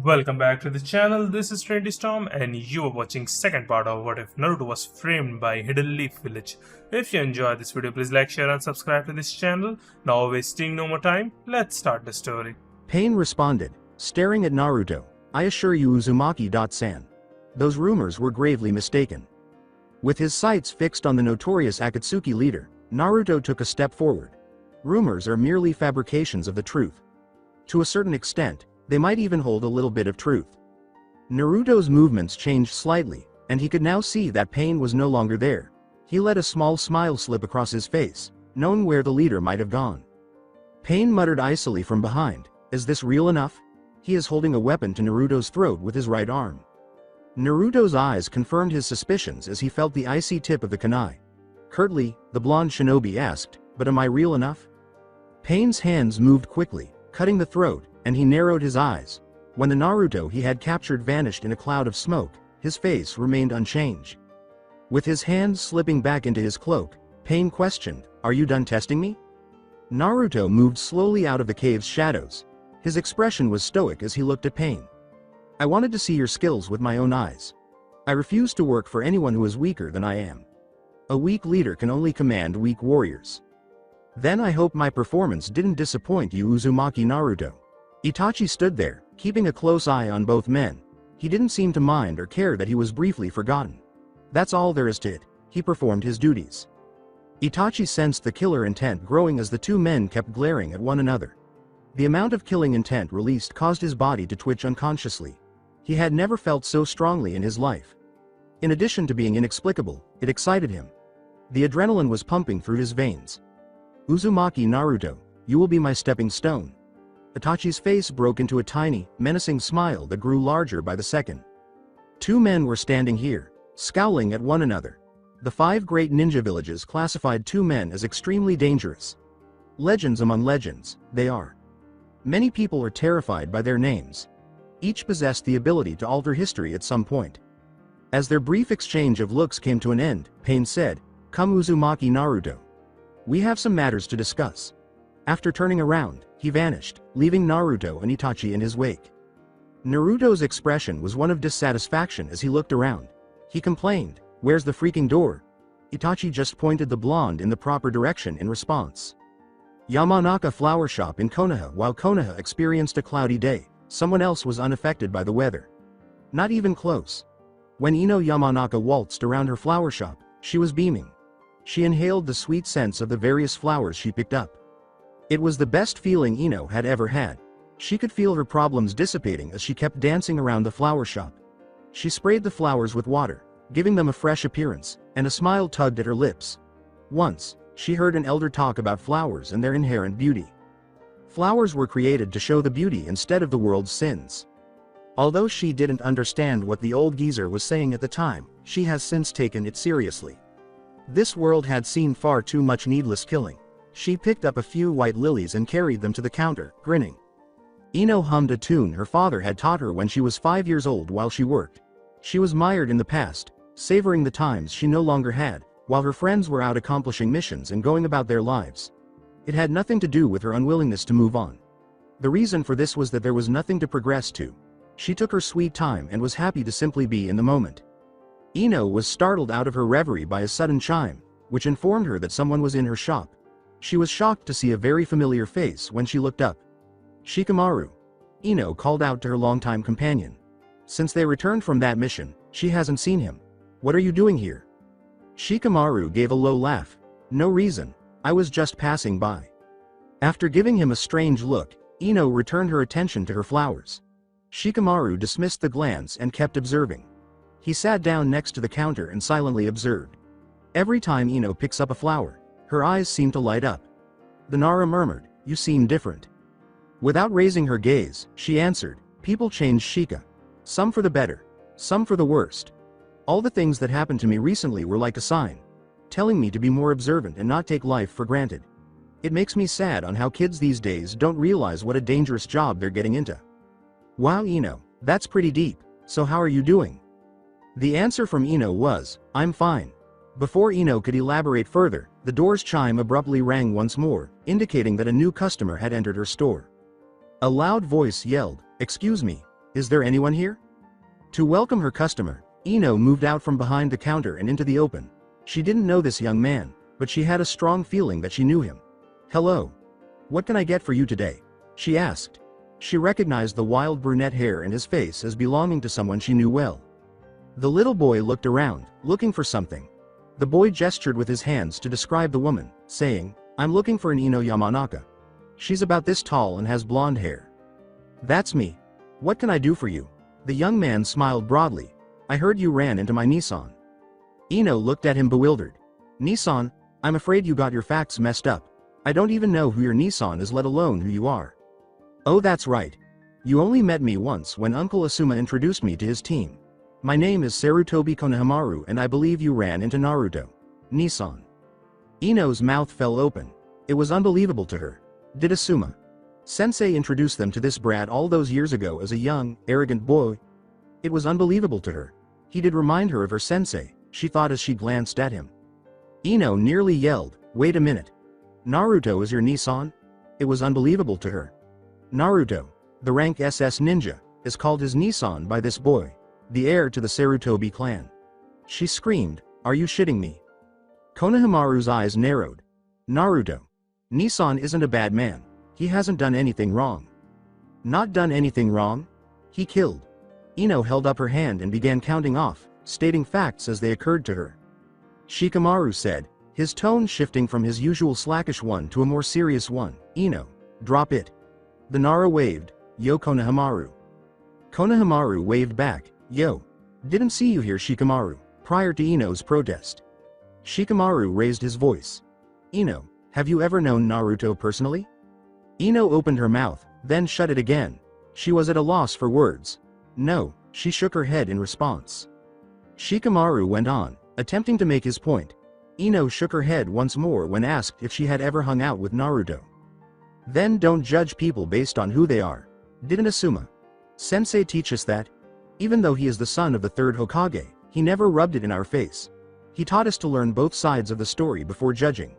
Welcome back to the channel. This is Trendy Storm and you are watching second part of What If Naruto Was Framed by Hidden Leaf Village. If you enjoyed this video, please like, share and subscribe to this channel. Now wasting no more time, let's start the story. Pain responded, staring at Naruto. I assure you Uzumaki-san. Those rumors were gravely mistaken. With his sights fixed on the notorious Akatsuki leader, Naruto took a step forward. Rumors are merely fabrications of the truth. To a certain extent, they might even hold a little bit of truth. Naruto's movements changed slightly, and he could now see that Pain was no longer there. He let a small smile slip across his face, knowing where the leader might have gone. Pain muttered icily from behind, "Is this real enough?" He is holding a weapon to Naruto's throat with his right arm. Naruto's eyes confirmed his suspicions as he felt the icy tip of the kunai. Curtly, the blonde shinobi asked, "But am I real enough?" Pain's hands moved quickly, cutting the throat, and he narrowed his eyes. When the Naruto he had captured vanished in a cloud of smoke, his face remained unchanged. With his hands slipping back into his cloak, Pain questioned, "Are you done testing me?" Naruto moved slowly out of the cave's shadows. His expression was stoic as he looked at Pain. "I wanted to see your skills with my own eyes. I refuse to work for anyone who is weaker than I am. A weak leader can only command weak warriors. Then I hope my performance didn't disappoint you Uzumaki Naruto." Itachi stood there, keeping a close eye on both men. He didn't seem to mind or care that he was briefly forgotten. That's all there is to it. He performed his duties. Itachi sensed the killer intent growing as the two men kept glaring at one another. The amount of killing intent released caused his body to twitch unconsciously. He had never felt so strongly in his life. In addition to being inexplicable, it excited him. The adrenaline was pumping through his veins. "Uzumaki Naruto, you will be my stepping stone." Itachi's face broke into a tiny, menacing smile that grew larger by the second. Two men were standing here, scowling at one another. The 5 great ninja villages classified two men as extremely dangerous. Legends among legends, they are. Many people are terrified by their names. Each possessed the ability to alter history at some point. As their brief exchange of looks came to an end, Pain said, "Come Uzumaki Naruto. We have some matters to discuss." After turning around, he vanished, leaving Naruto and Itachi in his wake. Naruto's expression was one of dissatisfaction as he looked around. He complained, "Where's the freaking door?" Itachi just pointed the blonde in the proper direction in response. Yamanaka flower shop in Konoha. While Konoha experienced a cloudy day, someone else was unaffected by the weather. Not even close. When Ino Yamanaka waltzed around her flower shop, she was beaming. She inhaled the sweet scents of the various flowers she picked up. It was the best feeling Ino had ever had. She could feel her problems dissipating as she kept dancing around the flower shop. She sprayed the flowers with water, giving them a fresh appearance, and a smile tugged at her lips. Once, she heard an elder talk about flowers and their inherent beauty. Flowers were created to show the beauty instead of the world's sins. Although she didn't understand what the old geezer was saying at the time, she has since taken it seriously. This world had seen far too much needless killing. She picked up a few white lilies and carried them to the counter, grinning. Ino hummed a tune her father had taught her when she was 5 years old while she worked. She was mired in the past, savoring the times she no longer had, while her friends were out accomplishing missions and going about their lives. It had nothing to do with her unwillingness to move on. The reason for this was that there was nothing to progress to. She took her sweet time and was happy to simply be in the moment. Ino was startled out of her reverie by a sudden chime, which informed her that someone was in her shop. She was shocked to see a very familiar face when she looked up. "Shikamaru." Ino called out to her longtime companion. Since they returned from that mission, she hasn't seen him. "What are you doing here?" Shikamaru gave a low laugh. "No reason, I was just passing by." After giving him a strange look, Ino returned her attention to her flowers. Shikamaru dismissed the glance and kept observing. He sat down next to the counter and silently observed. Every time Ino picks up a flower, her eyes seem to light up. The Nara murmured, "You seem different." Without raising her gaze, she answered, "People change Shika. Some for the better, some for the worst. All the things that happened to me recently were like a sign, telling me to be more observant and not take life for granted. It makes me sad on how kids these days don't realize what a dangerous job they're getting into." "Wow Ino, that's pretty deep. So how are you doing?" The answer from Ino was, "I'm fine." Before Ino could elaborate further, the door's chime abruptly rang once more, indicating that a new customer had entered her store. A loud voice yelled, "Excuse me, Is there anyone here? To welcome her customer, Ino moved out from behind the counter and into the open. She didn't know this young man, but she had a strong feeling that she knew him. Hello. What can I get for you today? She asked. She recognized the wild brunette hair and his face as belonging to someone she knew well. The little boy looked around, looking for something. The boy gestured with his hands to describe the woman, saying, I'm looking for an Ino Yamanaka. She's about this tall and has blonde hair. That's me. What can I do for you? The young man smiled broadly. I heard you ran into my Nissan. Ino looked at him bewildered. Nissan? I'm afraid you got your facts messed up. I don't even know who your Nissan is, let alone who you are. Oh, that's right. You only met me once when Uncle Asuma introduced me to his team. My name is Sarutobi Konohamaru and I believe you ran into Naruto. Nissan. Ino's mouth fell open. It was unbelievable to her. Did Asuma Sensei introduce them to this brat all those years ago as a young, arrogant boy? It was unbelievable to her. He did remind her of her sensei, she thought as she glanced at him. Ino nearly yelled, wait a minute. Naruto is your Nissan? It was unbelievable to her. Naruto, the rank SS ninja, is called his Nissan by this boy, the heir to the Sarutobi clan. She screamed, are you shitting me? Konohamaru's eyes narrowed. Naruto. Nissan isn't a bad man. He hasn't done anything wrong. Not done anything wrong? He killed. Ino held up her hand and began counting off, stating facts as they occurred to her. Shikamaru said, his tone shifting from his usual slackish one to a more serious one. Ino, drop it. The Nara waved, yo Konohamaru. Konohamaru waved back, yo. Didn't see you here Shikamaru, prior to Ino's protest. Shikamaru raised his voice. Ino, have you ever known Naruto personally? Ino opened her mouth, then shut it again. She was at a loss for words. No, she shook her head in response. Shikamaru went on, attempting to make his point. Ino shook her head once more when asked if she had ever hung out with Naruto. Then don't judge people based on who they are. Didn't Asuma Sensei teach us that? Even though he is the son of the third Hokage, he never rubbed it in our face. He taught us to learn both sides of the story before judging.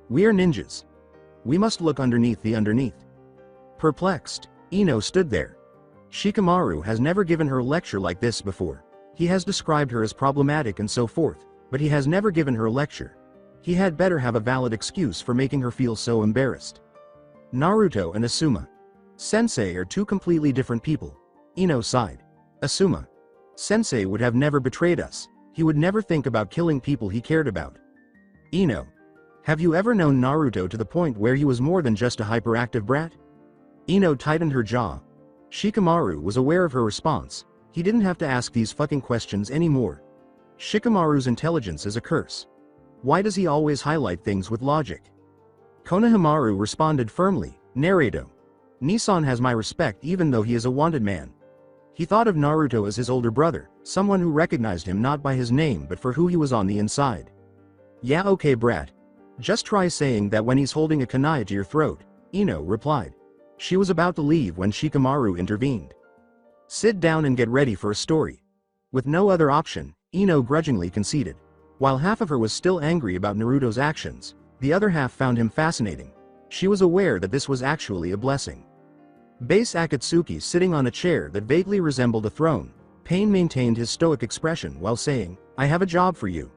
We are ninjas. We must look underneath the underneath. Perplexed, Ino stood there. Shikamaru has never given her a lecture like this before. He has described her as problematic and so forth, but he has never given her a lecture. He had better have a valid excuse for making her feel so embarrassed. Naruto and Asuma Sensei are two completely different people. Ino sighed. Asuma Sensei would have never betrayed us. He would never think about killing people he cared about. Ino, have you ever known Naruto to the point where he was more than just a hyperactive brat? Ino tightened her jaw. Shikamaru was aware of her response. He didn't have to ask these fucking questions anymore. Shikamaru's intelligence is a curse. Why does he always highlight things with logic? Konohamaru responded firmly, Naruto. Nissan has my respect even though he is a wanted man. He thought of Naruto as his older brother, someone who recognized him not by his name but for who he was on the inside. Yeah okay brat. Just try saying that when he's holding a kunai to your throat, Ino replied. She was about to leave when Shikamaru intervened. Sit down and get ready for a story. With no other option, Ino grudgingly conceded. While half of her was still angry about Naruto's actions, the other half found him fascinating. She was aware that this was actually a blessing. Base Akatsuki sitting on a chair that vaguely resembled a throne, Pain maintained his stoic expression while saying, I have a job for you.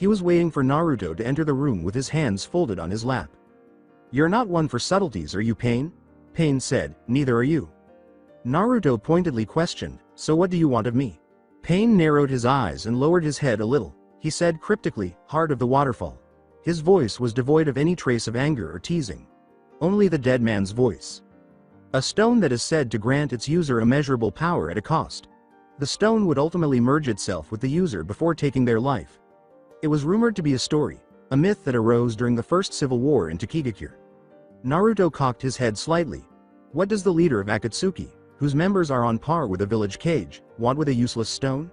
He was waiting for Naruto to enter the room with his hands folded on his lap. You're not one for subtleties, are you, Pain? Pain said, neither are you. Naruto pointedly questioned, so what do you want of me? Pain narrowed his eyes and lowered his head a little. He said cryptically, heart of the waterfall. His voice was devoid of any trace of anger or teasing. Only the dead man's voice. A stone that is said to grant its user immeasurable power at a cost. The stone would ultimately merge itself with the user before taking their life. It was rumored to be a story, a myth that arose during the First Civil War in Tsuchikage. Naruto cocked his head slightly. What does the leader of Akatsuki, whose members are on par with a village cage, want with a useless stone?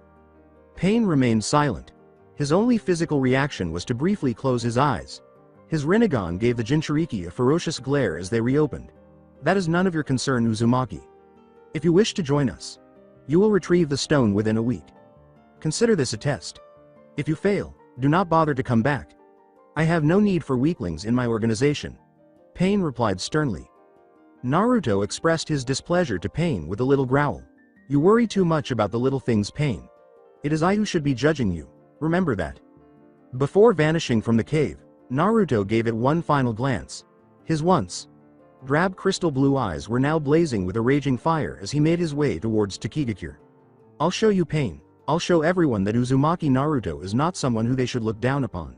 Pain remained silent. His only physical reaction was to briefly close his eyes. His Rinnegan gave the Jinchuriki a ferocious glare as they reopened. That is none of your concern, Uzumaki. If you wish to join us, you will retrieve the stone within a week. Consider this a test. If you fail, do not bother to come back. I have no need for weaklings in my organization. Pain replied sternly. Naruto expressed his displeasure to Pain with a little growl. You worry too much about the little things, Pain. It is I who should be judging you, remember that. Before vanishing from the cave, Naruto gave it one final glance. His once drab crystal blue eyes were now blazing with a raging fire as he made his way towards Tsuchikage. I'll show you, Pain. I'll show everyone that Uzumaki Naruto is not someone who they should look down upon.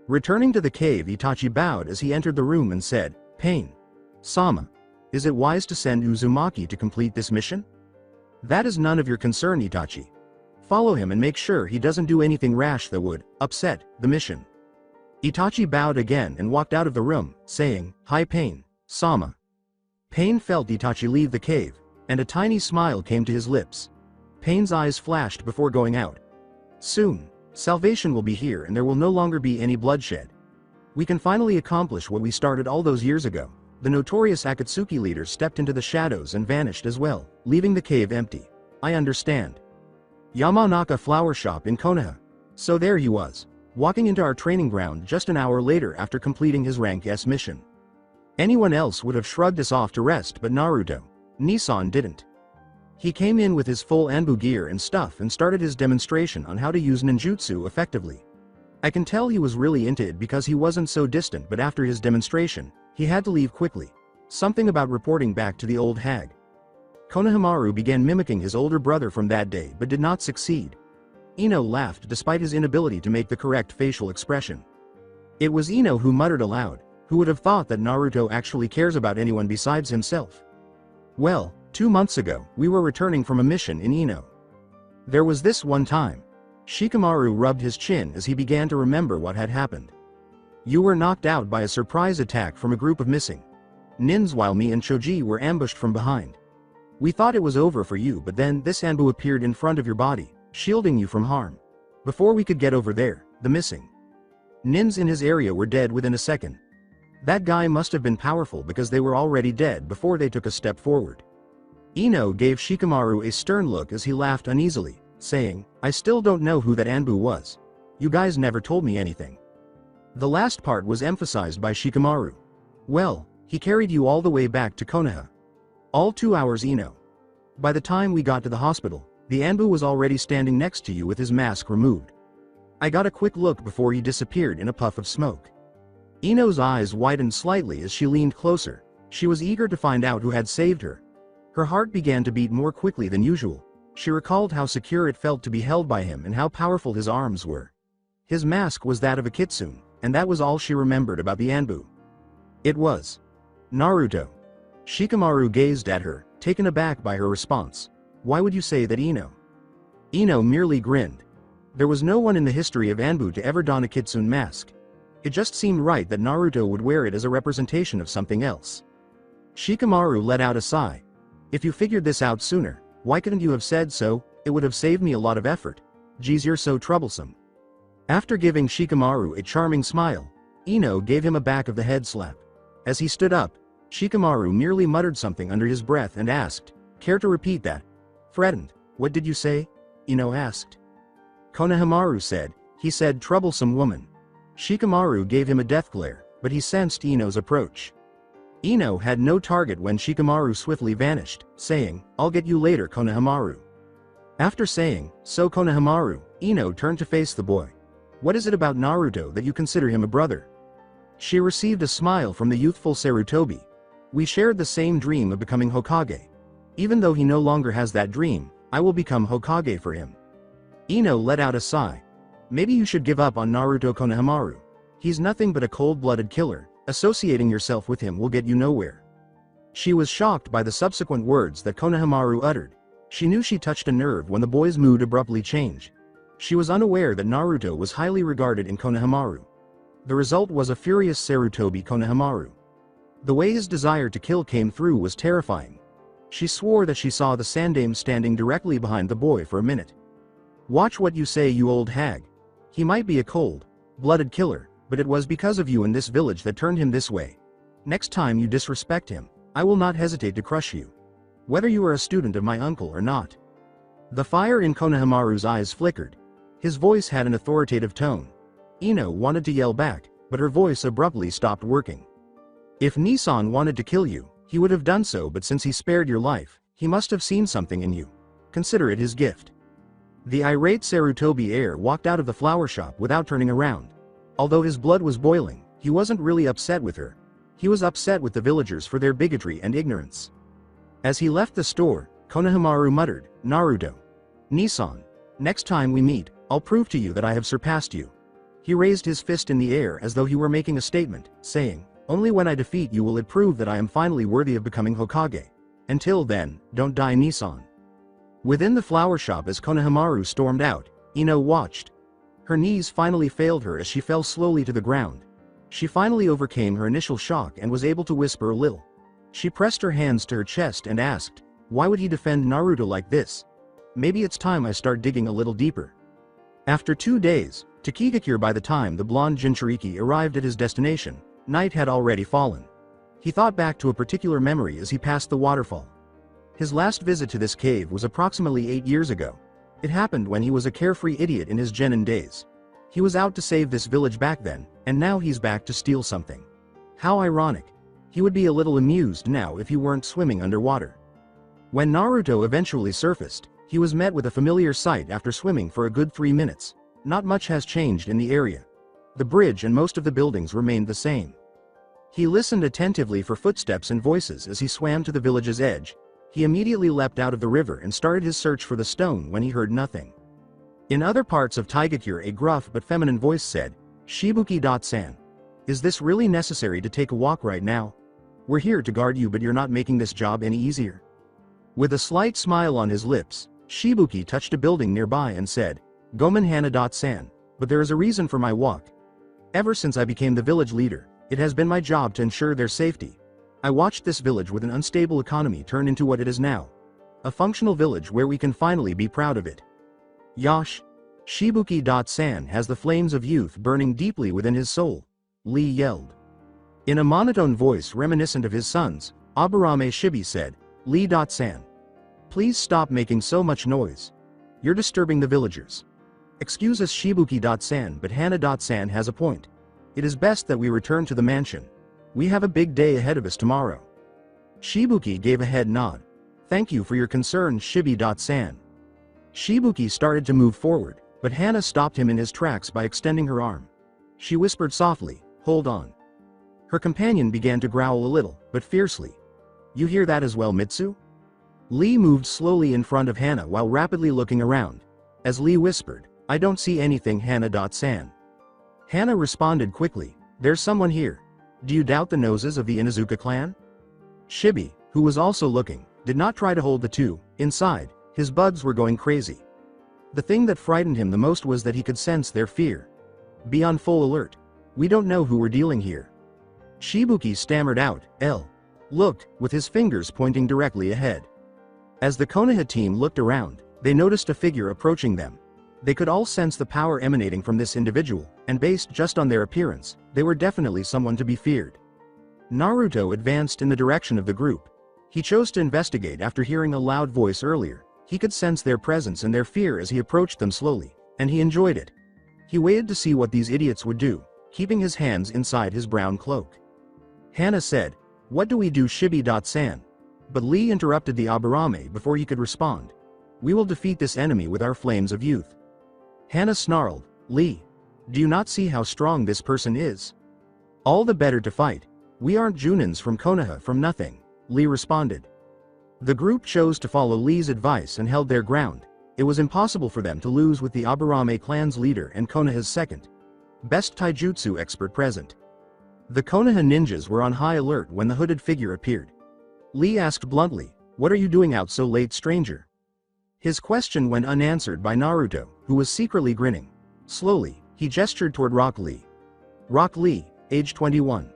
Returning to the cave, Itachi bowed as he entered the room and said, Pain Sama, is it wise to send Uzumaki to complete this mission? That is none of your concern, Itachi. Follow him and make sure he doesn't do anything rash that would upset the mission. Itachi bowed again and walked out of the room, saying, Hi Pain Sama. Pain felt Itachi leave the cave, and a tiny smile came to his lips. Pain's eyes flashed before going out. Soon, salvation will be here and there will no longer be any bloodshed. We can finally accomplish what we started all those years ago. The notorious Akatsuki leader stepped into the shadows and vanished as well, leaving the cave empty. I understand. Yamanaka flower shop in Konoha. So there he was, walking into our training ground just an hour later after completing his rank S mission. Anyone else would have shrugged us off to rest, but Naruto Nissan didn't. He came in with his full Anbu gear and stuff and started his demonstration on how to use ninjutsu effectively. I can tell he was really into it because he wasn't so distant, but after his demonstration, he had to leave quickly. Something about reporting back to the old hag. Konohamaru began mimicking his older brother from that day but did not succeed. Ino laughed despite his inability to make the correct facial expression. It was Ino who muttered aloud, who would have thought that Naruto actually cares about anyone besides himself? Well, 2 months ago, we were returning from a mission in Ino. There was this one time. Shikamaru rubbed his chin as he began to remember what had happened. You were knocked out by a surprise attack from a group of missing nins while me and Choji were ambushed from behind. We thought it was over for you, but then this Anbu appeared in front of your body, shielding you from harm. Before we could get over there, the missing nins in his area were dead within a second. That guy must have been powerful because they were already dead before they took a step forward. Ino gave Shikamaru a stern look as he laughed uneasily, saying, I still don't know who that Anbu was. You guys never told me anything. The last part was emphasized by Shikamaru. Well, he carried you all the way back to Konoha. All 2 hours, Ino. By the time we got to the hospital, the Anbu was already standing next to you with his mask removed. I got a quick look before he disappeared in a puff of smoke. Ino's eyes widened slightly as she leaned closer. She was eager to find out who had saved her. Her heart began to beat more quickly than usual. She recalled how secure it felt to be held by him and how powerful his arms were. His mask was that of a kitsune, and that was all she remembered about the Anbu. It was Naruto. Shikamaru gazed at her, taken aback by her response. Why would you say that, Ino? Ino merely grinned. There was no one in the history of Anbu to ever don a kitsune mask. It just seemed right that Naruto would wear it as a representation of something else. Shikamaru let out a sigh. If you figured this out sooner, why couldn't you have said so? It would have saved me a lot of effort. Geez, you're so troublesome. After giving Shikamaru a charming smile, Ino gave him a back of the head slap. As he stood up, Shikamaru merely muttered something under his breath and asked, Care to repeat that? Threatened. What did you say? Ino asked. Konohamaru said, he said troublesome woman. Shikamaru gave him a death glare, but he sensed Ino's approach. Ino had no target when Shikamaru swiftly vanished, saying, I'll get you later, Konohamaru. After saying, so Konohamaru, Ino turned to face the boy. What is it about Naruto that you consider him a brother? She received a smile from the youthful Sarutobi. We shared the same dream of becoming Hokage. Even though he no longer has that dream, I will become Hokage for him. Ino let out a sigh. Maybe you should give up on Naruto, Konohamaru. He's nothing but a cold-blooded killer. Associating yourself with him will get you nowhere. She was shocked by the subsequent words that Konohamaru uttered. She knew she touched a nerve when the boy's mood abruptly changed. She was unaware that Naruto was highly regarded in Konohamaru. The result was a furious Sarutobi Konohamaru. The way his desire to kill came through was terrifying. She swore that she saw the Sandaime standing directly behind the boy for a minute. Watch what you say, you old hag. He might be a cold-blooded killer, but it was because of you in this village that turned him this way. Next time you disrespect him, I will not hesitate to crush you. Whether you are a student of my uncle or not. The fire in Konohamaru's eyes flickered. His voice had an authoritative tone. Ino wanted to yell back, but her voice abruptly stopped working. If Nissan wanted to kill you, he would have done so, but since he spared your life, he must have seen something in you. Consider it his gift." The irate Sarutobi heir walked out of the flower shop without turning around. Although his blood was boiling, he wasn't really upset with her. He was upset with the villagers for their bigotry and ignorance. As he left the store, Konohamaru muttered, "Naruto. Nissan. Next time we meet, I'll prove to you that I have surpassed you." He raised his fist in the air as though he were making a statement, saying, "Only when I defeat you will it prove that I am finally worthy of becoming Hokage. Until then, don't die, Nissan." Within the flower shop as Konohamaru stormed out, Ino watched. Her knees finally failed her as she fell slowly to the ground. She finally overcame her initial shock and was able to whisper a little. She pressed her hands to her chest and asked, "Why would he defend Naruto like this? Maybe it's time I start digging a little deeper." After 2 days, Tsuchikage by the time the blonde Jinchuriki arrived at his destination, night had already fallen. He thought back to a particular memory as he passed the waterfall. His last visit to this cave was approximately 8 years ago. It happened when he was a carefree idiot in his genin days. He was out to save this village back then, and now he's back to steal something. How ironic. He would be a little amused now if he weren't swimming underwater. When Naruto eventually surfaced, he was met with a familiar sight after swimming for a good 3 minutes. Not much has changed in the area. The bridge and most of the buildings remained the same. He listened attentively for footsteps and voices as he swam to the village's edge. He immediately leapt out of the river and started his search for the stone when he heard nothing. In other parts of Taigakure, a gruff but feminine voice said, "Shibuki-san. Is this really necessary to take a walk right now? We're here to guard you, but you're not making this job any easier." With a slight smile on his lips, Shibuki touched a building nearby and said, "Gomen Hana-san, but there is a reason for my walk. Ever since I became the village leader, it has been my job to ensure their safety. I watched this village with an unstable economy turn into what it is now. A functional village where we can finally be proud of it. Yosh. Shibuki-san has the flames of youth burning deeply within his soul," Lee yelled. In a monotone voice reminiscent of his son's, Aburame Shibi said, "Lee-san. Please stop making so much noise. You're disturbing the villagers. Excuse us, Shibuki-san, but Hana-san has a point. It is best that we return to the mansion. We have a big day ahead of us tomorrow." Shibuki gave a head nod. "Thank you for your concern, Shibi-san." Shibuki started to move forward, but Hana stopped him in his tracks by extending her arm. She whispered softly, "Hold on." Her companion began to growl a little, but fiercely. "You hear that as well, Mitsu?" Lee moved slowly in front of Hana while rapidly looking around. As Lee whispered, "I don't see anything, Hana-san." Hana responded quickly, "There's someone here. Do you doubt the noses of the Inuzuka clan?" Shibi, who was also looking, did not try to hold the two. Inside, his bugs were going crazy. The thing that frightened him the most was that he could sense their fear. "Be on full alert. We don't know who we're dealing here." Shibuki stammered out, looked, with his fingers pointing directly ahead. As the Konoha team looked around, they noticed a figure approaching them. They could all sense the power emanating from this individual, and based just on their appearance, they were definitely someone to be feared. Naruto advanced in the direction of the group. He chose to investigate after hearing a loud voice earlier. He could sense their presence and their fear as he approached them slowly, and he enjoyed it. He waited to see what these idiots would do, keeping his hands inside his brown cloak. Hana said, "What do we do, Shibi-san?" But Lee interrupted the Aburame before he could respond. "We will defeat this enemy with our flames of youth." Hana snarled, "Lee, do you not see how strong this person is? All the better to fight. We aren't Junins from Konoha from nothing," Lee responded. The group chose to follow Lee's advice and held their ground. It was impossible for them to lose with the Aburame clan's leader and Konoha's second best taijutsu expert present. The Konoha ninjas were on high alert when the hooded figure appeared. Lee asked bluntly, "What are you doing out so late, stranger?" His question went unanswered by Naruto, who was secretly grinning. Slowly, he gestured toward Rock Lee. Rock Lee, age 21.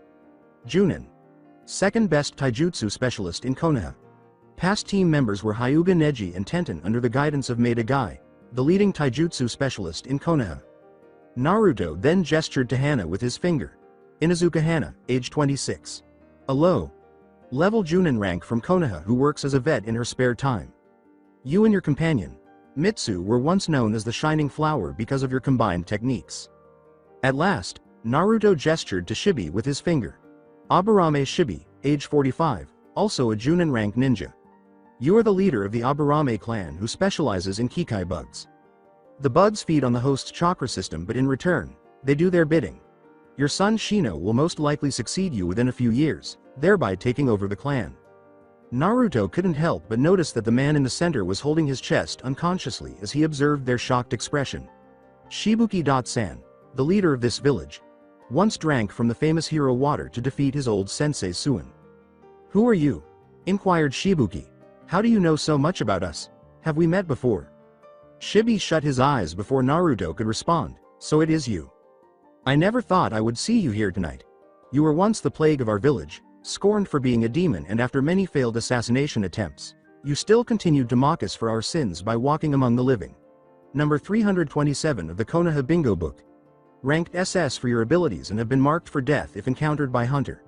Junin. Second best taijutsu specialist in Konoha. Past team members were Hyuga Neji and Tenten under the guidance of Maeda Gai, the leading taijutsu specialist in Konoha. Naruto then gestured to Hana with his finger. Inuzuka Hana, age 26. A low-level Junin rank from Konoha who works as a vet in her spare time. You and your companion, Mitsu, were once known as the Shining Flower because of your combined techniques. At last, Naruto gestured to Shibi with his finger. Aburame Shibi, age 45, also a Junin rank ninja. You are the leader of the Aburame clan who specializes in Kikai bugs. The bugs feed on the host's chakra system, but in return, they do their bidding. Your son Shino will most likely succeed you within a few years, thereby taking over the clan. Naruto couldn't help but notice that the man in the center was holding his chest unconsciously as he observed their shocked expression. Shibuki-san, the leader of this village, once drank from the famous hero water to defeat his old sensei Suin. Who are you? Inquired Shibuki. How do you know so much about us? Have we met before? Shibi shut his eyes before Naruto could respond. So it is you. I never thought I would see you here tonight. You were once the plague of our village, scorned for being a demon, and after many failed assassination attempts, you still continued to mock us for our sins by walking among the living. Number 327 of the Konoha Bingo book. Ranked SS for your abilities and have been marked for death if encountered by hunter.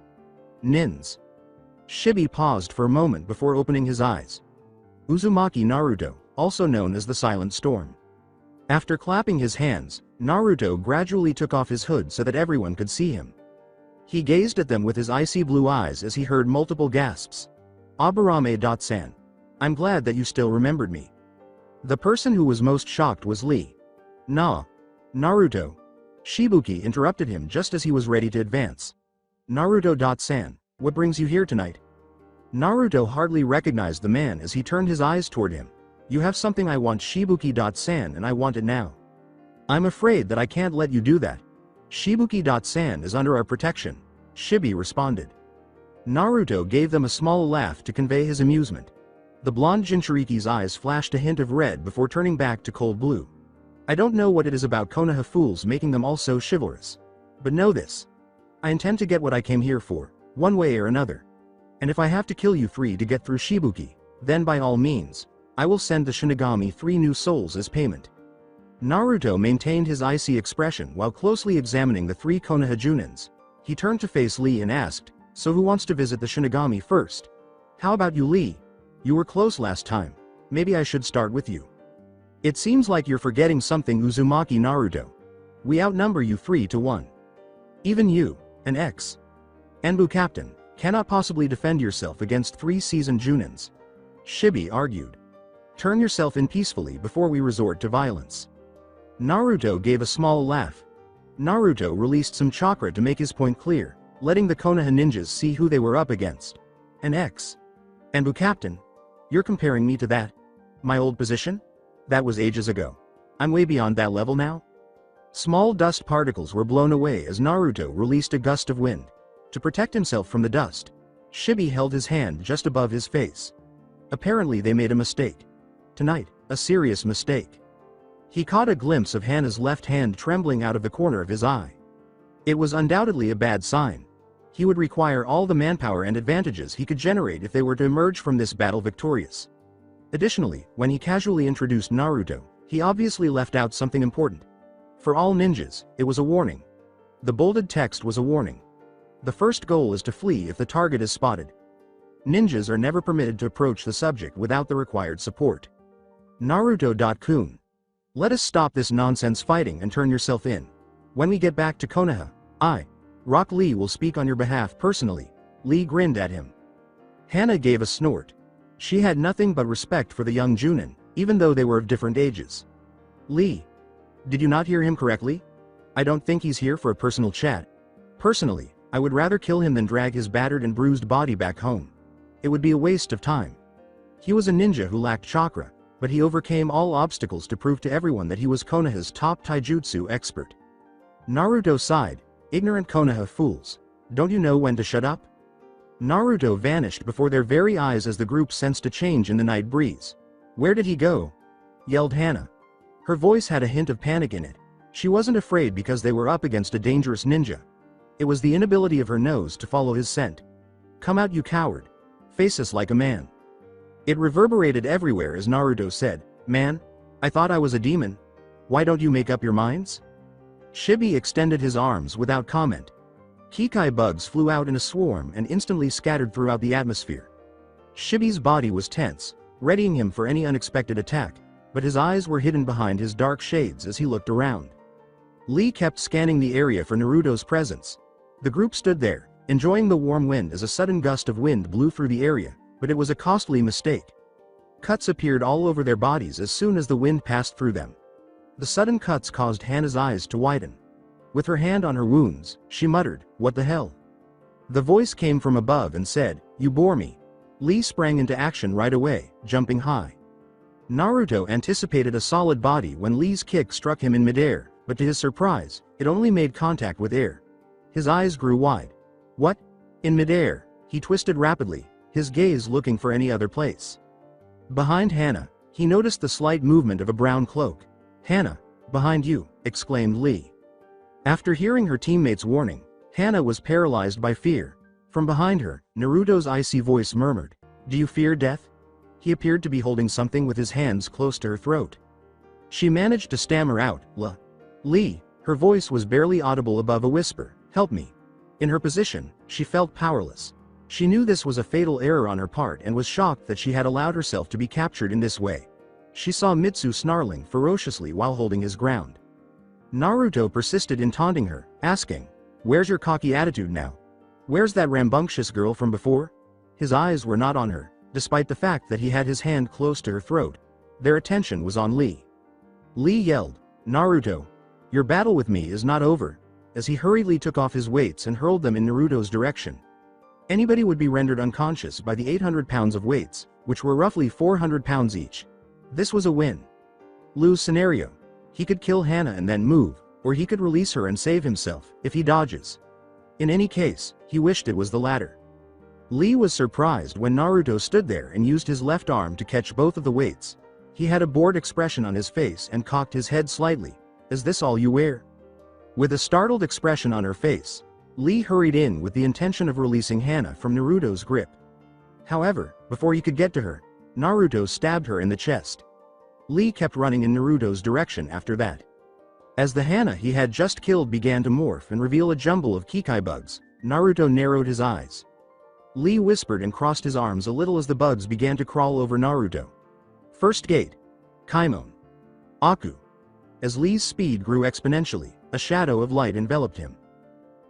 Nins. Shibi paused for a moment before opening his eyes. Uzumaki Naruto, also known as the Silent Storm. After clapping his hands, Naruto gradually took off his hood so that everyone could see him. He gazed at them with his icy blue eyes as he heard multiple gasps. Aburame-san. I'm glad that you still remembered me. The person who was most shocked was Lee. Nah. Naruto. Shibuki interrupted him just as he was ready to advance. Naruto-san, what brings you here tonight? Naruto hardly recognized the man as he turned his eyes toward him. You have something I want, Shibuki-san, and I want it now. I'm afraid that I can't let you do that. Shibuki-san is under our protection, Shibi responded. Naruto gave them a small laugh to convey his amusement. The blonde Jinchuriki's eyes flashed a hint of red before turning back to cold blue. I don't know what it is about Konoha fools making them all so chivalrous. But know this. I intend to get what I came here for, one way or another. And if I have to kill you three to get through Shibuki, then by all means, I will send the Shinigami 3 new souls as payment. Naruto maintained his icy expression while closely examining the 3 Konoha Junins. He turned to face Lee and asked, so who wants to visit the Shinigami first? How about you, Lee? You were close last time. Maybe I should start with you. It seems like you're forgetting something, Uzumaki Naruto. We outnumber you 3-1. Even you, an ex-Enbu captain, cannot possibly defend yourself against 3 seasoned Junins. Shibi argued. Turn yourself in peacefully before we resort to violence. Naruto gave a small laugh. Naruto released some chakra to make his point clear, letting the Konoha ninjas see who they were up against. An ex-Enbu captain? You're comparing me to that? My old position? That was ages ago. I'm way beyond that level now. Small dust particles were blown away as Naruto released a gust of wind. To protect himself from the dust, Shibi held his hand just above his face. Apparently they made a mistake. Tonight, a serious mistake. He caught a glimpse of Hana's left hand trembling out of the corner of his eye. It was undoubtedly a bad sign. He would require all the manpower and advantages he could generate if they were to emerge from this battle victorious. Additionally, when he casually introduced Naruto, he obviously left out something important. For all ninjas, it was a warning. The bolded text was a warning. The first goal is to flee if the target is spotted. Ninjas are never permitted to approach the subject without the required support. Naruto-kun. Let us stop this nonsense fighting and turn yourself in. When we get back to Konoha, Rock Lee will speak on your behalf personally. Lee grinned at him. Hana gave a snort. She had nothing but respect for the young Junin, even though they were of different ages. Lee. Did you not hear him correctly? I don't think he's here for a personal chat. Personally, I would rather kill him than drag his battered and bruised body back home. It would be a waste of time. He was a ninja who lacked chakra, but he overcame all obstacles to prove to everyone that he was Konoha's top taijutsu expert. Naruto sighed. Ignorant Konoha fools. Don't you know when to shut up? Naruto vanished before their very eyes as the group sensed a change in the night breeze. Where did he go? Yelled Hana. Her voice had a hint of panic in it. She wasn't afraid because they were up against a dangerous ninja. It was the inability of her nose to follow his scent. Come out, you coward. Face us like a man. It reverberated everywhere as Naruto said, Man, I thought I was a demon. Why don't you make up your minds? Shibi extended his arms without comment. Kikai bugs flew out in a swarm and instantly scattered throughout the atmosphere. Shibi's body was tense, readying him for any unexpected attack, but his eyes were hidden behind his dark shades as he looked around. Lee kept scanning the area for Naruto's presence. The group stood there, enjoying the warm wind as a sudden gust of wind blew through the area, but it was a costly mistake. Cuts appeared all over their bodies as soon as the wind passed through them. The sudden cuts caused Hana's eyes to widen. With her hand on her wounds, she muttered, "What the hell?" The voice came from above and said, "You bore me." Lee sprang into action right away, jumping high. Naruto anticipated a solid body when Lee's kick struck him in midair, but to his surprise, it only made contact with air. His eyes grew wide. What? In midair, he twisted rapidly, his gaze looking for any other place. Behind Hana, he noticed the slight movement of a brown cloak. "Hana, behind you," exclaimed Lee. After hearing her teammate's warning, Hana was paralyzed by fear. From behind her, Naruto's icy voice murmured, "Do you fear death?" He appeared to be holding something with his hands close to her throat. She managed to stammer out, Lee." Her voice was barely audible above a whisper, "Help me." In her position, she felt powerless. She knew this was a fatal error on her part and was shocked that she had allowed herself to be captured in this way. She saw Mitsu snarling ferociously while holding his ground. Naruto persisted in taunting her, asking, "Where's your cocky attitude now? Where's that rambunctious girl from before?" His eyes were not on her, despite the fact that he had his hand close to her throat. Their attention was on Lee. Lee yelled, "Naruto, your battle with me is not over," as he hurriedly took off his weights and hurled them in Naruto's direction. Anybody would be rendered unconscious by the 800 pounds of weights, which were roughly 400 pounds each. This was a win-lose scenario. He could kill Hana and then move, or he could release her and save himself, if he dodges. In any case, he wished it was the latter. Lee was surprised when Naruto stood there and used his left arm to catch both of the weights. He had a bored expression on his face and cocked his head slightly. "Is this all you wear?" With a startled expression on her face, Lee hurried in with the intention of releasing Hana from Naruto's grip. However, before he could get to her, Naruto stabbed her in the chest. Lee kept running in Naruto's direction after that. As the Hana he had just killed began to morph and reveal a jumble of Kikai bugs, Naruto narrowed his eyes. Lee whispered and crossed his arms a little as the bugs began to crawl over Naruto. First gate. Kaimon. Aku. As Lee's speed grew exponentially, a shadow of light enveloped him.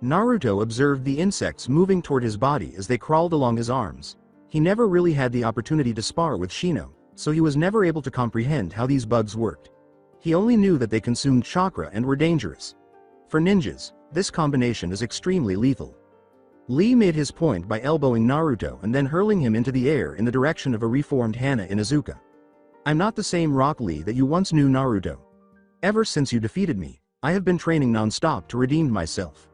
Naruto observed the insects moving toward his body as they crawled along his arms. He never really had the opportunity to spar with Shino, so he was never able to comprehend how these bugs worked. He only knew that they consumed chakra and were dangerous. For ninjas, this combination is extremely lethal. Lee made his point by elbowing Naruto and then hurling him into the air in the direction of a reformed Hana Inuzuka. "I'm not the same Rock Lee that you once knew, Naruto. Ever since you defeated me, I have been training non-stop to redeem myself."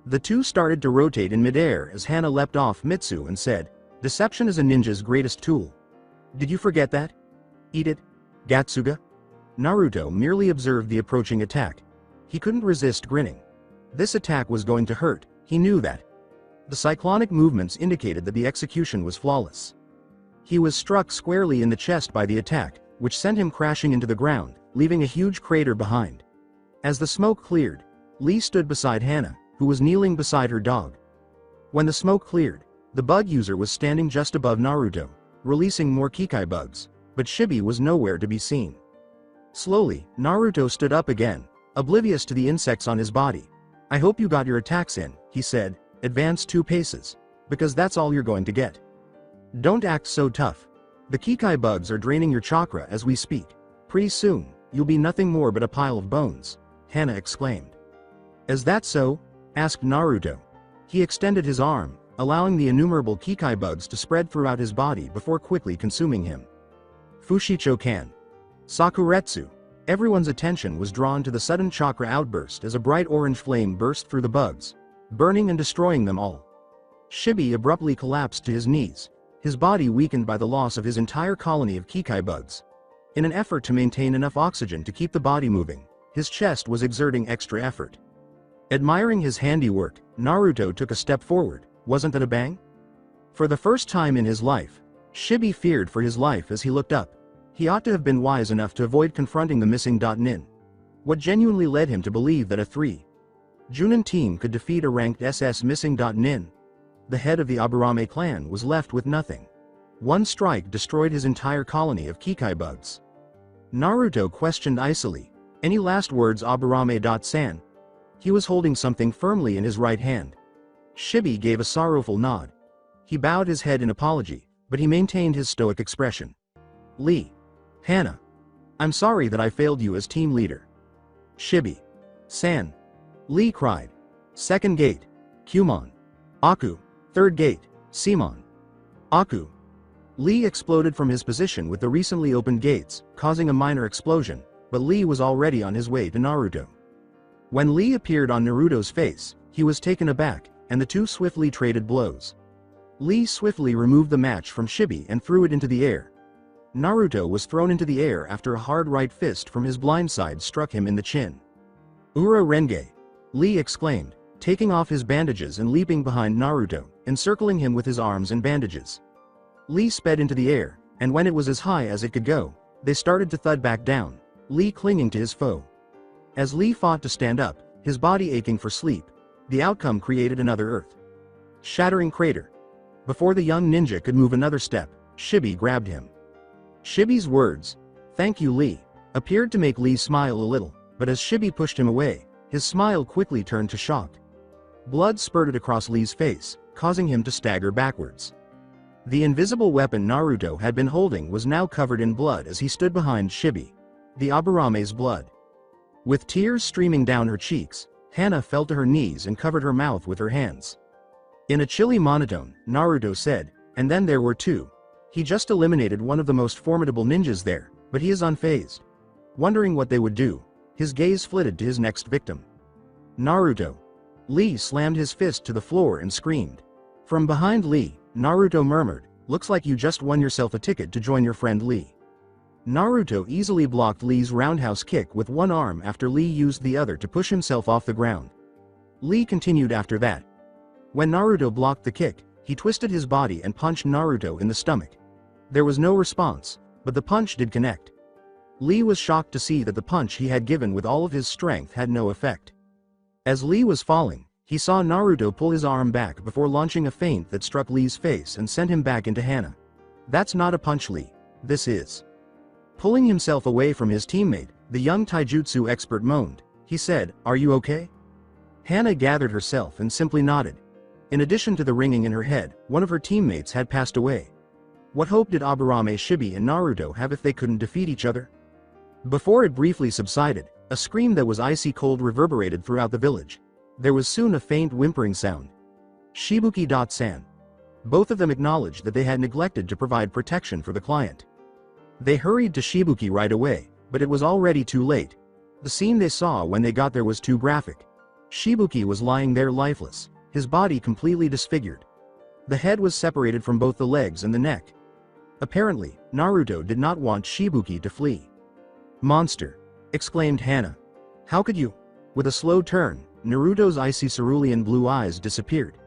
The two started to rotate in midair as Hana leapt off Mitsu and said, "Deception is a ninja's greatest tool. Did you forget that? Eat it, Gatsuga." Naruto merely observed the approaching attack. He couldn't resist grinning. This attack was going to hurt, he knew that. The cyclonic movements indicated that the execution was flawless. He was struck squarely in the chest by the attack, which sent him crashing into the ground, leaving a huge crater behind. As the smoke cleared, Lee stood beside Hana, who was kneeling beside her dog. When the smoke cleared, the bug user was standing just above Naruto, releasing more Kikai bugs, but Shibi was nowhere to be seen. Slowly, Naruto stood up again, oblivious to the insects on his body. "I hope you got your attacks in," he said, "Advance 2 paces. Because that's all you're going to get. Don't act so tough. The Kikai bugs are draining your chakra as we speak. Pretty soon, you'll be nothing more but a pile of bones," Hana exclaimed. "Is that so?" asked Naruto. He extended his arm, allowing the innumerable Kikai bugs to spread throughout his body before quickly consuming him. Fushicho-kan. Sakuretsu. Everyone's attention was drawn to the sudden chakra outburst as a bright orange flame burst through the bugs, burning and destroying them all. Shibi abruptly collapsed to his knees, his body weakened by the loss of his entire colony of Kikai bugs. In an effort to maintain enough oxygen to keep the body moving, his chest was exerting extra effort. Admiring his handiwork, Naruto took a step forward. Wasn't that a bang? For the first time in his life, Shibi feared for his life as he looked up. He ought to have been wise enough to avoid confronting the missing nin. What genuinely led him to believe that a 3-Junin team could defeat a ranked SS missing nin? The head of the Aburame clan was left with nothing. One strike destroyed his entire colony of Kikai bugs. Naruto questioned icily, "Any last words, Aburame-san?" He was holding something firmly in his right hand. Shibi gave a sorrowful nod. He bowed his head in apology, but he maintained his stoic expression. Lee. Hana. I'm sorry that I failed you as team leader. Shibi. San. Lee cried. Second gate. Kumon. Aku. Third gate. Simon. Aku. Lee exploded from his position with the recently opened gates, causing a minor explosion, but Lee was already on his way to Naruto. When Lee appeared on Naruto's face, he was taken aback, and the two swiftly traded blows. Lee swiftly removed the match from Shibi and threw it into the air. Naruto was thrown into the air after a hard right fist from his blind side struck him in the chin. Ura Renge! Lee exclaimed, taking off his bandages and leaping behind Naruto, encircling him with his arms and bandages. Lee sped into the air, and when it was as high as it could go, they started to thud back down, Lee clinging to his foe. As Lee fought to stand up, his body aching for sleep, the outcome created another earth shattering crater. Before the young ninja could move another step, Shibi grabbed him. Shibi's words, "Thank you, Lee," appeared to make Lee smile a little, but as Shibi pushed him away, his smile quickly turned to shock. Blood spurted across Lee's face, causing him to stagger backwards. The invisible weapon Naruto had been holding was now covered in blood as he stood behind Shibi. The Aburame's blood. With tears streaming down her cheeks, Hana fell to her knees and covered her mouth with her hands. In a chilly monotone, Naruto said, "And then there were two. He just eliminated one of the most formidable ninjas there, but he is unfazed." Wondering what they would do, his gaze flitted to his next victim. Naruto. Lee slammed his fist to the floor and screamed. From behind Lee, Naruto murmured, "Looks like you just won yourself a ticket to join your friend Lee." Naruto easily blocked Lee's roundhouse kick with one arm after Lee used the other to push himself off the ground. Lee continued after that. When Naruto blocked the kick, he twisted his body and punched Naruto in the stomach. There was no response, but the punch did connect. Lee was shocked to see that the punch he had given with all of his strength had no effect. As Lee was falling, he saw Naruto pull his arm back before launching a feint that struck Lee's face and sent him back into Hana. "That's not a punch, Lee. This is." Pulling himself away from his teammate, the young taijutsu expert moaned. He said, "Are you okay?" Hana gathered herself and simply nodded. In addition to the ringing in her head, one of her teammates had passed away. What hope did Aburame, Shibi and Naruto have if they couldn't defeat each other? Before it briefly subsided, a scream that was icy cold reverberated throughout the village. There was soon a faint whimpering sound. Shibuki-san. Both of them acknowledged that they had neglected to provide protection for the client. They hurried to Shibuki right away, but it was already too late. The scene they saw when they got there was too graphic. Shibuki was lying there lifeless, his body completely disfigured. The head was separated from both the legs and the neck. Apparently, Naruto did not want Shibuki to flee. "Monster!" exclaimed Hana. "How could you?" With a slow turn, Naruto's icy cerulean blue eyes disappeared.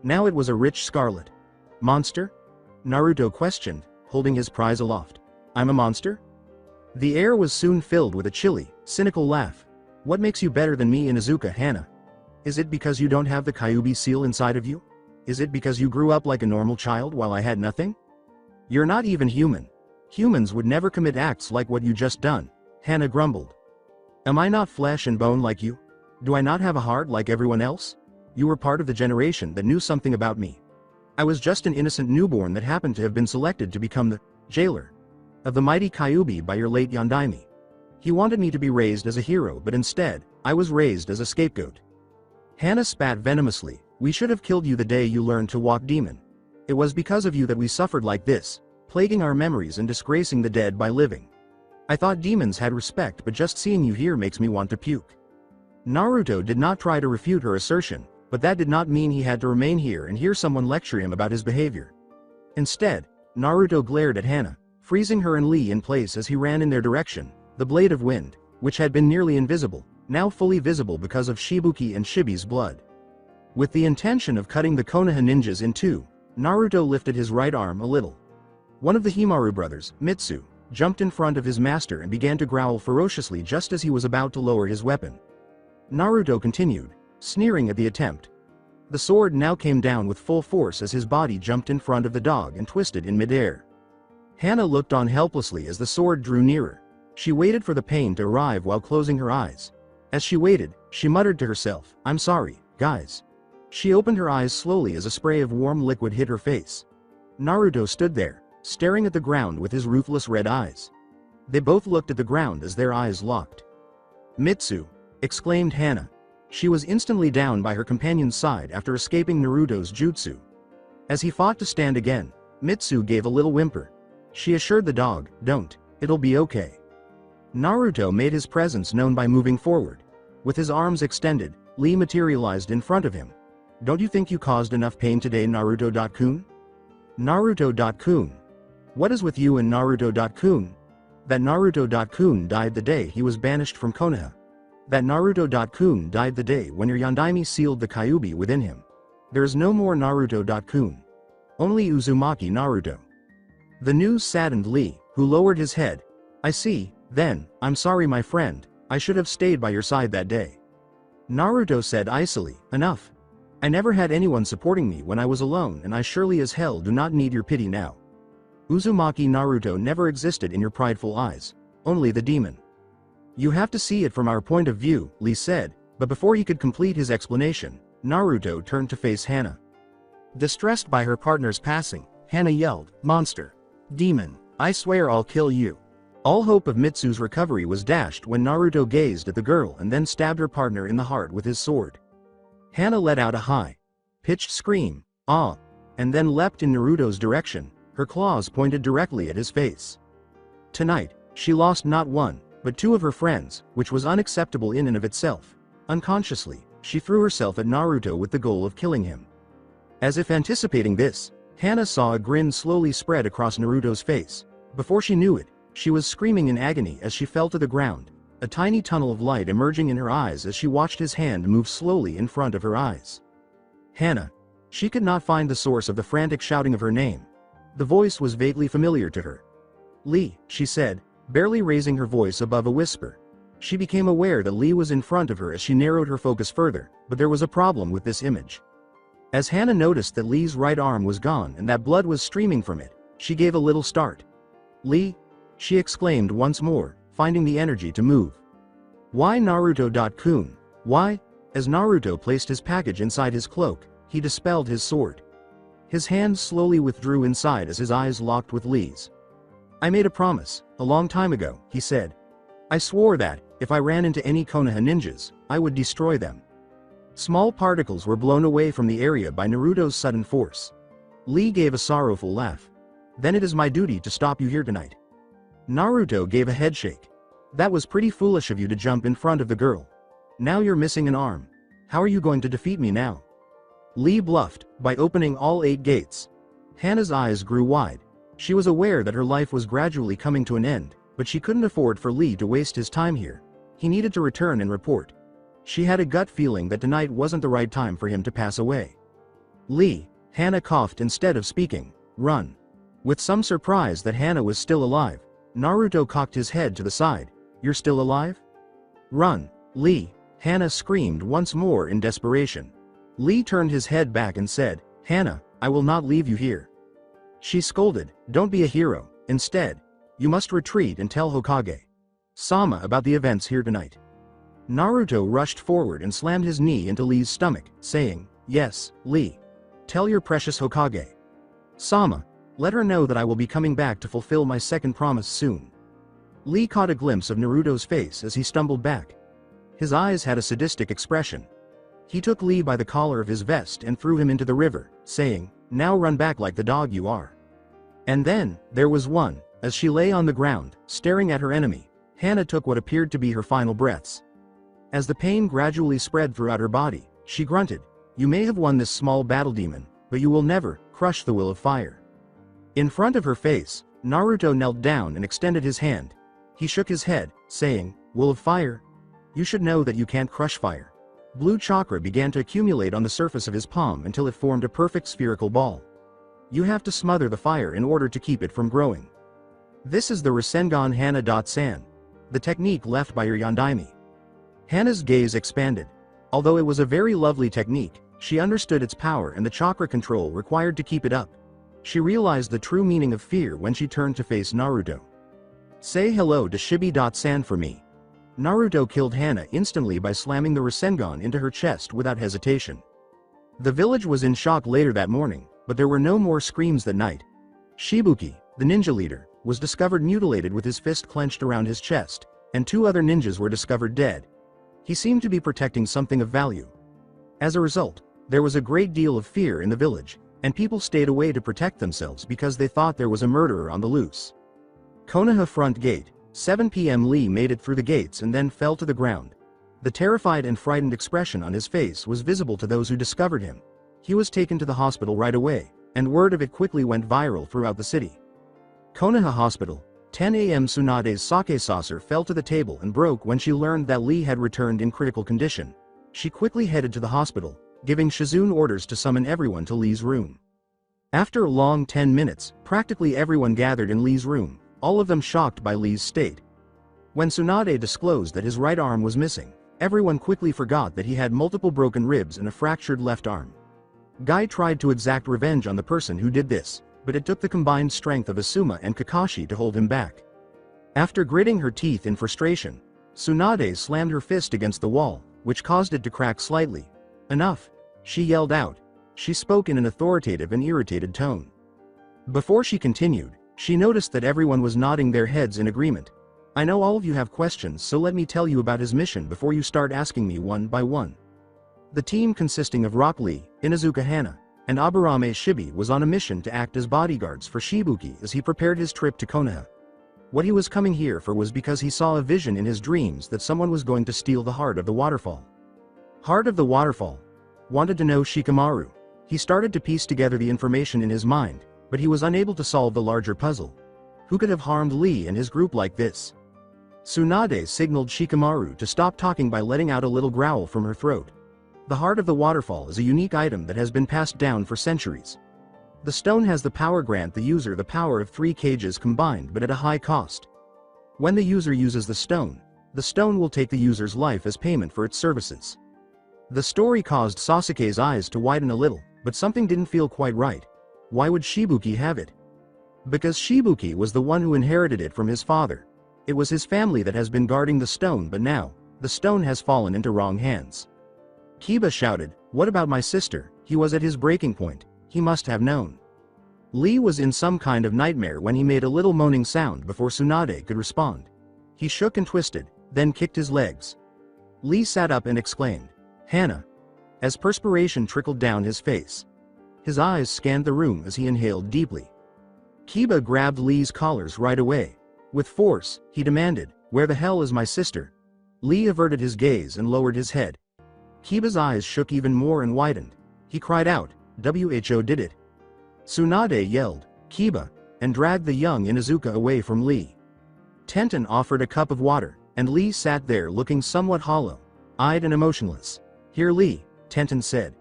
Now it was a rich scarlet. "Monster?" Naruto questioned, holding his prize aloft. "I'm a monster?" The air was soon filled with a chilly, cynical laugh. "What makes you better than me, Inuzuka Hana? Is it because you don't have the Kyuubi seal inside of you? Is it because you grew up like a normal child while I had nothing? You're not even human. Humans would never commit acts like what you just done," Hana grumbled. "Am I not flesh and bone like you? Do I not have a heart like everyone else? You were part of the generation that knew something about me. I was just an innocent newborn that happened to have been selected to become the jailer of the mighty Kyuubi by your late Yondaime. He wanted me to be raised as a hero, but instead, I was raised as a scapegoat." Hana spat venomously. "We should have killed you the day you learned to walk, demon. It was because of you that we suffered like this, plaguing our memories and disgracing the dead by living. I thought demons had respect, but just seeing you here makes me want to puke." Naruto did not try to refute her assertion, but that did not mean he had to remain here and hear someone lecture him about his behavior. Instead, Naruto glared at Hana, freezing her and Lee in place as he ran in their direction. The blade of wind, which had been nearly invisible, now fully visible because of Shibuki and Shibi's blood. With the intention of cutting the Konoha ninjas in two, Naruto lifted his right arm a little. One of the Himaru brothers, Mitsu, jumped in front of his master and began to growl ferociously just as he was about to lower his weapon. Naruto continued, sneering at the attempt. The sword now came down with full force as his body jumped in front of the dog and twisted in midair. Hana looked on helplessly as the sword drew nearer. She waited for the pain to arrive while closing her eyes. As she waited, she muttered to herself, "I'm sorry, guys." She opened her eyes slowly as a spray of warm liquid hit her face. Naruto stood there, staring at the ground with his ruthless red eyes. They both looked at the ground as their eyes locked. "Mitsu!" exclaimed Hana. She was instantly down by her companion's side after escaping Naruto's jutsu. As he fought to stand again, Mitsu gave a little whimper. She assured the dog, "Don't, it'll be okay." Naruto made his presence known by moving forward. With his arms extended, Lee materialized in front of him. "Don't you think you caused enough pain today, Naruto-kun?" Naruto-kun. What is with you and Naruto-kun? That Naruto-kun died the day he was banished from Konoha. That Naruto-kun died the day when your Yondaime sealed the Kyuubi within him. There is no more Naruto-kun. Only Uzumaki Naruto. The news saddened Lee, who lowered his head. "I see, then, I'm sorry my friend, I should have stayed by your side that day." Naruto said icily, "Enough. I never had anyone supporting me when I was alone and I surely as hell do not need your pity now." Uzumaki Naruto never existed in your prideful eyes. Only the demon. "You have to see it from our point of view," Lee said, but before he could complete his explanation, Naruto turned to face Hana. Distressed by her partner's passing, Hana yelled, "Monster! Demon! I swear I'll kill you!" All hope of Mitsu's recovery was dashed when Naruto gazed at the girl and then stabbed her partner in the heart with his sword. Hana let out a high-pitched scream, "Ah!" and then leapt in Naruto's direction, her claws pointed directly at his face. Tonight, she lost not one, but two of her friends, which was unacceptable in and of itself. Unconsciously, she threw herself at Naruto with the goal of killing him. As if anticipating this, Hana saw a grin slowly spread across Naruto's face. Before she knew it, she was screaming in agony as she fell to the ground, a tiny tunnel of light emerging in her eyes as she watched his hand move slowly in front of her eyes. Hana. She could not find the source of the frantic shouting of her name. The voice was vaguely familiar to her. "Lee," she said, barely raising her voice above a whisper. She became aware that Lee was in front of her as she narrowed her focus further, but there was a problem with this image. As Hana noticed that Lee's right arm was gone and that blood was streaming from it, she gave a little start. "Lee?" she exclaimed once more, finding the energy to move. "Why Naruto-kun? Why?" As Naruto placed his package inside his cloak, he dispelled his sword. His hand slowly withdrew inside as his eyes locked with Lee's. "I made a promise, a long time ago," he said. "I swore that, if I ran into any Konoha ninjas, I would destroy them." Small particles were blown away from the area by Naruto's sudden force. Lee gave a sorrowful laugh. "Then it is my duty to stop you here tonight." Naruto gave a headshake. "That was pretty foolish of you to jump in front of the girl. Now you're missing an arm. How are you going to defeat me now?" Lee bluffed, by opening all 8 gates. Hana's eyes grew wide. She was aware that her life was gradually coming to an end, but she couldn't afford for Lee to waste his time here. He needed to return and report. She had a gut feeling that tonight wasn't the right time for him to pass away. "Lee," Hana coughed instead of speaking, "run." With some surprise that Hana was still alive, Naruto cocked his head to the side. "You're still alive? Run, Lee," Hana screamed once more in desperation. Lee turned his head back and said, "Hana, I will not leave you here." She scolded, "Don't be a hero. Instead, you must retreat and tell Hokage Sama about the events here tonight." Naruto rushed forward and slammed his knee into Lee's stomach, saying, "Yes, Lee. Tell your precious Hokage Sama. Let her know that I will be coming back to fulfill my second promise soon." Lee caught a glimpse of Naruto's face as he stumbled back. His eyes had a sadistic expression. He took Lee by the collar of his vest and threw him into the river, saying, "Now run back like the dog you are." And then, there was one, as she lay on the ground, staring at her enemy, Hana took what appeared to be her final breaths. As the pain gradually spread throughout her body, she grunted, "You may have won this small battle, demon, but you will never crush the will of fire." In front of her face, Naruto knelt down and extended his hand. He shook his head, saying, "Will of fire? You should know that you can't crush fire." Blue chakra began to accumulate on the surface of his palm until it formed a perfect spherical ball. "You have to smother the fire in order to keep it from growing. This is the Rasengan Hana-san, the technique left by your Yondaime." Hana's gaze expanded. Although it was a very lovely technique, she understood its power and the chakra control required to keep it up. She realized the true meaning of fear when she turned to face Naruto. "Say hello to Shibi-san for me." Naruto killed Hana instantly by slamming the Rasengan into her chest without hesitation. The village was in shock later that morning, but there were no more screams that night. "Shibuki, the ninja leader, was discovered mutilated with his fist clenched around his chest, and 2 other ninjas were discovered dead. He seemed to be protecting something of value. As a result, there was a great deal of fear in the village, and people stayed away to protect themselves because they thought there was a murderer on the loose. Konoha front gate, 7 p.m. Lee made it through the gates and then fell to the ground. The terrified and frightened expression on his face was visible to those who discovered him. He was taken to the hospital right away, and word of it quickly went viral throughout the city. Konoha Hospital, 10 a.m. Tsunade's sake saucer fell to the table and broke when she learned that Lee had returned in critical condition. She quickly headed to the hospital, giving Shizune orders to summon everyone to Lee's room. After a long 10 minutes, practically everyone gathered in Lee's room, all of them shocked by Lee's state. When Tsunade disclosed that his right arm was missing, everyone quickly forgot that he had multiple broken ribs and a fractured left arm. Guy tried to exact revenge on the person who did this, but it took the combined strength of Asuma and Kakashi to hold him back. After gritting her teeth in frustration, Tsunade slammed her fist against the wall, which caused it to crack slightly. "Enough!" she yelled out. She spoke in an authoritative and irritated tone. Before she continued, she noticed that everyone was nodding their heads in agreement. "I know all of you have questions, so let me tell you about his mission before you start asking me one by one." The team consisting of Rock Lee, Inuzuka Hana, and Aburame Shibi was on a mission to act as bodyguards for Shibuki as he prepared his trip to Konoha. What he was coming here for was because he saw a vision in his dreams that someone was going to steal the heart of the waterfall. Heart of the waterfall. Wanted to know Shikamaru. He started to piece together the information in his mind, but he was unable to solve the larger puzzle. Who could have harmed Lee and his group like this? Tsunade signaled Shikamaru to stop talking by letting out a little growl from her throat. The heart of the waterfall is a unique item that has been passed down for centuries. The stone has the power grant the user the power of 3 cages combined but at a high cost. When the user uses the stone will take the user's life as payment for its services. The story caused Sasuke's eyes to widen a little, but something didn't feel quite right. Why would Shibuki have it? Because Shibuki was the one who inherited it from his father. It was his family that has been guarding the stone, but now, the stone has fallen into wrong hands. Kiba shouted, "What about my sister?" He was at his breaking point. He must have known. Lee was in some kind of nightmare when he made a little moaning sound before Tsunade could respond. He shook and twisted, then kicked his legs. Lee sat up and exclaimed, "Hana!" as perspiration trickled down his face. His eyes scanned the room as he inhaled deeply. Kiba grabbed Lee's collars right away. With force, he demanded, "Where the hell is my sister?" Lee averted his gaze and lowered his head. Kiba's eyes shook even more and widened. He cried out, "WHO did it!" Tsunade yelled, "Kiba," and dragged the young Inuzuka away from Lee. Tenten offered a cup of water, and Lee sat there looking somewhat hollow-eyed and emotionless. "Here, Lee," Tenten said.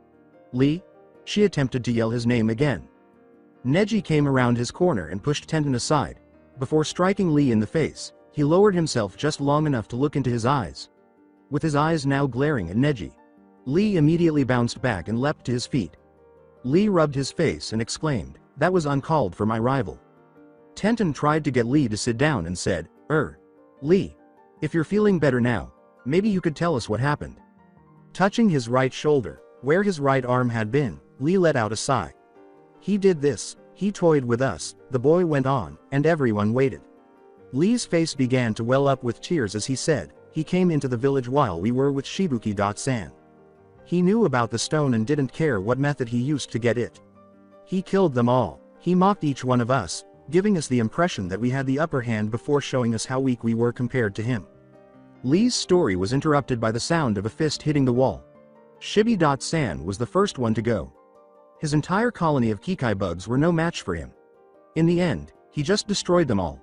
"Lee?" She attempted to yell his name again. Neji came around his corner and pushed Tenten aside. Before striking Lee in the face, he lowered himself just long enough to look into his eyes. With his eyes now glaring at Neji, Lee immediately bounced back and leapt to his feet. Lee rubbed his face and exclaimed, "That was uncalled for my rival." Tenten tried to get Lee to sit down and said, Lee, if you're feeling better now, maybe you could tell us what happened." Touching his right shoulder, where his right arm had been, Lee let out a sigh. "He did this, he toyed with us," the boy went on, and everyone waited. Lee's face began to well up with tears as he said, "He came into the village while we were with Shibuki-san. He knew about the stone and didn't care what method he used to get it. He killed them all. He mocked each one of us, giving us the impression that we had the upper hand before showing us how weak we were compared to him." Lee's story was interrupted by the sound of a fist hitting the wall. Shibi-san was the first one to go. His entire colony of Kikai bugs were no match for him. In the end, he just destroyed them all.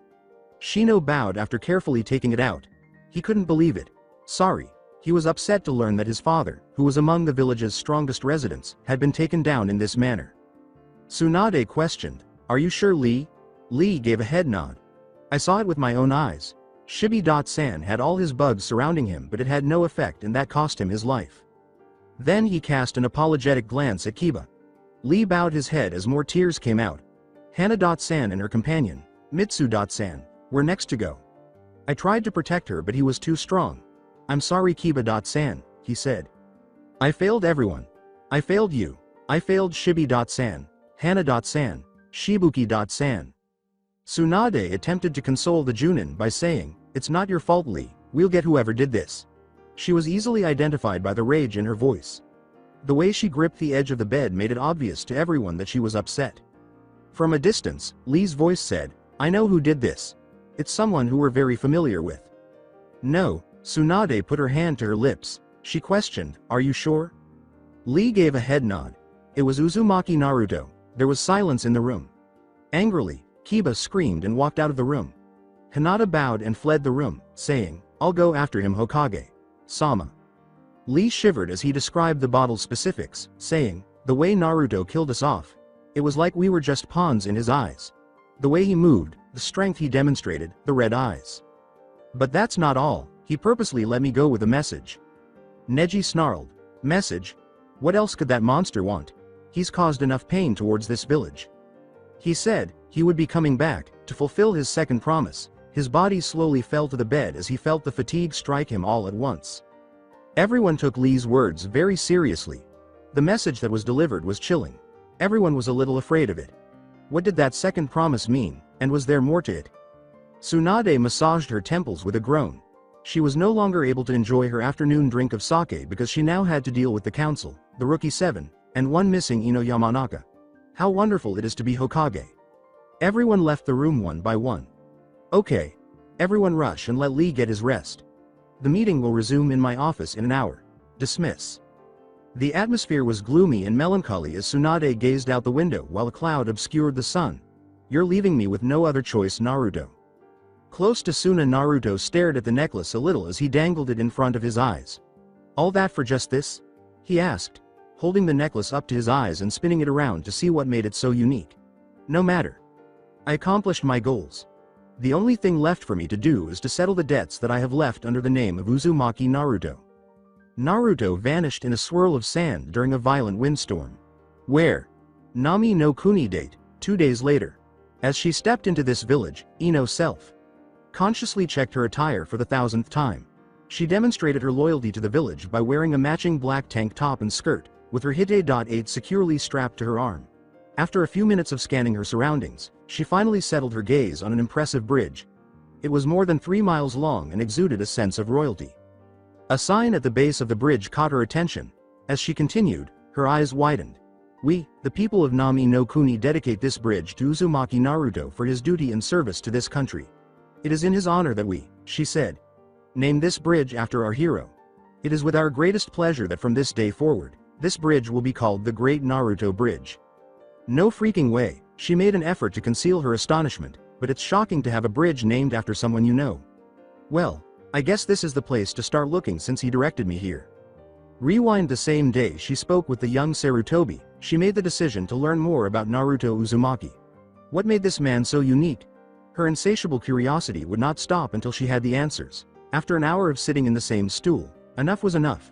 Shino bowed after carefully taking it out. He couldn't believe it. Sorry. He was upset to learn that his father, who was among the village's strongest residents, had been taken down in this manner. Tsunade questioned, "Are you sure, Lee?" Lee gave a head nod. "I saw it with my own eyes. Shibi-san had all his bugs surrounding him, but it had no effect, and that cost him his life." Then he cast an apologetic glance at Kiba. Lee bowed his head as more tears came out. Hana-san and her companion, Mitsu-san, were next to go. "I tried to protect her, but he was too strong. I'm sorry, Kiba-san," he said. "I failed everyone. I failed you. I failed Shibi-san, Hana-san, Shibuki-san." Tsunade attempted to console the Junin by saying, "It's not your fault, Lee, we'll get whoever did this." She was easily identified by the rage in her voice. The way she gripped the edge of the bed made it obvious to everyone that she was upset. From a distance, Lee's voice said, "I know who did this. It's someone who we're very familiar with." "No," Tsunade put her hand to her lips. She questioned, "Are you sure?" Lee gave a head nod. It was Uzumaki Naruto. There was silence in the room. Angrily, Kiba screamed and walked out of the room. Hinata bowed and fled the room, saying, "I'll go after him, Hokage Sama." Lee shivered as he described the battle's specifics, saying, "The way Naruto killed us off. It was like we were just pawns in his eyes. The way he moved, the strength he demonstrated, the red eyes. But that's not all, he purposely let me go with a message." Neji snarled, "Message? What else could that monster want? He's caused enough pain towards this village." He said he would be coming back to fulfill his second promise. His body slowly fell to the bed as he felt the fatigue strike him all at once. Everyone took Lee's words very seriously. The message that was delivered was chilling. Everyone was a little afraid of it. What did that second promise mean, and was there more to it? Tsunade massaged her temples with a groan. She was no longer able to enjoy her afternoon drink of sake because she now had to deal with the council, the Rookie 7, and one missing Ino Yamanaka. How wonderful it is to be Hokage. Everyone left the room one by one. "Okay. Everyone rush and let Lee get his rest. The meeting will resume in my office in an hour. Dismiss." The atmosphere was gloomy and melancholy as Tsunade gazed out the window while a cloud obscured the sun. "You're leaving me with no other choice, Naruto." Close to Suna, Naruto stared at the necklace a little as he dangled it in front of his eyes. "All that for just this?" he asked, holding the necklace up to his eyes and spinning it around to see what made it so unique. "No matter. I accomplished my goals. The only thing left for me to do is to settle the debts that I have left under the name of Uzumaki Naruto." Naruto vanished in a swirl of sand during a violent windstorm. Where? Nami no Kuni date, 2 days later. As she stepped into this village, Ino consciously checked her attire for the 1000th time. She demonstrated her loyalty to the village by wearing a matching black tank top and skirt, with her Hide.8 securely strapped to her arm. After a few minutes of scanning her surroundings, she finally settled her gaze on an impressive bridge. It was more than 3 miles long and exuded a sense of royalty. A sign at the base of the bridge caught her attention. As she continued, her eyes widened. "We, the people of Nami no Kuni, dedicate this bridge to Uzumaki Naruto for his duty and service to this country. It is in his honor that we," she said, "name this bridge after our hero. It is with our greatest pleasure that from this day forward, this bridge will be called the Great Naruto Bridge." No freaking way. She made an effort to conceal her astonishment, but it's shocking to have a bridge named after someone you know. "Well, I guess this is the place to start looking since he directed me here." Rewind the same day she spoke with the young Sarutobi, she made the decision to learn more about Naruto Uzumaki. What made this man so unique? Her insatiable curiosity would not stop until she had the answers. After an hour of sitting in the same stool, enough was enough.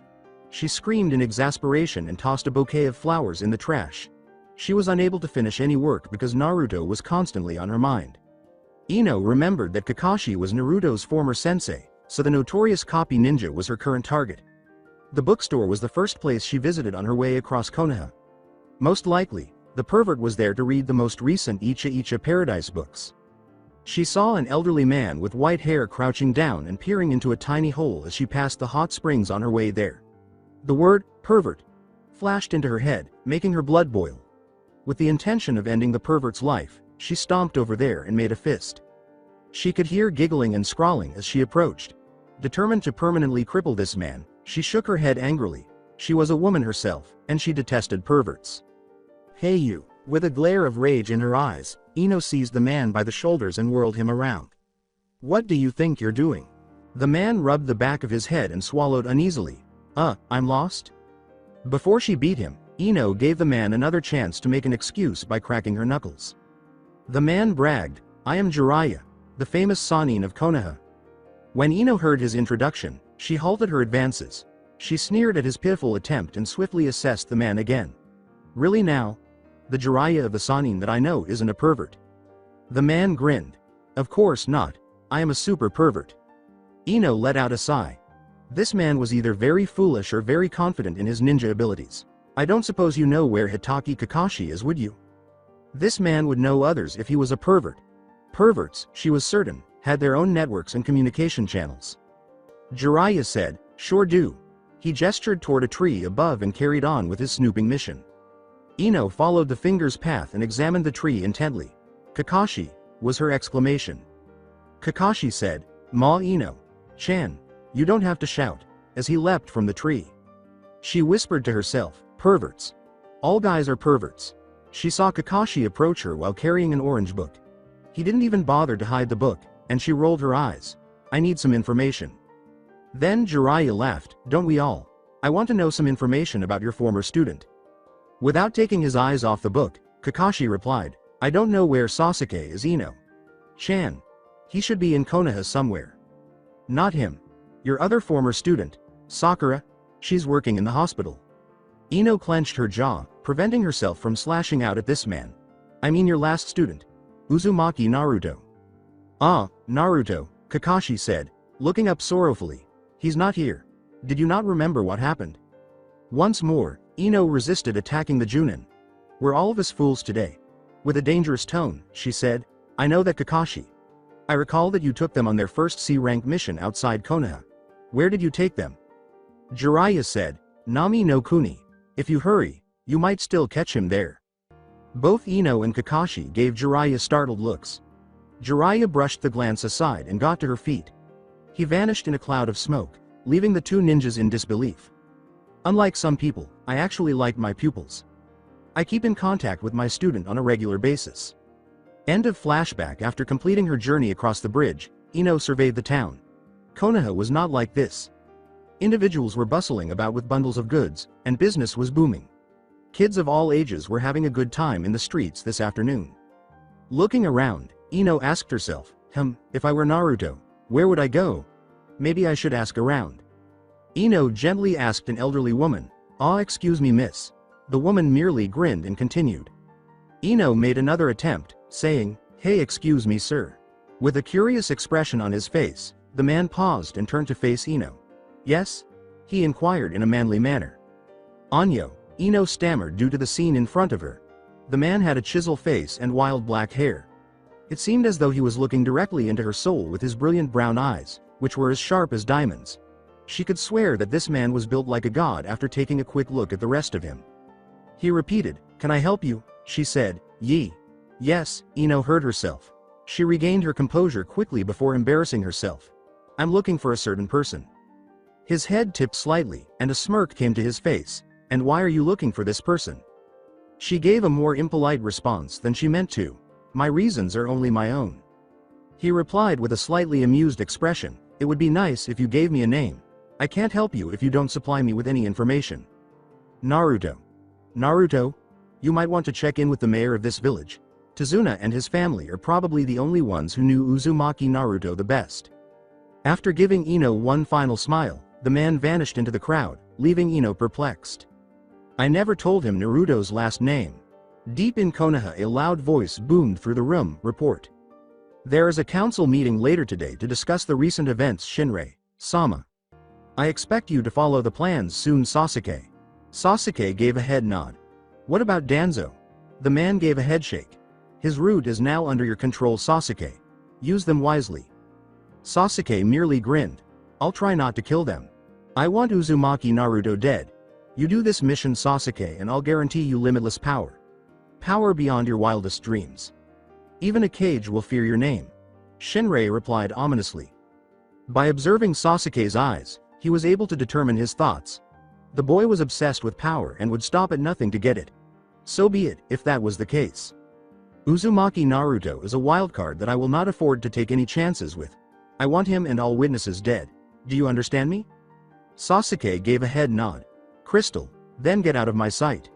She screamed in exasperation and tossed a bouquet of flowers in the trash. She was unable to finish any work because Naruto was constantly on her mind. Ino remembered that Kakashi was Naruto's former sensei, so the notorious copy ninja was her current target. The bookstore was the first place she visited on her way across Konoha. Most likely, the pervert was there to read the most recent Icha Paradise books. She saw an elderly man with white hair crouching down and peering into a tiny hole as she passed the hot springs on her way there. The word, pervert, flashed into her head, making her blood boil. With the intention of ending the pervert's life, she stomped over there and made a fist. She could hear giggling and scrawling as she approached. Determined to permanently cripple this man, she shook her head angrily. She was a woman herself, and she detested perverts. "Hey you!" With a glare of rage in her eyes, Ino seized the man by the shoulders and whirled him around. "What do you think you're doing?" The man rubbed the back of his head and swallowed uneasily. I'm lost?" Before she beat him, Ino gave the man another chance to make an excuse by cracking her knuckles. The man bragged, "I am Jiraiya, the famous Sannin of Konoha." When Ino heard his introduction, she halted her advances. She sneered at his pitiful attempt and swiftly assessed the man again. "Really now? The Jiraiya of the Sannin that I know isn't a pervert." The man grinned. "Of course not. I am a super pervert." Ino let out a sigh. This man was either very foolish or very confident in his ninja abilities. "I don't suppose you know where Hitaki Kakashi is, would you?" This man would know others if he was a pervert. Perverts, she was certain, had their own networks and communication channels. Jiraiya said, "Sure do." He gestured toward a tree above and carried on with his snooping mission. Ino followed the finger's path and examined the tree intently. "Kakashi," was her exclamation. Kakashi said, "Ma Ino-chan, you don't have to shout," as he leapt from the tree. She whispered to herself, "Perverts. All guys are perverts." She saw Kakashi approach her while carrying an orange book. He didn't even bother to hide the book, and she rolled her eyes. "I need some information." Then Jiraiya laughed, "Don't we all? I want to know some information about your former student." Without taking his eyes off the book, Kakashi replied, "I don't know where Sasuke is Ino-chan. He should be in Konoha somewhere." "Not him. Your other former student, Sakura. She's working in the hospital." Ino clenched her jaw, preventing herself from slashing out at this man. "I mean your last student, Uzumaki Naruto." "Ah, Naruto," Kakashi said, looking up sorrowfully. "He's not here. Did you not remember what happened?" Once more, Ino resisted attacking the Junin. "We're all of us fools today." With a dangerous tone, she said, "I know that, Kakashi. I recall that you took them on their first C-rank mission outside Konoha. Where did you take them?" Jiraiya said, "Nami no Kuni. If you hurry, you might still catch him there." Both Ino and Kakashi gave Jiraiya startled looks. Jiraiya brushed the glance aside and got to her feet. He vanished in a cloud of smoke, leaving the two ninjas in disbelief. "Unlike some people, I actually like my pupils. I keep in contact with my student on a regular basis." End of flashback. After completing her journey across the bridge, Ino surveyed the town. Konoha was not like this. Individuals were bustling about with bundles of goods, and business was booming. Kids of all ages were having a good time in the streets this afternoon. Looking around, Ino asked herself, if I were Naruto, where would I go? Maybe I should ask around." Ino gently asked an elderly woman, "Ah, excuse me, miss." The woman merely grinned and continued. Ino made another attempt, saying, "Hey, excuse me, sir." With a curious expression on his face, the man paused and turned to face Ino. "Yes?" he inquired in a manly manner. "Anyo," Ino stammered due to the scene in front of her. The man had a chisel face and wild black hair. It seemed as though he was looking directly into her soul with his brilliant brown eyes, which were as sharp as diamonds. She could swear that this man was built like a god after taking a quick look at the rest of him. He repeated, "Can I help you?" she said. Yes, Ino heard herself. She regained her composure quickly before embarrassing herself. "I'm looking for a certain person." His head tipped slightly, and a smirk came to his face. "And why are you looking for this person?" She gave a more impolite response than she meant to. "My reasons are only my own." He replied with a slightly amused expression, "It would be nice if you gave me a name. I can't help you if you don't supply me with any information." "Naruto. Naruto? You might want to check in with the mayor of this village. Tsunade and his family are probably the only ones who knew Uzumaki Naruto the best." After giving Ino one final smile, the man vanished into the crowd, leaving Ino perplexed. "I never told him Naruto's last name." Deep in Konoha, a loud voice boomed through the room, "Report. There is a council meeting later today to discuss the recent events. Shinrei-sama. I expect you to follow the plans soon, Sasuke." Sasuke gave a head nod. "What about Danzo?" The man gave a headshake. "His route is now under your control, Sasuke. Use them wisely." Sasuke merely grinned. "I'll try not to kill them. I want Uzumaki Naruto dead. You do this mission, Sasuke, and I'll guarantee you limitless power. Power beyond your wildest dreams. Even a cage will fear your name." Shinrei replied ominously. By observing Sasuke's eyes, he was able to determine his thoughts. The boy was obsessed with power and would stop at nothing to get it. So be it, if that was the case. Uzumaki Naruto is a wildcard that I will not afford to take any chances with. I want him and all witnesses dead. Do you understand me? Sasuke gave a head nod. "Crystal, then get out of my sight."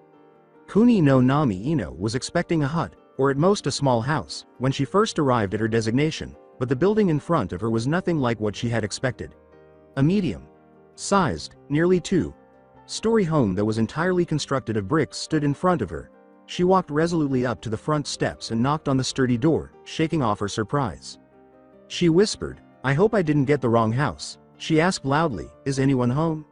Kuni no Nami Ino was expecting a hut, or at most a small house, when she first arrived at her designation, but the building in front of her was nothing like what she had expected. A medium-sized, nearly 2-story home that was entirely constructed of bricks stood in front of her. She walked resolutely up to the front steps and knocked on the sturdy door, shaking off her surprise. She whispered, "I hope I didn't get the wrong house." She asked loudly, "Is anyone home?"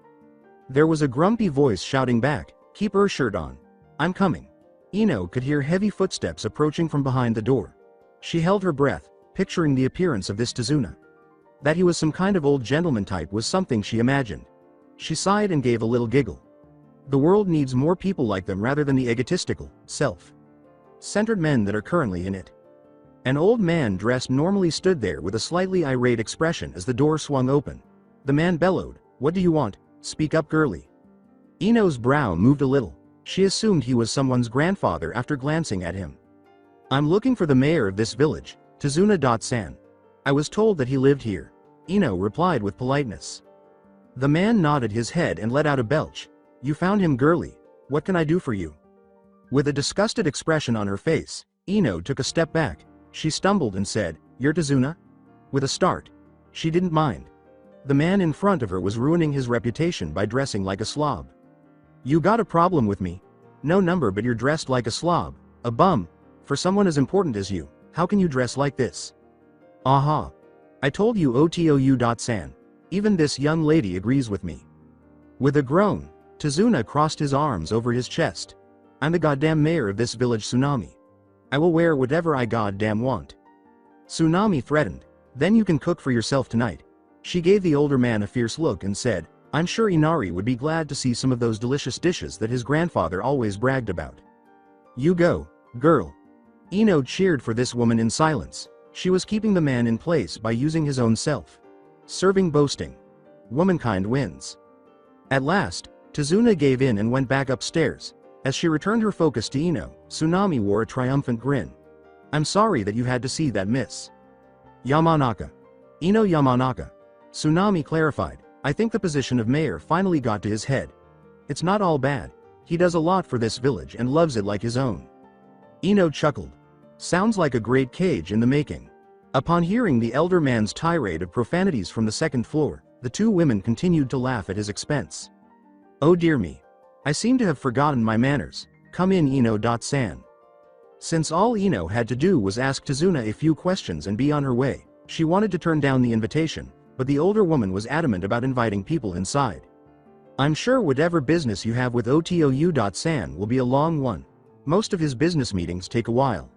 There was a grumpy voice shouting back, "Keep her shirt on. I'm coming." Ino could hear heavy footsteps approaching from behind the door. She held her breath, picturing the appearance of this Tsunade. That he was some kind of old gentleman type was something she imagined. She sighed and gave a little giggle. The world needs more people like them rather than the egotistical, self-centered men that are currently in it. An old man dressed normally stood there with a slightly irate expression as the door swung open. The man bellowed, "What do you want? Speak up, girlie." Ino's brow moved a little. She assumed he was someone's grandfather after glancing at him. "I'm looking for the mayor of this village, Tsunade-san. I was told that he lived here," Ino replied with politeness. The man nodded his head and let out a belch. "You found him, girlie. What can I do for you?" With a disgusted expression on her face, Ino took a step back. She stumbled and said, "You're Tsunade?" With a start. She didn't mind. The man in front of her was ruining his reputation by dressing like a slob. "You got a problem with me? No number, but you're dressed like a slob, a bum. For someone as important as you, how can you dress like this?" "Aha. I told you Otou-san. Even this young lady agrees with me." With a groan, Tsunade crossed his arms over his chest. "I'm the goddamn mayor of this village, Tsunami. I will wear whatever I goddamn want." Tsunami threatened. "Then you can cook for yourself tonight." She gave the older man a fierce look and said, "I'm sure Inari would be glad to see some of those delicious dishes that his grandfather always bragged about. You go, girl." Ino cheered for this woman in silence. She was keeping the man in place by using his own self-serving boasting. Womankind wins. At last, Tsunade gave in and went back upstairs. As she returned her focus to Ino, Tsunami wore a triumphant grin. "I'm sorry that you had to see that, Miss Yamanaka." "Ino Yamanaka." Tsunami clarified. "I think the position of mayor finally got to his head. It's not all bad. He does a lot for this village and loves it like his own." Ino chuckled. "Sounds like a great Kage in the making." Upon hearing the elder man's tirade of profanities from the second floor, the two women continued to laugh at his expense. "Oh dear me. I seem to have forgotten my manners. Come in, Ino-san." Since all Ino had to do was ask Tsunade a few questions and be on her way, she wanted to turn down the invitation, but the older woman was adamant about inviting people inside. "I'm sure whatever business you have with Otou-san will be a long one. Most of his business meetings take a while."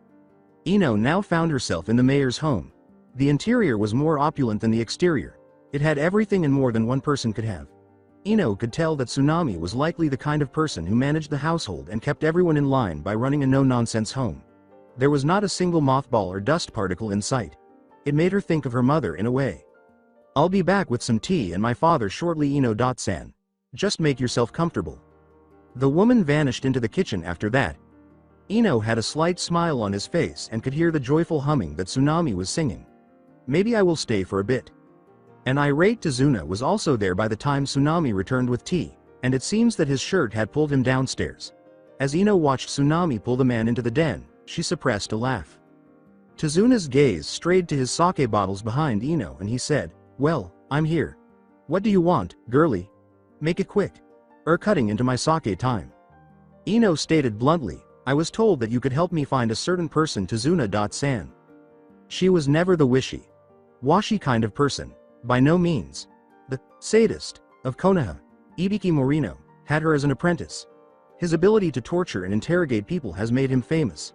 Ino now found herself in the mayor's home. The interior was more opulent than the exterior. It had everything and more than one person could have. Ino could tell that Tsunami was likely the kind of person who managed the household and kept everyone in line by running a no-nonsense home. There was not a single mothball or dust particle in sight. It made her think of her mother in a way. "I'll be back with some tea and my father shortly, Ino-san. Just make yourself comfortable." The woman vanished into the kitchen after that. Ino had a slight smile on his face and could hear the joyful humming that Tsunami was singing. "Maybe I will stay for a bit." An irate Tsunade was also there by the time Tsunami returned with tea, and it seems that his shirt had pulled him downstairs. As Ino watched Tsunami pull the man into the den, she suppressed a laugh. Tsunade's gaze strayed to his sake bottles behind Ino and he said, "Well, I'm here. What do you want, girlie? Make it quick. Cutting into my sake time." Ino stated bluntly, "I was told that you could help me find a certain person, Tsunade-san." She was never the wishy-washy kind of person. By no means. The sadist of Konoha, Ibiki Morino, had her as an apprentice. His ability to torture and interrogate people has made him famous.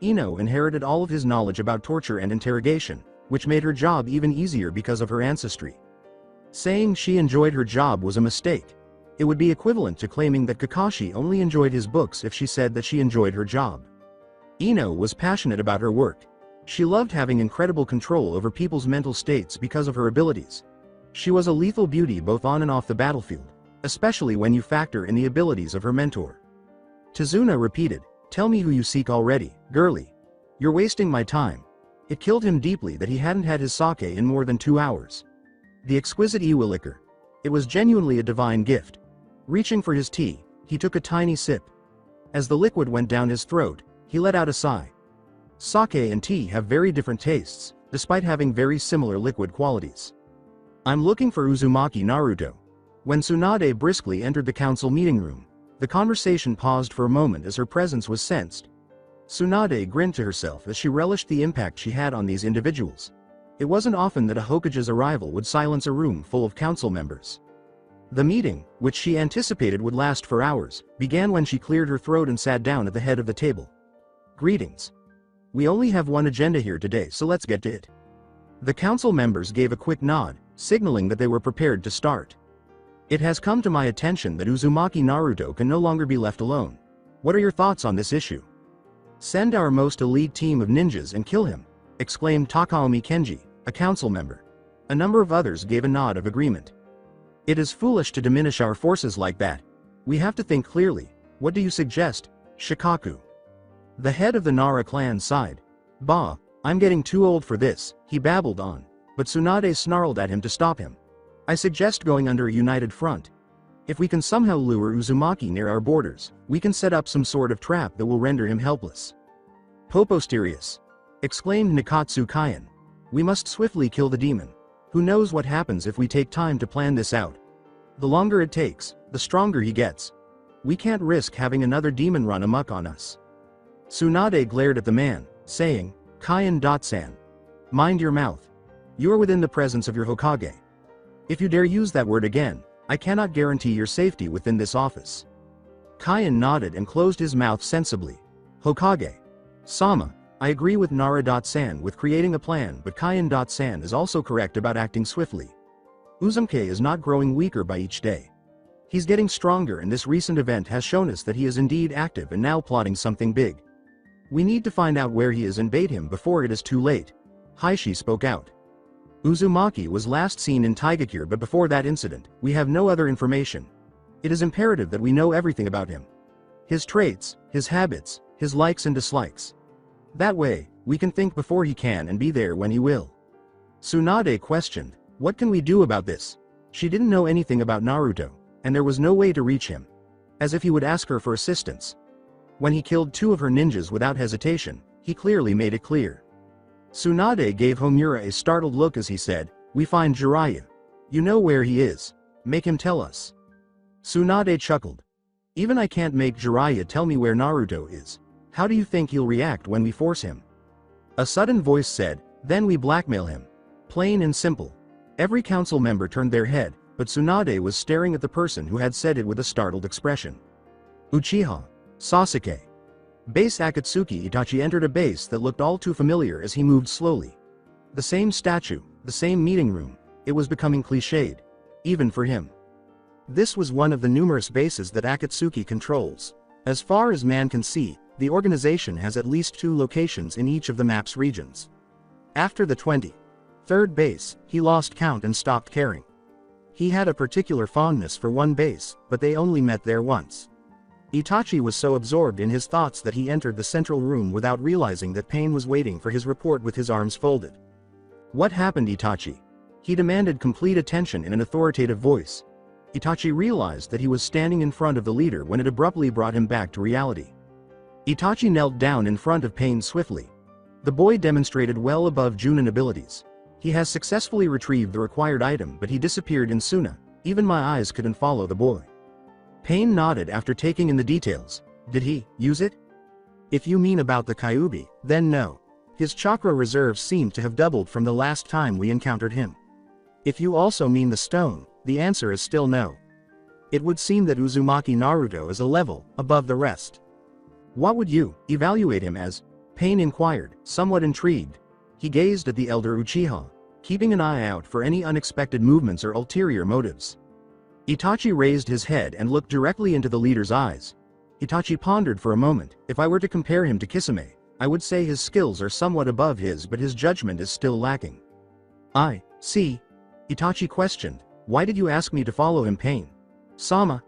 Ino inherited all of his knowledge about torture and interrogation, which made her job even easier because of her ancestry. Saying she enjoyed her job was a mistake. It would be equivalent to claiming that Kakashi only enjoyed his books if she said that she enjoyed her job. Ino was passionate about her work. She loved having incredible control over people's mental states because of her abilities. She was a lethal beauty both on and off the battlefield, especially when you factor in the abilities of her mentor. Tsunade repeated, "Tell me who you seek already, girlie. You're wasting my time." It killed him deeply that he hadn't had his sake in more than 2 hours. The exquisite Iwa liquor. It was genuinely a divine gift. Reaching for his tea, he took a tiny sip. As the liquid went down his throat, he let out a sigh. Sake and tea have very different tastes, despite having very similar liquid qualities. "I'm looking for Uzumaki Naruto." When Tsunade briskly entered the council meeting room, the conversation paused for a moment as her presence was sensed. Tsunade grinned to herself as she relished the impact she had on these individuals. It wasn't often that a Hokage's arrival would silence a room full of council members. The meeting, which she anticipated would last for hours, began when she cleared her throat and sat down at the head of the table. "Greetings. We only have one agenda here today, so let's get to it." The council members gave a quick nod, signaling that they were prepared to start. It has come to my attention that Uzumaki Naruto can no longer be left alone. What are your thoughts on this issue? Send our most elite team of ninjas and kill him, exclaimed Takaomi Kenji, a council member. A number of others gave a nod of agreement. It is foolish to diminish our forces like that. We have to think clearly. What do you suggest, Shikaku? The head of the Nara clan sighed. Bah, I'm getting too old for this, he babbled on, but Tsunade snarled at him to stop him. I suggest going under a united front. If we can somehow lure Uzumaki near our borders, we can set up some sort of trap that will render him helpless. Poposterious, exclaimed Nikatsu Kaien. We must swiftly kill the demon. Who knows what happens if we take time to plan this out? The longer it takes, the stronger he gets. We can't risk having another demon run amok on us. Tsunade glared at the man, saying, Kaien-san. Mind your mouth. You are within the presence of your Hokage. If you dare use that word again, I cannot guarantee your safety within this office. Kaien nodded and closed his mouth sensibly. Hokage. Sama, I agree with Nara-san with creating a plan, but Kaien-san is also correct about acting swiftly. Uzumaki is not growing weaker by each day. He's getting stronger, and this recent event has shown us that he is indeed active and now plotting something big. We need to find out where he is and bait him before it is too late. Heishi spoke out. Uzumaki was last seen in Taigakure, but before that incident, we have no other information. It is imperative that we know everything about him. His traits, his habits, his likes and dislikes. That way, we can think before he can and be there when he will. Tsunade questioned, what can we do about this? She didn't know anything about Naruto, and there was no way to reach him. As if he would ask her for assistance. When he killed 2 of her ninjas without hesitation, he clearly made it clear. Tsunade gave Homura a startled look as he said, we find Jiraiya. You know where he is. Make him tell us. Tsunade chuckled. Even I can't make Jiraiya tell me where Naruto is. How do you think he'll react when we force him? A sudden voice said, then we blackmail him. Plain and simple. Every council member turned their head, but Tsunade was staring at the person who had said it with a startled expression. Uchiha. Sasuke. Base Akatsuki Itachi entered a base that looked all too familiar as he moved slowly. The same statue, the same meeting room, it was becoming cliched. Even for him. This was one of the numerous bases that Akatsuki controls. As far as man can see, the organization has at least 2 locations in each of the map's regions. After the 23rd base, he lost count and stopped caring. He had a particular fondness for one base, but they only met there once. Itachi was so absorbed in his thoughts that he entered the central room without realizing that Pain was waiting for his report with his arms folded. What happened, Itachi? He demanded complete attention in an authoritative voice. Itachi realized that he was standing in front of the leader when it abruptly brought him back to reality. Itachi knelt down in front of Pain swiftly. The boy demonstrated well above Junin abilities. He has successfully retrieved the required item, but he disappeared in Suna. Even my eyes couldn't follow the boy. Pain nodded after taking in the details. Did he use it? If you mean about the Kyuubi, then no. His chakra reserves seem to have doubled from the last time we encountered him. If you also mean the stone, the answer is still no. It would seem that Uzumaki Naruto is a level above the rest. What would you evaluate him as? Pain inquired, somewhat intrigued. He gazed at the elder Uchiha, keeping an eye out for any unexpected movements or ulterior motives. Itachi raised his head and looked directly into the leader's eyes. Itachi pondered for a moment. If I were to compare him to Kisame, I would say his skills are somewhat above his, but his judgment is still lacking. I see. Itachi questioned, why did you ask me to follow him, Pain? Sama.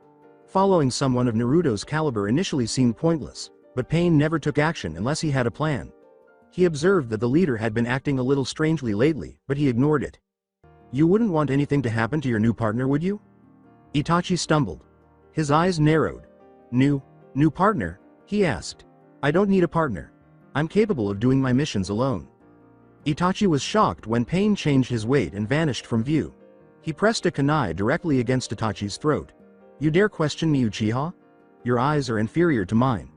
Following someone of Naruto's caliber initially seemed pointless, but Pain never took action unless he had a plan. He observed that the leader had been acting a little strangely lately, but he ignored it. You wouldn't want anything to happen to your new partner, would you? Itachi stumbled. His eyes narrowed. New partner? He asked. I don't need a partner. I'm capable of doing my missions alone. Itachi was shocked when Pain changed his weight and vanished from view. He pressed a kunai directly against Itachi's throat. You dare question me, Uchiha? Your eyes are inferior to mine.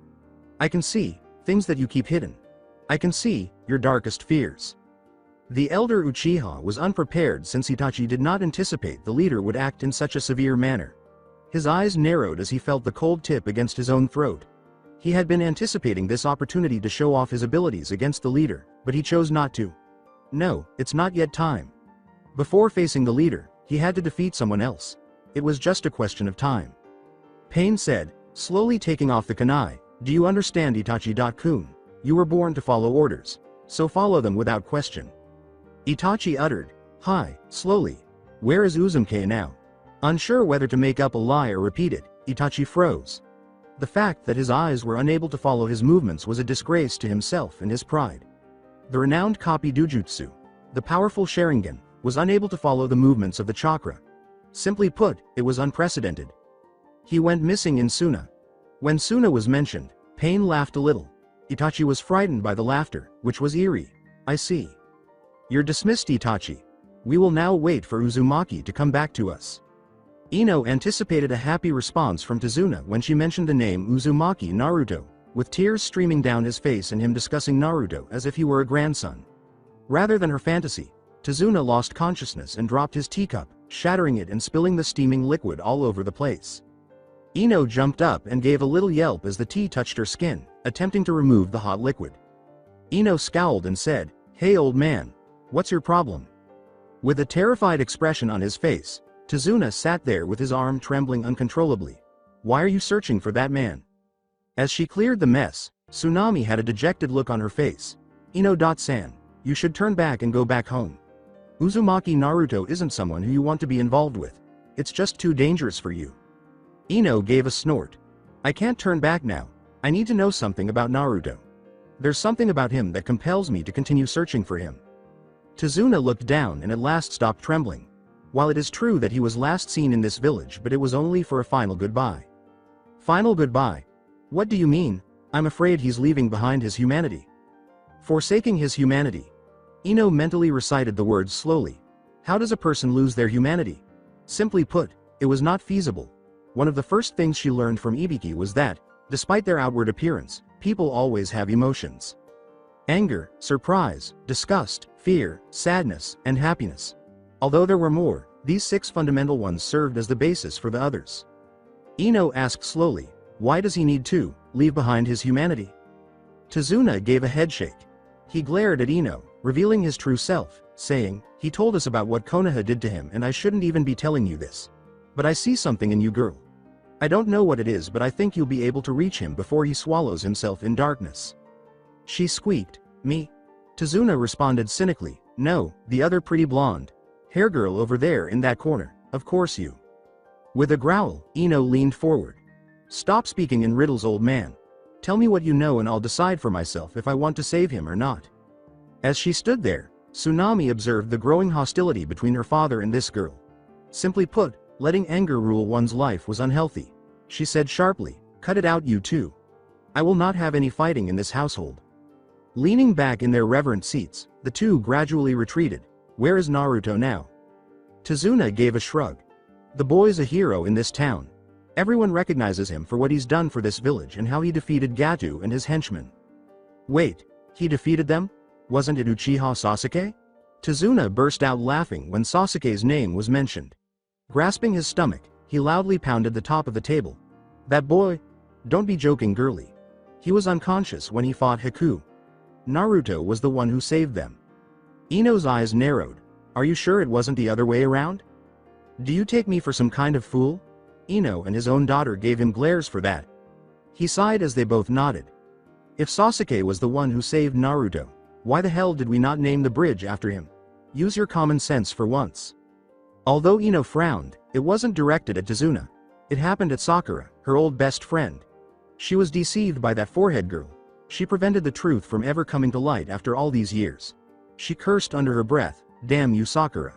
I can see things that you keep hidden. I can see your darkest fears. The elder Uchiha was unprepared since Itachi did not anticipate the leader would act in such a severe manner. His eyes narrowed as he felt the cold tip against his own throat. He had been anticipating this opportunity to show off his abilities against the leader, but he chose not to. No, it's not yet time. Before facing the leader, he had to defeat someone else. It was just a question of time. Pain said, slowly taking off the kunai, do you understand Itachi-kun? You were born to follow orders, so follow them without question. Itachi uttered, hi, slowly. Where is Uzumaki now? Unsure whether to make up a lie or repeat it, Itachi froze. The fact that his eyes were unable to follow his movements was a disgrace to himself and his pride. The renowned Kapi Dujutsu, the powerful Sharingan, was unable to follow the movements of the chakra. Simply put, it was unprecedented. He went missing in Suna. When Suna was mentioned, Pain laughed a little. Itachi was frightened by the laughter, which was eerie. I see. You're dismissed, Itachi. We will now wait for Uzumaki to come back to us. Ino anticipated a happy response from Tazuna when she mentioned the name Uzumaki Naruto, with tears streaming down his face and him discussing Naruto as if he were a grandson. Rather than her fantasy, Tazuna lost consciousness and dropped his teacup, shattering it and spilling the steaming liquid all over the place. Ino jumped up and gave a little yelp as the tea touched her skin, attempting to remove the hot liquid. Ino scowled and said, hey old man, what's your problem? With a terrified expression on his face, Tazuna sat there with his arm trembling uncontrollably. Why are you searching for that man? As she cleared the mess, Tsunami had a dejected look on her face. Ino-san, you should turn back and go back home. Uzumaki Naruto isn't someone who you want to be involved with. It's just too dangerous for you. Ino gave a snort. I can't turn back now. I need to know something about Naruto. There's something about him that compels me to continue searching for him. Tazuna looked down and at last stopped trembling. While it is true that he was last seen in this village, but it was only for a final goodbye. Final goodbye? What do you mean? I'm afraid he's leaving behind his humanity. Forsaking his humanity. Ino mentally recited the words slowly. How does a person lose their humanity? Simply put, it was not feasible. One of the first things she learned from Ibiki was that, despite their outward appearance, people always have emotions. Anger, surprise, disgust, fear, sadness, and happiness. Although there were more, these 6 fundamental ones served as the basis for the others. Ino asked slowly, why does he need to leave behind his humanity? Tazuna gave a headshake. He glared at Ino, revealing his true self, saying, he told us about what Konoha did to him and I shouldn't even be telling you this. But I see something in you, girl. I don't know what it is, but I think you'll be able to reach him before he swallows himself in darkness. She squeaked, me? Tazuna responded cynically, no, the other pretty blonde hair girl over there in that corner, of course you. With a growl, Ino leaned forward. Stop speaking in riddles, old man. Tell me what you know and I'll decide for myself if I want to save him or not. As she stood there, Tsunami observed the growing hostility between her father and this girl. Simply put, letting anger rule one's life was unhealthy. She said sharply, cut it out, you two. I will not have any fighting in this household. Leaning back in their reverent seats, the two gradually retreated. Where is Naruto now? Tazuna gave a shrug. The boy's a hero in this town. Everyone recognizes him for what he's done for this village and how he defeated Gato and his henchmen. Wait, he defeated them? Wasn't it Uchiha Sasuke? Tazuna burst out laughing when Sasuke's name was mentioned. Grasping his stomach, he loudly pounded the top of the table. That boy? Don't be joking, girlie. He was unconscious when he fought Haku. Naruto was the one who saved them. Ino's eyes narrowed. Are you sure it wasn't the other way around? Do you take me for some kind of fool? Ino and his own daughter gave him glares for that. He sighed as they both nodded. If Sasuke was the one who saved Naruto, why the hell did we not name the bridge after him? Use your common sense for once. Although Ino frowned, it wasn't directed at Tazuna. It happened at Sakura, her old best friend. She was deceived by that forehead girl. She prevented the truth from ever coming to light after all these years. She cursed under her breath, damn you, Sakura.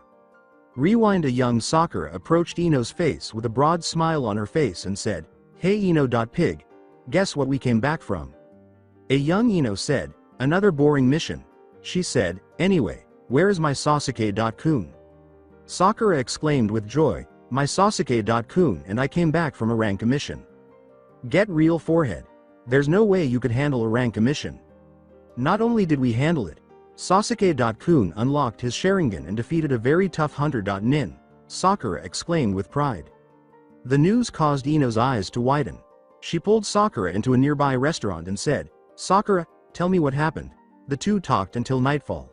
Rewind. A young Sakura approached Ino's face with a broad smile on her face and said, hey Ino.pig. Guess what we came back from? A young Ino said, another boring mission. She said, anyway, where is my Sasuke.kun? Sakura exclaimed with joy, my Sasuke.kun, and I came back from a rank mission. Get real, forehead. There's no way you could handle a rank mission. Not only did we handle it, Sasuke.kun unlocked his Sharingan and defeated a very tough hunter. Nin, Sakura exclaimed with pride. The news caused Ino's eyes to widen. She pulled Sakura into a nearby restaurant and said, Sakura, tell me what happened. The two talked until nightfall.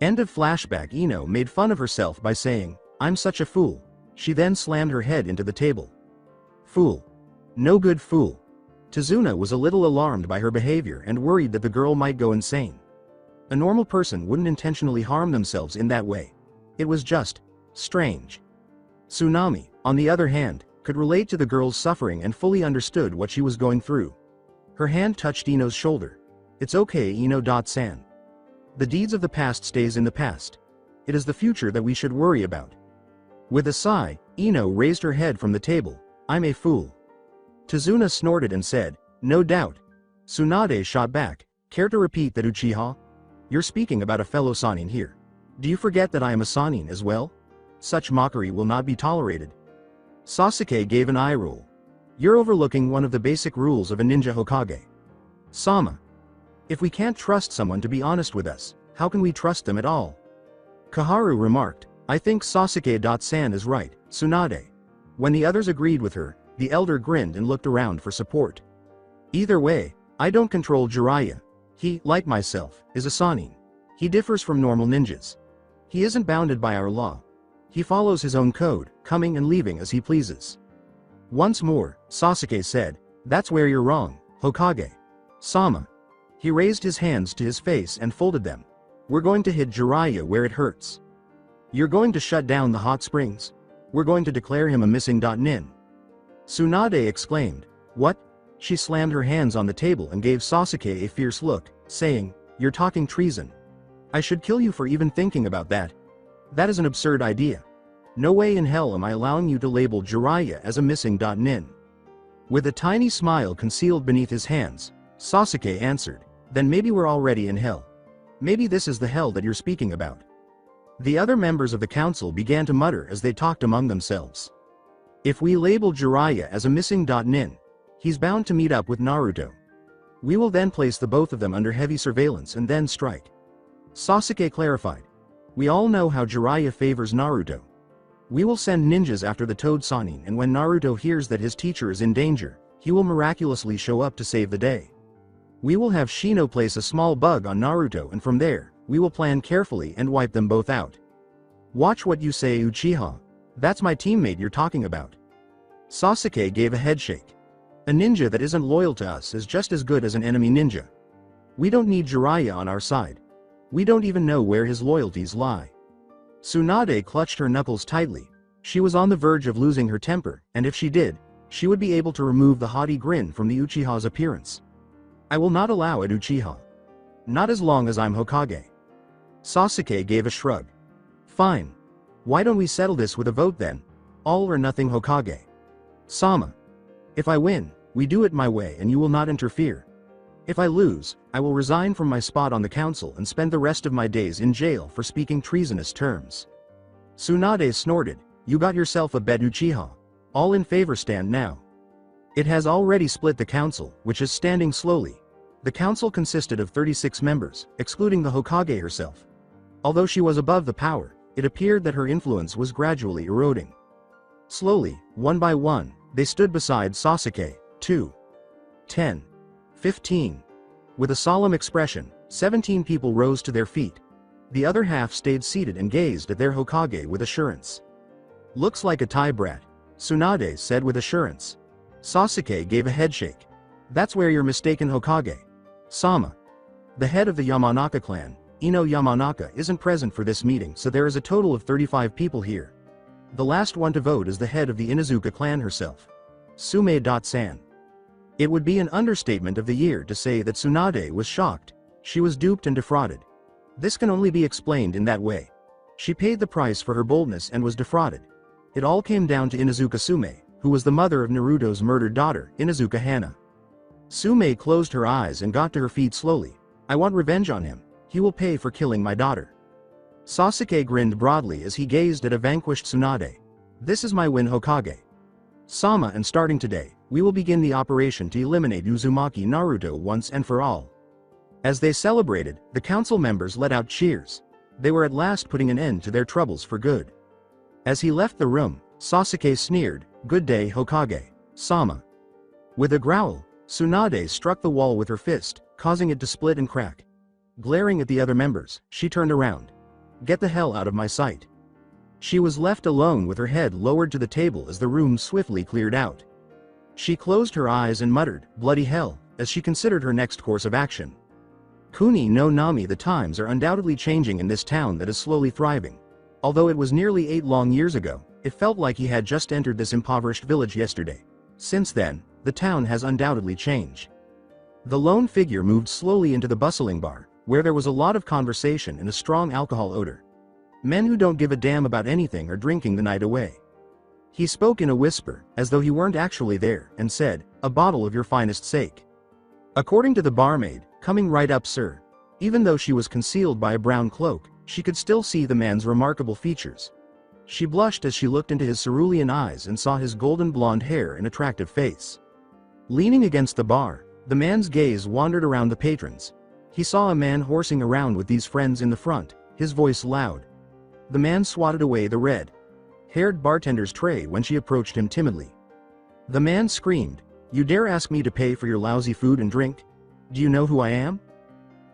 End of flashback. Ino made fun of herself by saying, "I'm such a fool." She then slammed her head into the table. Fool. No good fool. Tazuna was a little alarmed by her behavior and worried that the girl might go insane. A normal person wouldn't intentionally harm themselves in that way. It was just strange. Tsunami, on the other hand, could relate to the girl's suffering and fully understood what she was going through. Her hand touched Ino's shoulder. "It's okay, Ino-san. The deeds of the past stays in the past. It is the future that we should worry about." With a sigh, Ino raised her head from the table. "I'm a fool." Tazuna snorted and said, "No doubt." Tsunade shot back, "Care to repeat that, Uchiha? You're speaking about a fellow Sannin here. Do you forget that I am a Sannin as well? Such mockery will not be tolerated." Sasuke gave an eye roll. "You're overlooking one of the basic rules of a ninja Hokage. Sama. If we can't trust someone to be honest with us, how can we trust them at all?" Kaharu remarked, "I think Sasuke-san is right, Tsunade." When the others agreed with her, the elder grinned and looked around for support. "Either way, I don't control Jiraiya. He, like myself, is a Sannin. He differs from normal ninjas. He isn't bounded by our law. He follows his own code, coming and leaving as he pleases." Once more, Sasuke said, "That's where you're wrong, Hokage. Sama." He raised his hands to his face and folded them. "We're going to hit Jiraiya where it hurts. You're going to shut down the hot springs. We're going to declare him a missing nin." Tsunade exclaimed, "What?" She slammed her hands on the table and gave Sasuke a fierce look, saying, "You're talking treason. I should kill you for even thinking about that. That is an absurd idea. No way in hell am I allowing you to label Jiraiya as a missing nin." With a tiny smile concealed beneath his hands, Sasuke answered, "Then maybe we're already in hell. Maybe this is the hell that you're speaking about." The other members of the council began to mutter as they talked among themselves. "If we label Jiraiya as a missing nin, he's bound to meet up with Naruto. We will then place the both of them under heavy surveillance and then strike." Sasuke clarified, "We all know how Jiraiya favors Naruto. We will send ninjas after the Toad Sannin, and when Naruto hears that his teacher is in danger, he will miraculously show up to save the day. We will have Shino place a small bug on Naruto, and from there, we will plan carefully and wipe them both out. Watch what you say, Uchiha. That's my teammate you're talking about." Sasuke gave a headshake. "A ninja that isn't loyal to us is just as good as an enemy ninja. We don't need Jiraiya on our side. We don't even know where his loyalties lie." Tsunade clutched her knuckles tightly. She was on the verge of losing her temper, and if she did, she would be able to remove the haughty grin from the Uchiha's appearance. "I will not allow it, Uchiha. Not as long as I'm Hokage." Sasuke gave a shrug. "Fine. Why don't we settle this with a vote then? All or nothing, Hokage. Sama. If I win, we do it my way and you will not interfere. If I lose, I will resign from my spot on the council and spend the rest of my days in jail for speaking treasonous terms." Tsunade snorted, "You got yourself a bet, Uchiha. All in favor stand now." It has already split the council, which is standing slowly. The council consisted of 36 members, excluding the Hokage herself. Although she was above the power, it appeared that her influence was gradually eroding. Slowly, one by one, they stood beside Sasuke. 2, 10, 15. With a solemn expression, 17 people rose to their feet. The other half stayed seated and gazed at their Hokage with assurance. "Looks like a tie, brat," Tsunade said with assurance. Sasuke gave a headshake. "That's where you're mistaken, Hokage. Sama. The head of the Yamanaka clan, Ino Yamanaka, isn't present for this meeting, so there is a total of 35 people here. The last one to vote is the head of the Inuzuka clan herself, Tsume-san." It would be an understatement of the year to say that Tsunade was shocked. She was duped and defrauded. This can only be explained in that way. She paid the price for her boldness and was defrauded. It all came down to Inuzuka Tsume, who was the mother of Naruto's murdered daughter, Inuzuka Hana. Tsume closed her eyes and got to her feet slowly. "I want revenge on him. He will pay for killing my daughter." Sasuke grinned broadly as he gazed at a vanquished Tsunade. "This is my win, Hokage. Sama, and starting today, we will begin the operation to eliminate Uzumaki Naruto once and for all." As they celebrated, the council members let out cheers. They were at last putting an end to their troubles for good. As he left the room, Sasuke sneered, "Good day, Hokage. Sama." With a growl, Tsunade struck the wall with her fist, causing it to split and crack. Glaring at the other members, she turned around. "Get the hell out of my sight." She was left alone with her head lowered to the table as the room swiftly cleared out. She closed her eyes and muttered, "Bloody hell," as she considered her next course of action. Kuni no Nami, the times are undoubtedly changing in this town that is slowly thriving. Although it was nearly 8 long years ago, it felt like he had just entered this impoverished village yesterday. Since then, the town has undoubtedly changed. The lone figure moved slowly into the bustling bar, where there was a lot of conversation and a strong alcohol odor. Men who don't give a damn about anything are drinking the night away. He spoke in a whisper, as though he weren't actually there, and said, "A bottle of your finest sake." According to the barmaid, "Coming right up, sir." Even though she was concealed by a brown cloak, she could still see the man's remarkable features. She blushed as she looked into his cerulean eyes and saw his golden blonde hair and attractive face. Leaning against the bar, the man's gaze wandered around the patrons. He saw a man horsing around with these friends in the front, his voice loud. The man swatted away the red-haired bartender's tray when she approached him timidly. The man screamed, "You dare ask me to pay for your lousy food and drink? Do you know who I am?"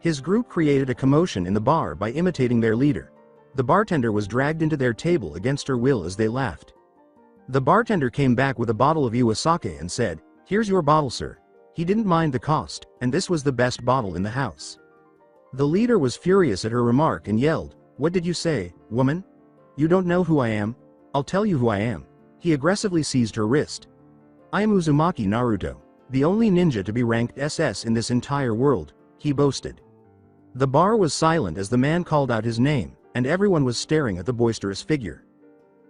His group created a commotion in the bar by imitating their leader. The bartender was dragged into their table against her will as they laughed. The bartender came back with a bottle of Iwasake and said, "Here's your bottle, sir." He didn't mind the cost, and this was the best bottle in the house. The leader was furious at her remark and yelled, "What did you say, woman? You don't know who I am? I'll tell you who I am." He aggressively seized her wrist. "I am Uzumaki Naruto, the only ninja to be ranked SS in this entire world," he boasted. The bar was silent as the man called out his name, and everyone was staring at the boisterous figure.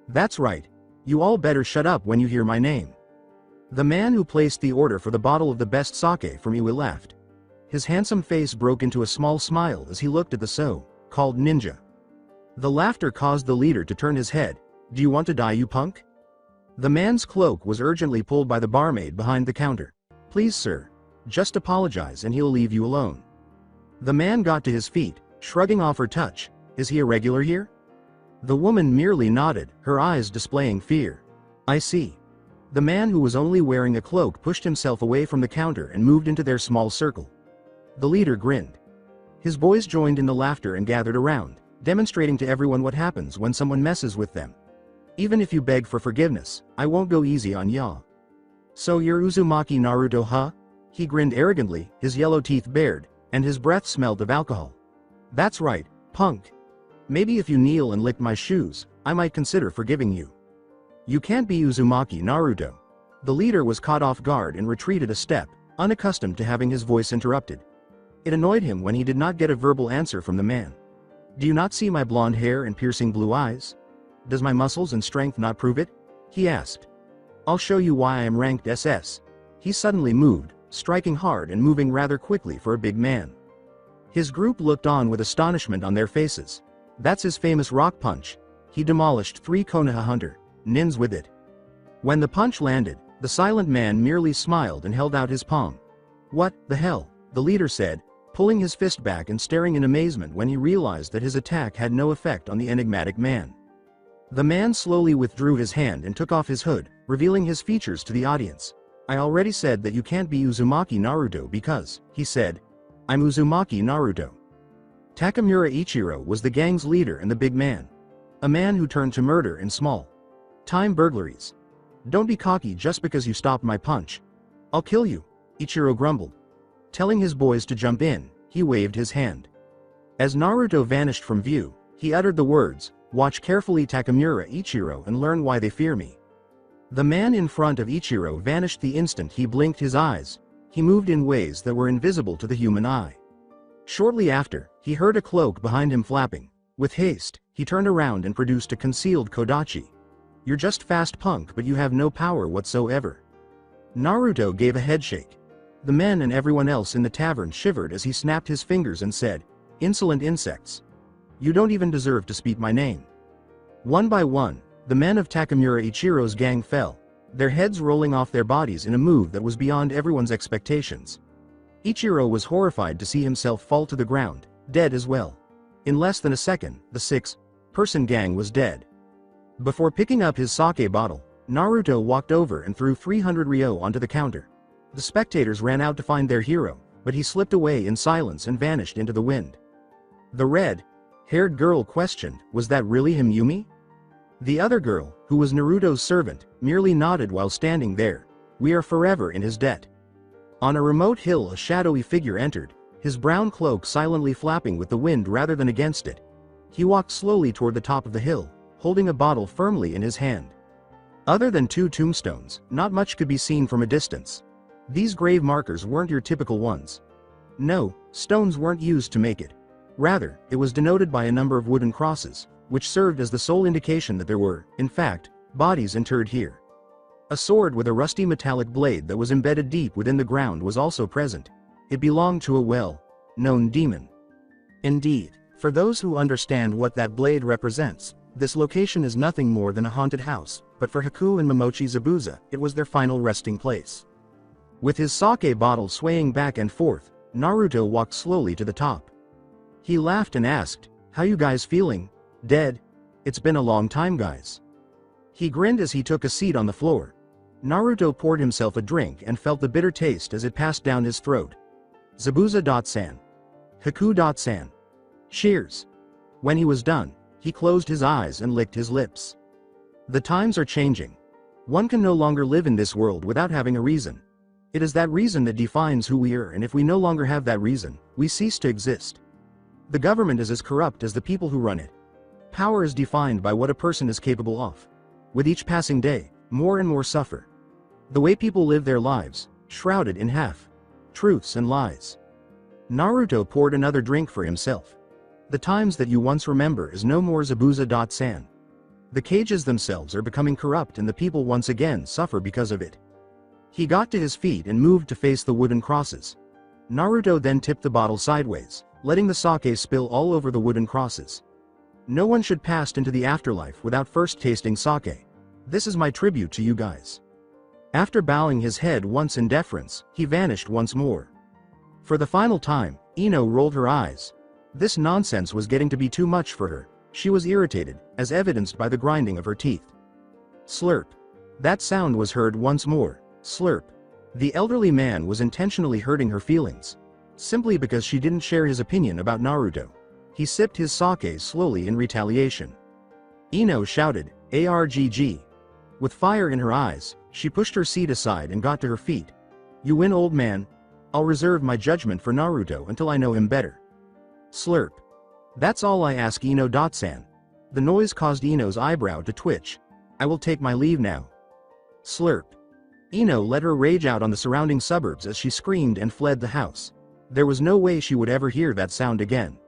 "That's right. You all better shut up when you hear my name." The man who placed the order for the bottle of the best sake from Iwa laughed. His handsome face broke into a small smile as he looked at the so-called ninja. The laughter caused the leader to turn his head. "Do you want to die, you punk?" The man's cloak was urgently pulled by the barmaid behind the counter. "Please, sir. Just apologize and he'll leave you alone." The man got to his feet, shrugging off her touch. "Is he a regular here?" The woman merely nodded, her eyes displaying fear. "I see." The man who was only wearing a cloak pushed himself away from the counter and moved into their small circle. The leader grinned. His boys joined in the laughter and gathered around, demonstrating to everyone what happens when someone messes with them. "Even if you beg for forgiveness, I won't go easy on ya." "So you're Uzumaki Naruto, huh?" He grinned arrogantly, his yellow teeth bared, and his breath smelled of alcohol. "That's right, punk. Maybe if you kneel and lick my shoes, I might consider forgiving you." "You can't be Uzumaki Naruto." The leader was caught off guard and retreated a step, unaccustomed to having his voice interrupted. It annoyed him when he did not get a verbal answer from the man. "Do you not see my blonde hair and piercing blue eyes? Does my muscles and strength not prove it?" he asked. "I'll show you why I am ranked SS." He suddenly moved, striking hard and moving rather quickly for a big man. His group looked on with astonishment on their faces. That's his famous rock punch. He demolished 3 Konoha hunter nins with it. When the punch landed, the silent man merely smiled and held out his palm. "What the hell?" the leader said, pulling his fist back and staring in amazement when he realized that his attack had no effect on the enigmatic man. The man slowly withdrew his hand and took off his hood, revealing his features to the audience. "I already said that you can't be Uzumaki Naruto because," he said, "I'm Uzumaki Naruto." Takamura Ichiro was the gang's leader and the big man. A man who turned to murder in small-time burglaries. "Don't be cocky just because you stopped my punch. I'll kill you," Ichiro grumbled. Telling his boys to jump in, he waved his hand. As Naruto vanished from view, he uttered the words, "Watch carefully Takamura Ichiro and learn why they fear me." The man in front of Ichiro vanished the instant he blinked his eyes. He moved in ways that were invisible to the human eye. Shortly after, he heard a cloak behind him flapping. With haste, he turned around and produced a concealed kodachi. "You're just fast punk, but you have no power whatsoever." Naruto gave a headshake. The men and everyone else in the tavern shivered as he snapped his fingers and said, "Insolent insects. You don't even deserve to speak my name." One by one, the men of Takamura Ichiro's gang fell, their heads rolling off their bodies in a move that was beyond everyone's expectations. Ichiro was horrified to see himself fall to the ground, dead as well. In less than a second, the 6-person gang was dead. Before picking up his sake bottle, Naruto walked over and threw 300 ryo onto the counter. The spectators ran out to find their hero, but he slipped away in silence and vanished into the wind. The red Haired girl questioned, was that really him, Yumi? The other girl, who was Naruto's servant, merely nodded while standing there. We are forever in his debt. On a remote hill a shadowy figure entered, his brown cloak silently flapping with the wind rather than against it. He walked slowly toward the top of the hill, holding a bottle firmly in his hand. Other than 2 tombstones, not much could be seen from a distance. These grave markers weren't your typical ones. No, stones weren't used to make it. Rather, it was denoted by a number of wooden crosses, which served as the sole indication that there were, in fact, bodies interred here. A sword with a rusty metallic blade that was embedded deep within the ground was also present. It belonged to a well-known demon. Indeed, for those who understand what that blade represents, this location is nothing more than a haunted house, but for Haku and Momochi Zabuza, it was their final resting place. With his sake bottle swaying back and forth, Naruto walked slowly to the top. He laughed and asked, "How you guys feeling? Dead? It's been a long time, guys." He grinned as he took a seat on the floor. Naruto poured himself a drink and felt the bitter taste as it passed down his throat. Zabuza-san. Haku-san. Cheers. When he was done, he closed his eyes and licked his lips. The times are changing. One can no longer live in this world without having a reason. It is that reason that defines who we are, and if we no longer have that reason, we cease to exist. The government is as corrupt as the people who run it. Power is defined by what a person is capable of. With each passing day, more and more suffer. The way people live their lives, shrouded in half-truths and lies. Naruto poured another drink for himself. The times that you once remember is no more, Zabuza-san. The cages themselves are becoming corrupt and the people once again suffer because of it. He got to his feet and moved to face the wooden crosses. Naruto then tipped the bottle sideways, letting the sake spill all over the wooden crosses. No one should pass into the afterlife without first tasting sake. This is my tribute to you guys. After bowing his head once in deference, he vanished once more. For the final time, Ino rolled her eyes. This nonsense was getting to be too much for her. She was irritated, as evidenced by the grinding of her teeth. Slurp. That sound was heard once more. Slurp. The elderly man was intentionally hurting her feelings. Simply because she didn't share his opinion about Naruto. He sipped his sake slowly in retaliation. Ino shouted, "ARGG." With fire in her eyes, she pushed her seat aside and got to her feet. "You win, old man. I'll reserve my judgment for Naruto until I know him better." Slurp. That's all I ask, Ino-san. The noise caused Ino's eyebrow to twitch. I will take my leave now. Slurp. Ino let her rage out on the surrounding suburbs as she screamed and fled the house. There was no way she would ever hear that sound again.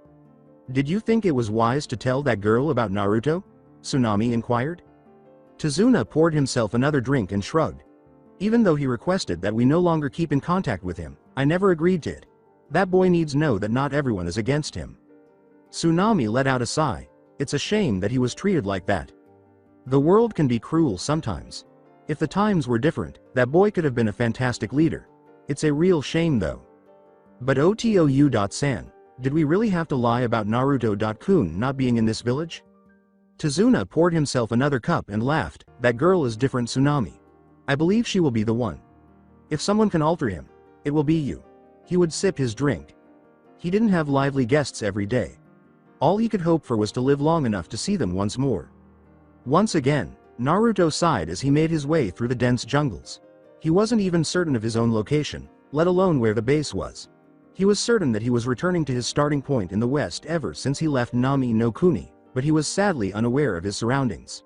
Did you think it was wise to tell that girl about Naruto? Tsunade inquired. Tazuna poured himself another drink and shrugged. Even though he requested that we no longer keep in contact with him, I never agreed to it. That boy needs to know that not everyone is against him. Tsunade let out a sigh. It's a shame that he was treated like that. The world can be cruel sometimes. If the times were different, that boy could have been a fantastic leader. It's a real shame though. But Otou-san, did we really have to lie about Naruto-kun not being in this village? Tazuna poured himself another cup and laughed. That girl is different, Tsunade. I believe she will be the one. If someone can alter him, it will be you. He would sip his drink. He didn't have lively guests every day. All he could hope for was to live long enough to see them once more. Once again, Naruto sighed as he made his way through the dense jungles. He wasn't even certain of his own location, let alone where the base was. He was certain that he was returning to his starting point in the west ever since he left Nami no Kuni, but he was sadly unaware of his surroundings.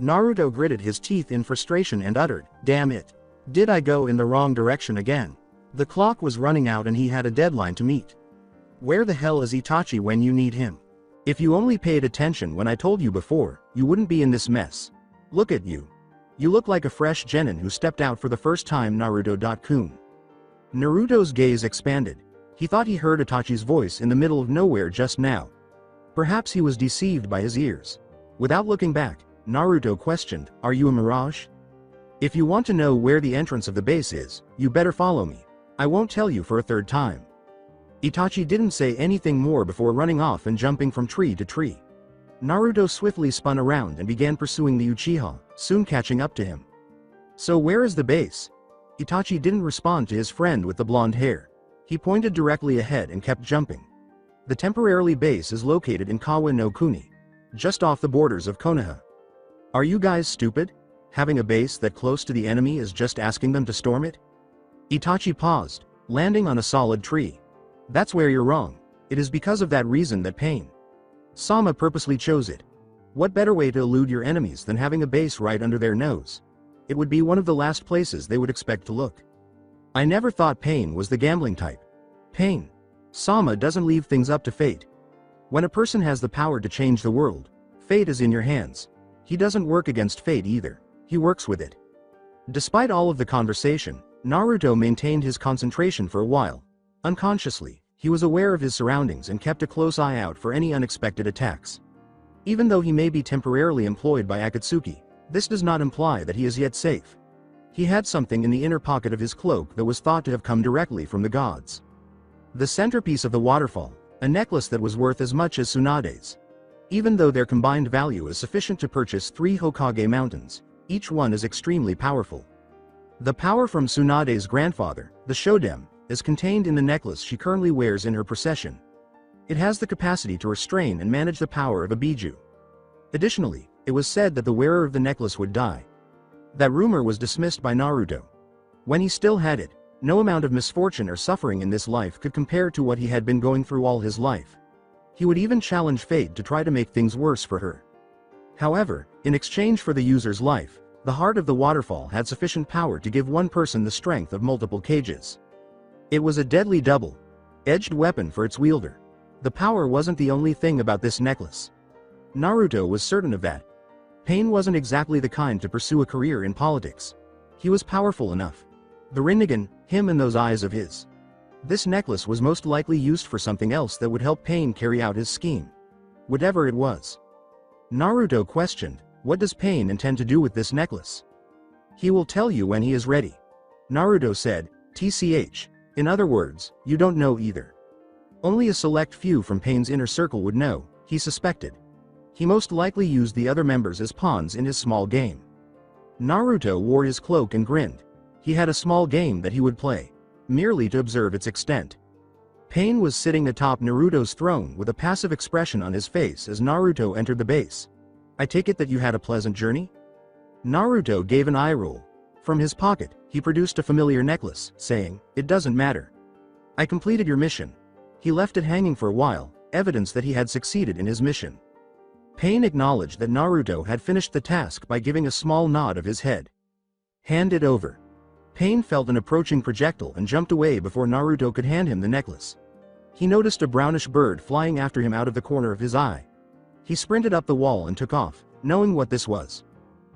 Naruto gritted his teeth in frustration and uttered, "Damn it. Did I go in the wrong direction again?" The clock was running out and he had a deadline to meet. Where the hell is Itachi when you need him? If you only paid attention when I told you before, you wouldn't be in this mess. Look at you. You look like a fresh genin who stepped out for the first time, Naruto-kun. Naruto's gaze expanded. He thought he heard Itachi's voice in the middle of nowhere just now. Perhaps he was deceived by his ears. Without looking back, Naruto questioned, "Are you a mirage? If you want to know where the entrance of the base is, you better follow me. I won't tell you for a third time." Itachi didn't say anything more before running off and jumping from tree to tree. Naruto swiftly spun around and began pursuing the Uchiha, soon catching up to him. "So where is the base?" Itachi didn't respond to his friend with the blonde hair. He pointed directly ahead and kept jumping. The temporary base is located in Kawa no Kuni, just off the borders of Konoha. Are you guys stupid? Having a base that close to the enemy is just asking them to storm it? Itachi paused, landing on a solid tree. That's where you're wrong. It is because of that reason that Sama purposely chose it. What better way to elude your enemies than having a base right under their nose? It would be one of the last places they would expect to look. I never thought Pain was the gambling type. Sama doesn't leave things up to fate. When a person has the power to change the world, fate is in your hands. He doesn't work against fate either, he works with it. Despite all of the conversation, Naruto maintained his concentration for a while. Unconsciously, he was aware of his surroundings and kept a close eye out for any unexpected attacks. Even though he may be temporarily employed by Akatsuki, this does not imply that he is yet safe. He had something in the inner pocket of his cloak that was thought to have come directly from the gods. The centerpiece of the waterfall, a necklace that was worth as much as Tsunade's. Even though their combined value is sufficient to purchase 3 Hokage mountains, each one is extremely powerful. The power from Tsunade's grandfather, the Shoden, is contained in the necklace she currently wears in her procession. It has the capacity to restrain and manage the power of a Biju. Additionally, it was said that the wearer of the necklace would die. That rumor was dismissed by Naruto. When he still had it, no amount of misfortune or suffering in this life could compare to what he had been going through all his life. He would even challenge fate to try to make things worse for her. However, in exchange for the user's life, the heart of the waterfall had sufficient power to give one person the strength of multiple cages. It was a deadly double-edged weapon for its wielder. The power wasn't the only thing about this necklace. Naruto was certain of that. Pain wasn't exactly the kind to pursue a career in politics. He was powerful enough. The Rinnegan, him and those eyes of his. This necklace was most likely used for something else that would help Pain carry out his scheme. Whatever it was. Naruto questioned, what does Pain intend to do with this necklace? He will tell you when he is ready. Naruto said, TCH. In other words, you don't know either. Only a select few from Pain's inner circle would know, he suspected. He most likely used the other members as pawns in his small game. Naruto wore his cloak and grinned. He had a small game that he would play, merely to observe its extent. Pain was sitting atop Naruto's throne with a passive expression on his face as Naruto entered the base. I take it that you had a pleasant journey? Naruto gave an eye roll. From his pocket, he produced a familiar necklace, saying, it doesn't matter. I completed your mission. He left it hanging for a while, evidence that he had succeeded in his mission. Pain acknowledged that Naruto had finished the task by giving a small nod of his head. Hand it over. Pain felt an approaching projectile and jumped away before Naruto could hand him the necklace. He noticed a brownish bird flying after him out of the corner of his eye. He sprinted up the wall and took off, knowing what this was.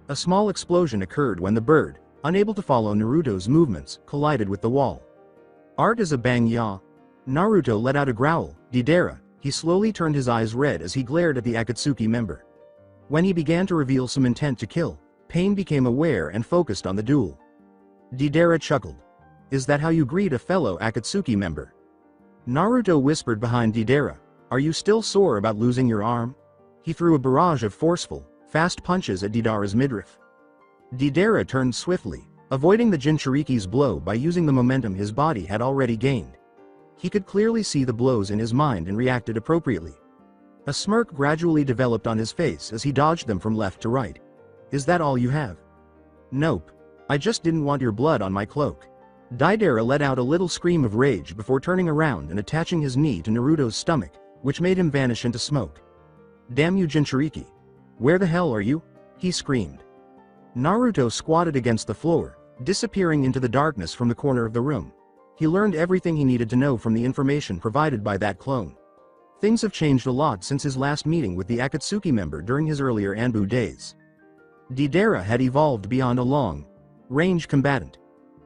A small explosion occurred when the bird, unable to follow Naruto's movements, collided with the wall. Art is a bang ya. Naruto let out a growl, Deidara. He slowly turned his eyes red as he glared at the Akatsuki member. When he began to reveal some intent to kill, Pain became aware and focused on the duel. Deidara chuckled. Is that how you greet a fellow Akatsuki member? Naruto whispered behind Deidara. Are you still sore about losing your arm? He threw a barrage of forceful, fast punches at Deidara's midriff. Deidara turned swiftly, avoiding the Jinchuriki's blow by using the momentum his body had already gained. He could clearly see the blows in his mind and reacted appropriately. A smirk gradually developed on his face as he dodged them from left to right. Is that all you have? Nope. I just didn't want your blood on my cloak. Deidara let out a little scream of rage before turning around and attaching his knee to Naruto's stomach, which made him vanish into smoke. Damn you Jinchuriki. Where the hell are you? He screamed. Naruto squatted against the floor, disappearing into the darkness from the corner of the room. He learned everything he needed to know from the information provided by that clone. Things have changed a lot since his last meeting with the Akatsuki member during his earlier Anbu days. Deidara had evolved beyond a long-range combatant.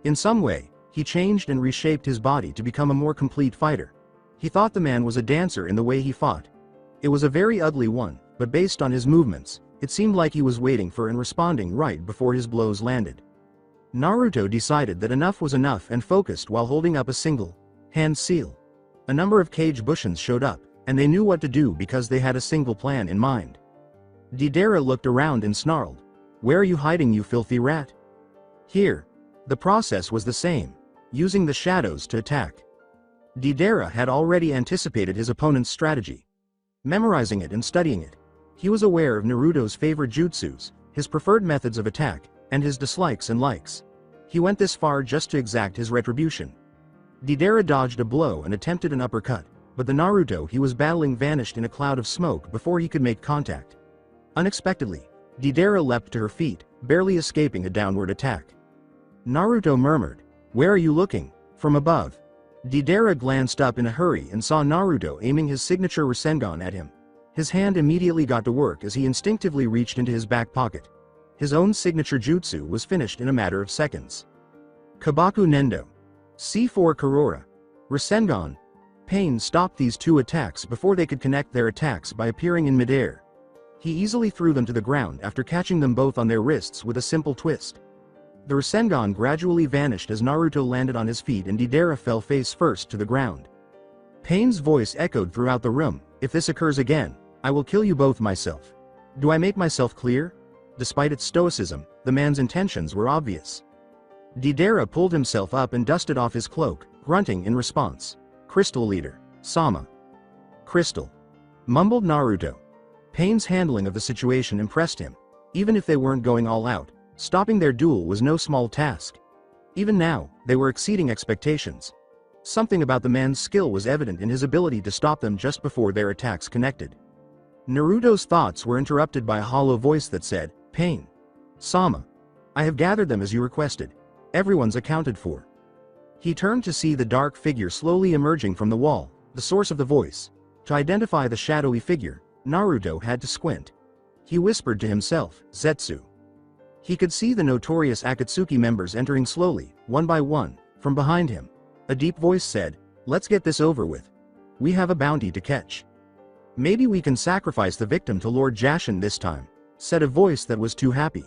In some way, he changed and reshaped his body to become a more complete fighter. He thought the man was a dancer in the way he fought. It was a very ugly one, but based on his movements, it seemed like he was waiting for and responding right before his blows landed. Naruto decided that enough was enough and focused while holding up a single hand seal. A number of cage bushins showed up, and they knew what to do because they had a single plan in mind. Deidara looked around and snarled. Where are you hiding, you filthy rat? Here. The process was the same, using the shadows to attack. Deidara had already anticipated his opponent's strategy. Memorizing it and studying it, he was aware of Naruto's favorite jutsus, his preferred methods of attack, and his dislikes and likes. He went this far just to exact his retribution. Deidara dodged a blow and attempted an uppercut, but the Naruto he was battling vanished in a cloud of smoke before he could make contact. Unexpectedly, Deidara leapt to her feet, barely escaping a downward attack. Naruto murmured, "Where are you looking?" from above. Deidara glanced up in a hurry and saw Naruto aiming his signature Rasengan at him. His hand immediately got to work as he instinctively reached into his back pocket. His own signature jutsu was finished in a matter of seconds. Kabaku Nendo. C4 Karora. Rasengan. Pain stopped these two attacks before they could connect their attacks by appearing in midair. He easily threw them to the ground after catching them both on their wrists with a simple twist. The Rasengan gradually vanished as Naruto landed on his feet and Deidara fell face first to the ground. Pain's voice echoed throughout the room, "If this occurs again, I will kill you both myself." Do I make myself clear? Despite its stoicism, the man's intentions were obvious. Deidara pulled himself up and dusted off his cloak, grunting in response. "Crystal Leader, Sama." "Crystal," mumbled Naruto. Pain's handling of the situation impressed him. Even if they weren't going all out, stopping their duel was no small task. Even now, they were exceeding expectations. Something about the man's skill was evident in his ability to stop them just before their attacks connected. Naruto's thoughts were interrupted by a hollow voice that said, "Pain. Sama. I have gathered them as you requested. Everyone's accounted for." He turned to see the dark figure slowly emerging from the wall, the source of the voice. To identify the shadowy figure, Naruto had to squint. He whispered to himself, "Zetsu." He could see the notorious Akatsuki members entering slowly, one by one, from behind him. A deep voice said, "Let's get this over with. We have a bounty to catch." "Maybe we can sacrifice the victim to Lord Jashin this time," said a voice that was too happy.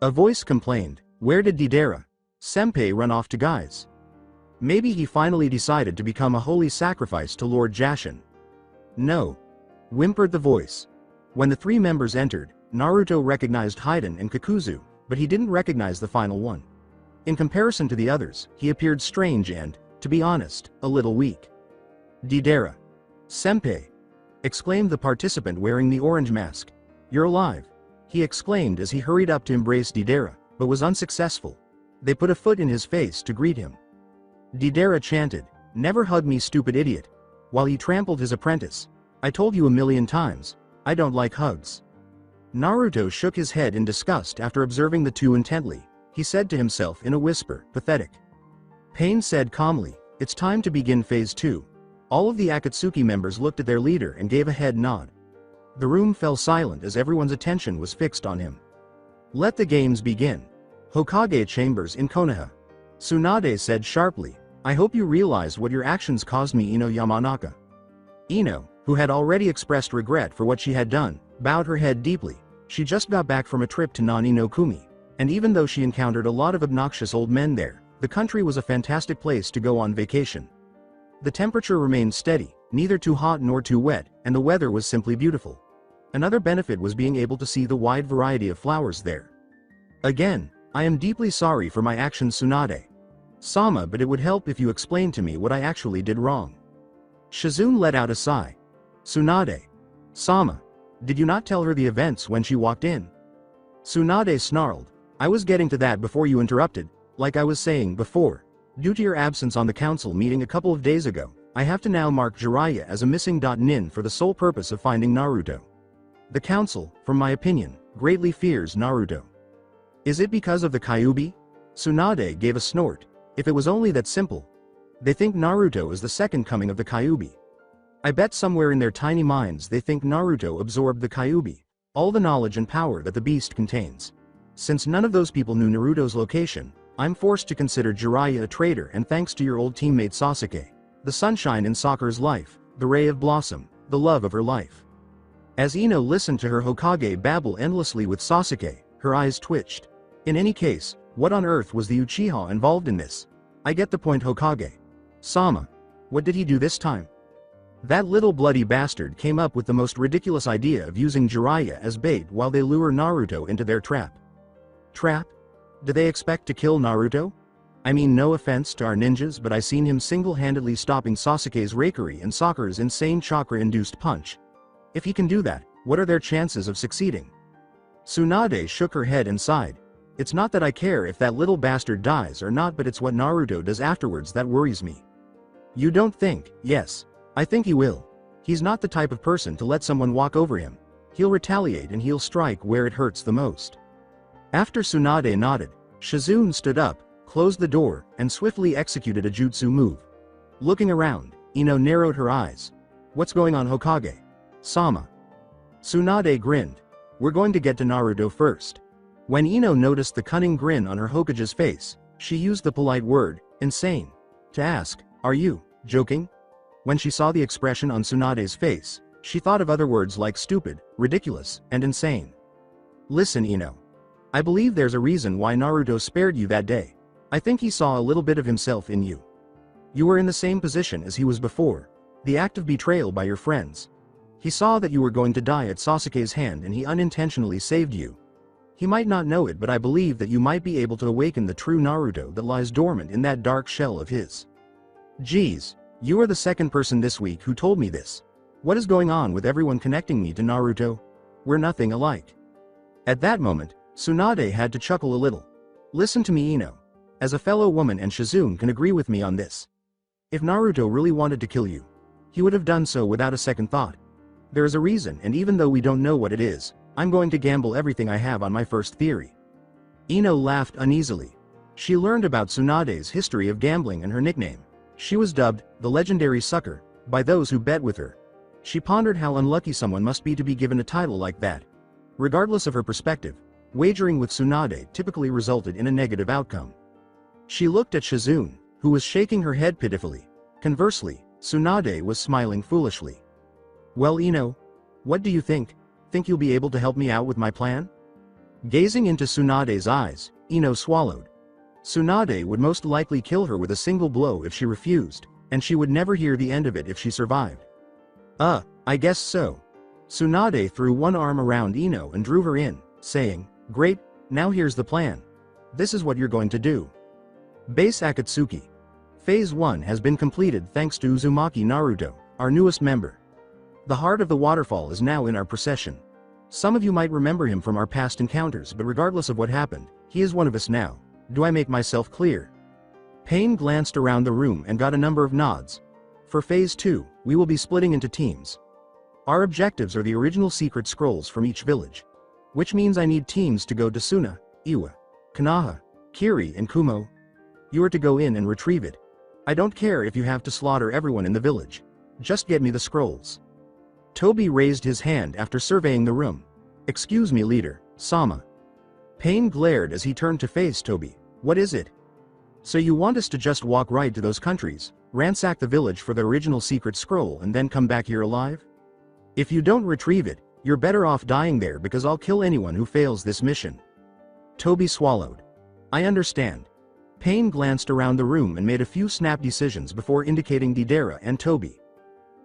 A voice complained, "Where did Deidara Senpai run off to, guys? Maybe he finally decided to become a holy sacrifice to Lord Jashin." "No," whimpered the voice. When the three members entered, Naruto recognized Hidan and Kakuzu, but he didn't recognize the final one. In comparison to the others, he appeared strange and, to be honest, a little weak. "Deidara Senpai," exclaimed the participant wearing the orange mask. "You're alive," he exclaimed as he hurried up to embrace Deidara, but was unsuccessful. They put a foot in his face to greet him. Deidara chanted, "Never hug me, stupid idiot," while he trampled his apprentice. "I told you a million times, I don't like hugs." Naruto shook his head in disgust after observing the two intently. He said to himself in a whisper, "Pathetic." Pain said calmly, "It's time to begin phase 2. All of the Akatsuki members looked at their leader and gave a head nod. The room fell silent as everyone's attention was fixed on him. "Let the games begin." Hokage chambers in Konoha. Tsunade said sharply, "I hope you realize what your actions caused me, Ino Yamanaka." Ino, who had already expressed regret for what she had done, bowed her head deeply. She just got back from a trip to Nani no Kumi, and even though she encountered a lot of obnoxious old men there, the country was a fantastic place to go on vacation. The temperature remained steady, neither too hot nor too wet, and the weather was simply beautiful. Another benefit was being able to see the wide variety of flowers there. "Again, I am deeply sorry for my actions, Tsunade Sama, but it would help if you explained to me what I actually did wrong." Shizune let out a sigh. "Tsunade Sama, did you not tell her the events when she walked in?" Tsunade snarled, "I was getting to that before you interrupted. Like I was saying before, due to your absence on the council meeting a couple of days ago, I have to now mark Jiraiya as a missing nin for the sole purpose of finding Naruto. The council, from my opinion, greatly fears Naruto." "Is it because of the Kyuubi?" Tsunade gave a snort. "If it was only that simple. They think Naruto is the second coming of the Kyuubi. I bet somewhere in their tiny minds they think Naruto absorbed the Kyuubi, all the knowledge and power that the beast contains. Since none of those people knew Naruto's location, I'm forced to consider Jiraiya a traitor, and thanks to your old teammate Sasuke, the sunshine in Sakura's life, the ray of blossom, the love of her life." As Ino listened to her Hokage babble endlessly with Sasuke, her eyes twitched. In any case, what on earth was the Uchiha involved in this? "I get the point, Hokage Sama. What did he do this time?" "That little bloody bastard came up with the most ridiculous idea of using Jiraiya as bait while they lure Naruto into their trap." "Trap? Do they expect to kill Naruto? I mean, no offense to our ninjas, but I seen him single-handedly stopping Sasuke's Raikiri and Sakura's insane chakra-induced punch. If he can do that, what are their chances of succeeding? Tsunade shook her head and sighed. It's not that I care if that little bastard dies or not, but it's what Naruto does afterwards that worries me. You don't think? Yes. I think he will. He's not the type of person to let someone walk over him. He'll retaliate and he'll strike where it hurts the most. After Tsunade nodded, Shizune stood up, closed the door, and swiftly executed a jutsu move. Looking around, Ino narrowed her eyes. What's going on, Hokage? Sama. Tsunade grinned. We're going to get to Naruto first. When Ino noticed the cunning grin on her Hokage's face, she used the polite word, insane, to ask, are you joking? When she saw the expression on Tsunade's face, she thought of other words like stupid, ridiculous, and insane. Listen, Ino. I believe there's a reason why Naruto spared you that day. I think he saw a little bit of himself in you. You were in the same position as he was before, the act of betrayal by your friends. He saw that you were going to die at Sasuke's hand and he unintentionally saved you. He might not know it, but I believe that you might be able to awaken the true Naruto that lies dormant in that dark shell of his. Geez, you are the second person this week who told me this. What is going on with everyone connecting me to Naruto? We're nothing alike. At that moment, Tsunade had to chuckle a little. Listen to me, Ino. As a fellow woman, and Shizune can agree with me on this. If Naruto really wanted to kill you, he would have done so without a second thought. There is a reason, and even though we don't know what it is, I'm going to gamble everything I have on my first theory. Ino laughed uneasily. She learned about Tsunade's history of gambling and her nickname. She was dubbed the legendary sucker by those who bet with her. She pondered how unlucky someone must be to be given a title like that. Regardless of her perspective, wagering with Tsunade typically resulted in a negative outcome. She looked at Shizune, who was shaking her head pitifully. Conversely, Tsunade was smiling foolishly. Well, Ino, what do you think? Think you'll be able to help me out with my plan? Gazing into Tsunade's eyes, Ino swallowed. Tsunade would most likely kill her with a single blow if she refused, and she would never hear the end of it if she survived. I guess so. Tsunade threw one arm around Ino and drew her in, saying, Great, now here's the plan. This is what you're going to do. Base Akatsuki. Phase 1 has been completed thanks to Uzumaki Naruto, our newest member. The heart of the waterfall is now in our procession. Some of you might remember him from our past encounters, but regardless of what happened, he is one of us now. Do I make myself clear? Pain glanced around the room and got a number of nods. For Phase 2, we will be splitting into teams. Our objectives are the original secret scrolls from each village. Which means I need teams to go to Suna, Iwa, Konoha, Kiri and Kumo. You are to go in and retrieve it. I don't care if you have to slaughter everyone in the village. Just get me the scrolls. Toby raised his hand after surveying the room. Excuse me, leader, Sama. Pain glared as he turned to face Toby. What is it? So you want us to just walk right to those countries, ransack the village for the original secret scroll and then come back here alive? If you don't retrieve it, you're better off dying there because I'll kill anyone who fails this mission. Toby swallowed. I understand. Pain glanced around the room and made a few snap decisions before indicating Deidara and Toby.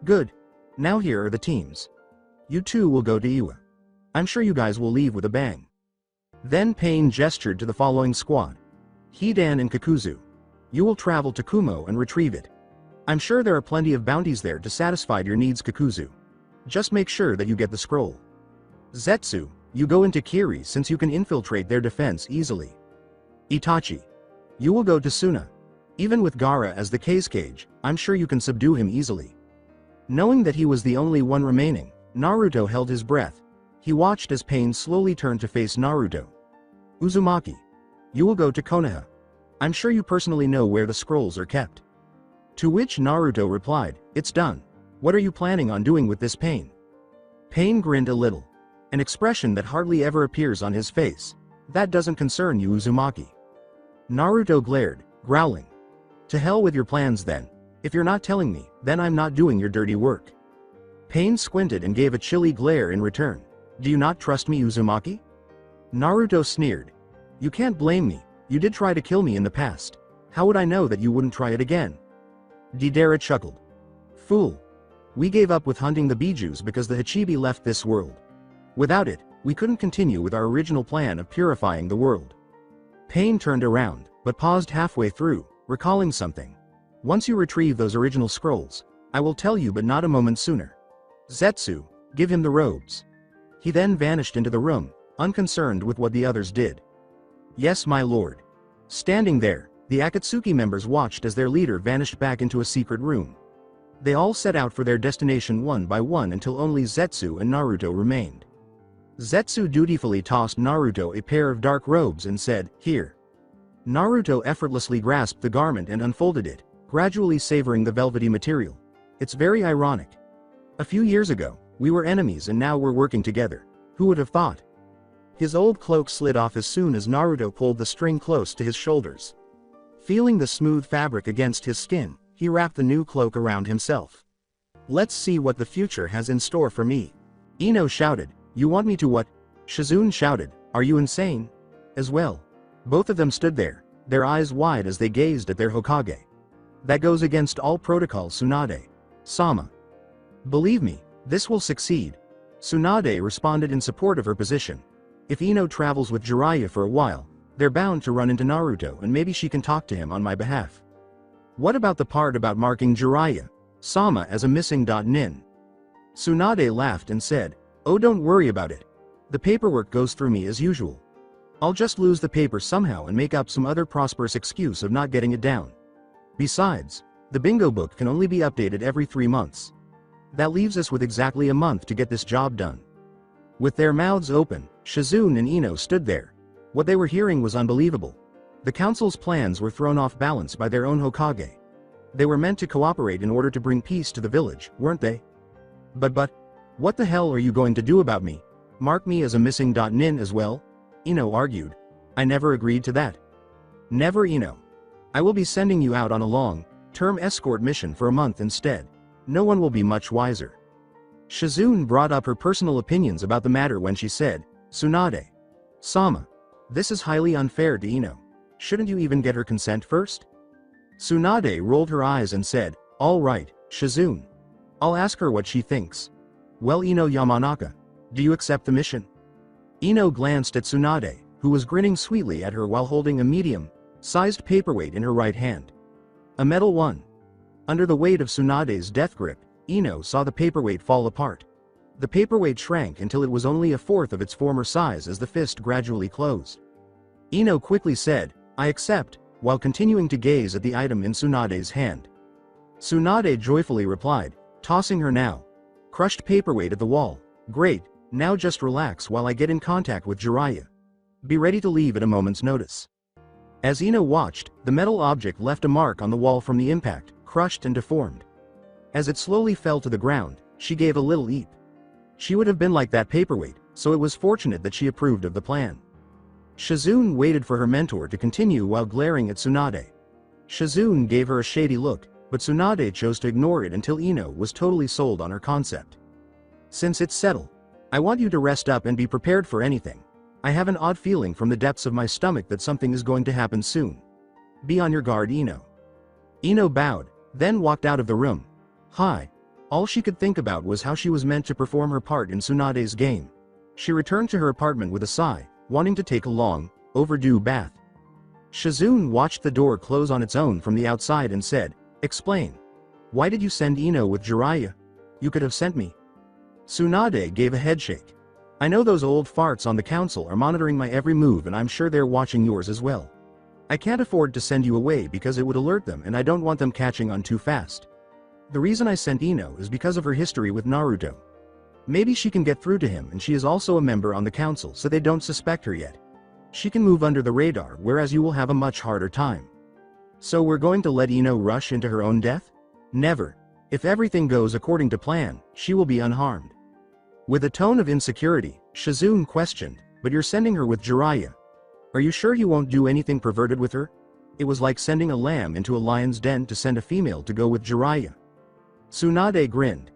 Good. Now here are the teams. You two will go to Iwa. I'm sure you guys will leave with a bang. Then Pain gestured to the following squad. Hidan and Kakuzu. You will travel to Kumo and retrieve it. I'm sure there are plenty of bounties there to satisfy your needs, Kakuzu. Just make sure that you get the scroll. Zetsu, you go into Kiri since you can infiltrate their defense easily. Itachi. You will go to Suna. Even with Gaara as the Kage, I'm sure you can subdue him easily. Knowing that he was the only one remaining, Naruto held his breath. He watched as Pain slowly turned to face Naruto. Uzumaki. You will go to Konoha. I'm sure you personally know where the scrolls are kept. To which Naruto replied, It's done. What are you planning on doing with this Pain? Pain grinned a little. An expression that hardly ever appears on his face. That doesn't concern you, Uzumaki. Naruto glared, growling. To hell with your plans then. If you're not telling me, then I'm not doing your dirty work. Pain squinted and gave a chilly glare in return. Do you not trust me, Uzumaki? Naruto sneered. You can't blame me, you did try to kill me in the past. How would I know that you wouldn't try it again? Deidara chuckled. Fool. We gave up with hunting the Bijus because the Hachibi left this world. Without it, we couldn't continue with our original plan of purifying the world. Pain turned around, but paused halfway through, recalling something. Once you retrieve those original scrolls, I will tell you, but not a moment sooner. Zetsu, give him the robes. He then vanished into the room, unconcerned with what the others did. Yes, my lord. Standing there, the Akatsuki members watched as their leader vanished back into a secret room. They all set out for their destination one by one until only Zetsu and Naruto remained. Zetsu dutifully tossed Naruto a pair of dark robes and said, "Here." Naruto effortlessly grasped the garment and unfolded it, gradually savoring the velvety material. It's very ironic. A few years ago, we were enemies and now we're working together. Who would have thought? His old cloak slid off as soon as Naruto pulled the string close to his shoulders. Feeling the smooth fabric against his skin, he wrapped the new cloak around himself. Let's see what the future has in store for me. Ino shouted, "You want me to what?" Shizune shouted, "Are you insane?" As well. Both of them stood there, their eyes wide as they gazed at their Hokage. That goes against all protocol, Tsunade. Sama. Believe me, this will succeed. Tsunade responded in support of her position. If Ino travels with Jiraiya for a while, they're bound to run into Naruto and maybe she can talk to him on my behalf. What about the part about marking Jiraiya, Sama as a missing nin? Tsunade laughed and said, "Oh, don't worry about it. The paperwork goes through me as usual. I'll just lose the paper somehow and make up some other prosperous excuse of not getting it down. Besides, the bingo book can only be updated every 3 months. That leaves us with exactly a month to get this job done." With their mouths open, Shizune and Ino stood there. What they were hearing was unbelievable. The council's plans were thrown off balance by their own Hokage. They were meant to cooperate in order to bring peace to the village, weren't they? But, what the hell are you going to do about me? Mark me as a missing nin as well? Ino argued. I never agreed to that. Never, Ino. I will be sending you out on a long-term escort mission for a month instead. No one will be much wiser. Shizune brought up her personal opinions about the matter when she said, "Tsunade. Sama. This is highly unfair to Ino. Shouldn't you even get her consent first?" Tsunade rolled her eyes and said, "All right, Shizune. I'll ask her what she thinks." Well, Ino Yamanaka, do you accept the mission? Ino glanced at Tsunade, who was grinning sweetly at her while holding a medium-sized paperweight in her right hand. A metal one. Under the weight of Tsunade's death grip, Ino saw the paperweight fall apart. The paperweight shrank until it was only a fourth of its former size as the fist gradually closed. Ino quickly said, "I accept," while continuing to gaze at the item in Tsunade's hand. Tsunade joyfully replied, tossing her now crushed paperweight at the wall. "Great, now just relax while I get in contact with Jiraiya. Be ready to leave at a moment's notice." As Ino watched, the metal object left a mark on the wall from the impact, crushed and deformed. As it slowly fell to the ground, she gave a little eep. She would have been like that paperweight, so it was fortunate that she approved of the plan. Shizune waited for her mentor to continue while glaring at Tsunade. Shizune gave her a shady look, but Tsunade chose to ignore it until Ino was totally sold on her concept. "Since it's settled, I want you to rest up and be prepared for anything. I have an odd feeling from the depths of my stomach that something is going to happen soon. Be on your guard, Ino." Ino bowed, then walked out of the room. Hi. All she could think about was how she was meant to perform her part in Tsunade's game. She returned to her apartment with a sigh, wanting to take a long, overdue bath. Shizune watched the door close on its own from the outside and said, "Explain. Why did you send Ino with Jiraiya? You could have sent me." Tsunade gave a headshake. "I know those old farts on the council are monitoring my every move and I'm sure they're watching yours as well. I can't afford to send you away because it would alert them and I don't want them catching on too fast. The reason I sent Ino is because of her history with Naruto. Maybe she can get through to him and she is also a member on the council so they don't suspect her yet. She can move under the radar whereas you will have a much harder time. So we're going to let Ino rush into her own death? Never. If everything goes according to plan, she will be unharmed." With a tone of insecurity, Shizune questioned, "But you're sending her with Jiraiya. Are you sure you won't do anything perverted with her?" It was like sending a lamb into a lion's den to send a female to go with Jiraiya. Tsunade grinned.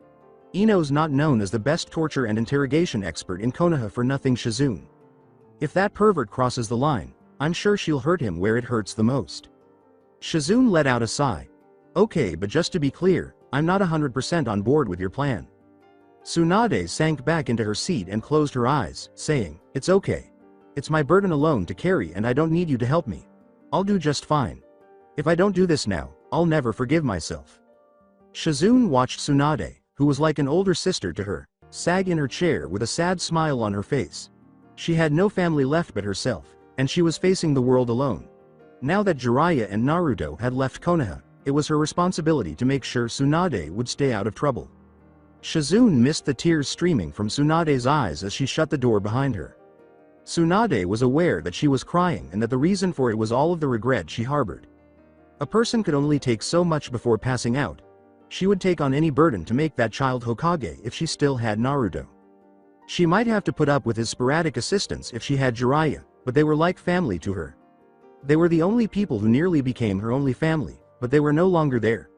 Ino's not known as the best torture and interrogation expert in Konoha for nothing, Shizune. If that pervert crosses the line, I'm sure she'll hurt him where it hurts the most. Shizune let out a sigh. "Okay, but just to be clear, I'm not 100% on board with your plan." Tsunade sank back into her seat and closed her eyes, saying, "It's okay. It's my burden alone to carry and I don't need you to help me. I'll do just fine. If I don't do this now, I'll never forgive myself. Shizune watched Tsunade, who was like an older sister to her, sag in her chair with a sad smile on her face. She had no family left but herself, and she was facing the world alone. Now that Jiraiya and Naruto had left Konoha, it was her responsibility to make sure Tsunade would stay out of trouble. Shizune missed the tears streaming from Tsunade's eyes as she shut the door behind her. Tsunade was aware that she was crying and that the reason for it was all of the regret she harbored. A person could only take so much before passing out. She would take on any burden to make that child Hokage if she still had Naruto. She might have to put up with his sporadic assistance if she had Jiraiya, but they were like family to her. They were the only people who nearly became her only family, but they were no longer there.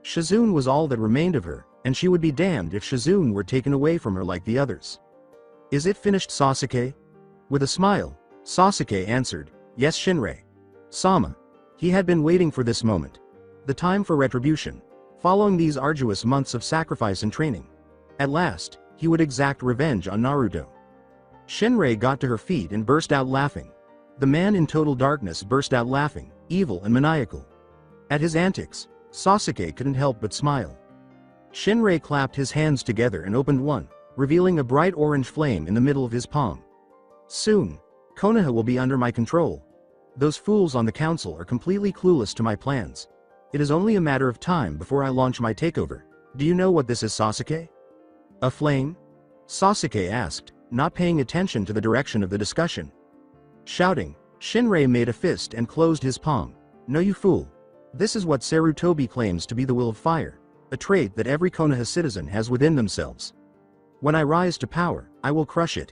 Shizune was all that remained of her, and she would be damned if Shizune were taken away from her like the others. Is it finished, Sasuke? With a smile, Sasuke answered, yes, Shinrei. Sama. He had been waiting for this moment. The time for retribution. Following these arduous months of sacrifice and training. At last, he would exact revenge on Naruto. Shinrei got to her feet and burst out laughing. The man in total darkness burst out laughing, evil and maniacal. At his antics, Sasuke couldn't help but smile. Shinrei clapped his hands together and opened one, revealing a bright orange flame in the middle of his palm. Soon, Konoha will be under my control. Those fools on the council are completely clueless to my plans. It is only a matter of time before I launch my takeover. Do you know what this is, Sasuke? A flame? Sasuke asked, not paying attention to the direction of the discussion. Shouting, Shinrei made a fist and closed his palm. No, you fool. This is what Sarutobi claims to be the will of fire, a trait that every Konoha citizen has within themselves. When I rise to power, I will crush it.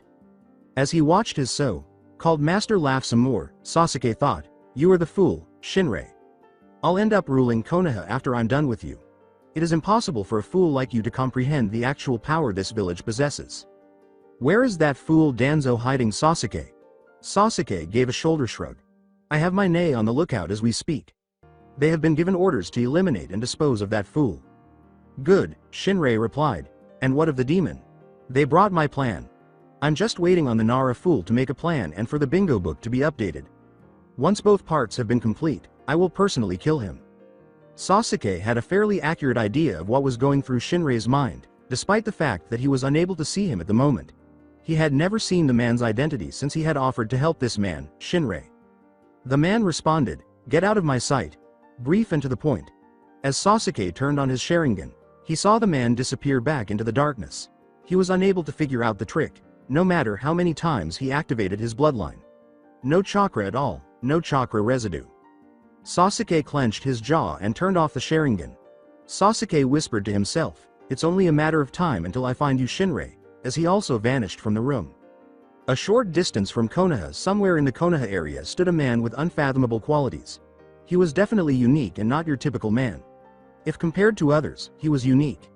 As he watched his so-called master laugh some more, Sasuke thought, you are the fool, Shinrei. I'll end up ruling Konoha after I'm done with you. It is impossible for a fool like you to comprehend the actual power this village possesses. Where is that fool Danzo hiding, Sasuke? Sasuke gave a shoulder shrug. I have my Nei on the lookout as we speak. They have been given orders to eliminate and dispose of that fool. Good, Shinrei replied. And what of the demon? They brought my plan. I'm just waiting on the Nara fool to make a plan and for the bingo book to be updated. Once both parts have been complete, I will personally kill him. Sasuke had a fairly accurate idea of what was going through Shinrei's mind, despite the fact that he was unable to see him at the moment. He had never seen the man's identity since he had offered to help this man, Shinrei. The man responded, get out of my sight. Brief and to the point. As Sasuke turned on his Sharingan, he saw the man disappear back into the darkness. He was unable to figure out the trick, no matter how many times he activated his bloodline. No chakra at all, no chakra residue. Sasuke clenched his jaw and turned off the Sharingan. Sasuke whispered to himself, it's only a matter of time until I find you, Shinrei, as he also vanished from the room. A short distance from Konoha, somewhere in the Konoha area, stood a man with unfathomable qualities. He was definitely unique and not your typical man. If compared to others, he was unique.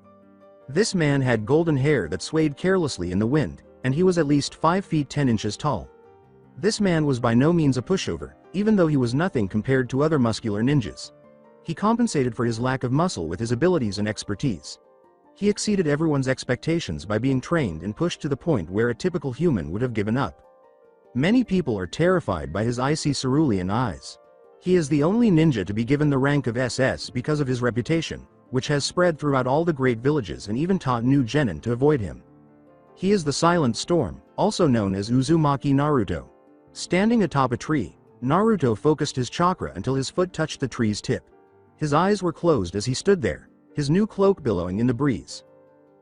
This man had golden hair that swayed carelessly in the wind, and he was at least 5 feet 10 inches tall. This man was by no means a pushover, even though he was nothing compared to other muscular ninjas. He compensated for his lack of muscle with his abilities and expertise. He exceeded everyone's expectations by being trained and pushed to the point where a typical human would have given up. Many people are terrified by his icy cerulean eyes. He is the only ninja to be given the rank of SS because of his reputation, which has spread throughout all the great villages and even taught new genin to avoid him. He is the Silent Storm, also known as Uzumaki Naruto. Standing atop a tree, Naruto focused his chakra until his foot touched the tree's tip. His eyes were closed as he stood there, his new cloak billowing in the breeze.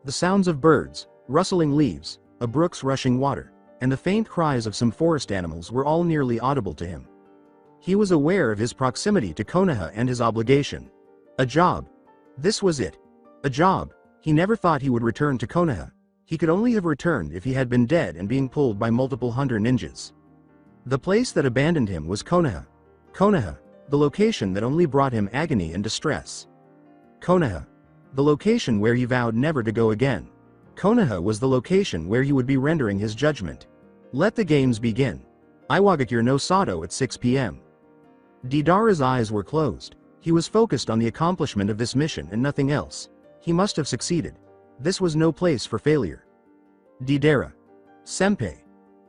The sounds of birds, rustling leaves, a brook's rushing water, and the faint cries of some forest animals were all nearly audible to him. He was aware of his proximity to Konoha and his obligation. A job. This was it. A job. He never thought he would return to Konoha. He could only have returned if he had been dead and being pulled by multiple hunter ninjas. The place that abandoned him was Konoha. Konoha, the location that only brought him agony and distress. Konoha, the location where he vowed never to go again. Konoha was the location where he would be rendering his judgment. Let the games begin. Iwagakure no Sato at 6 p.m. Deidara's eyes were closed. He was focused on the accomplishment of this mission and nothing else. He must have succeeded. This was no place for failure. Deidara. Senpai.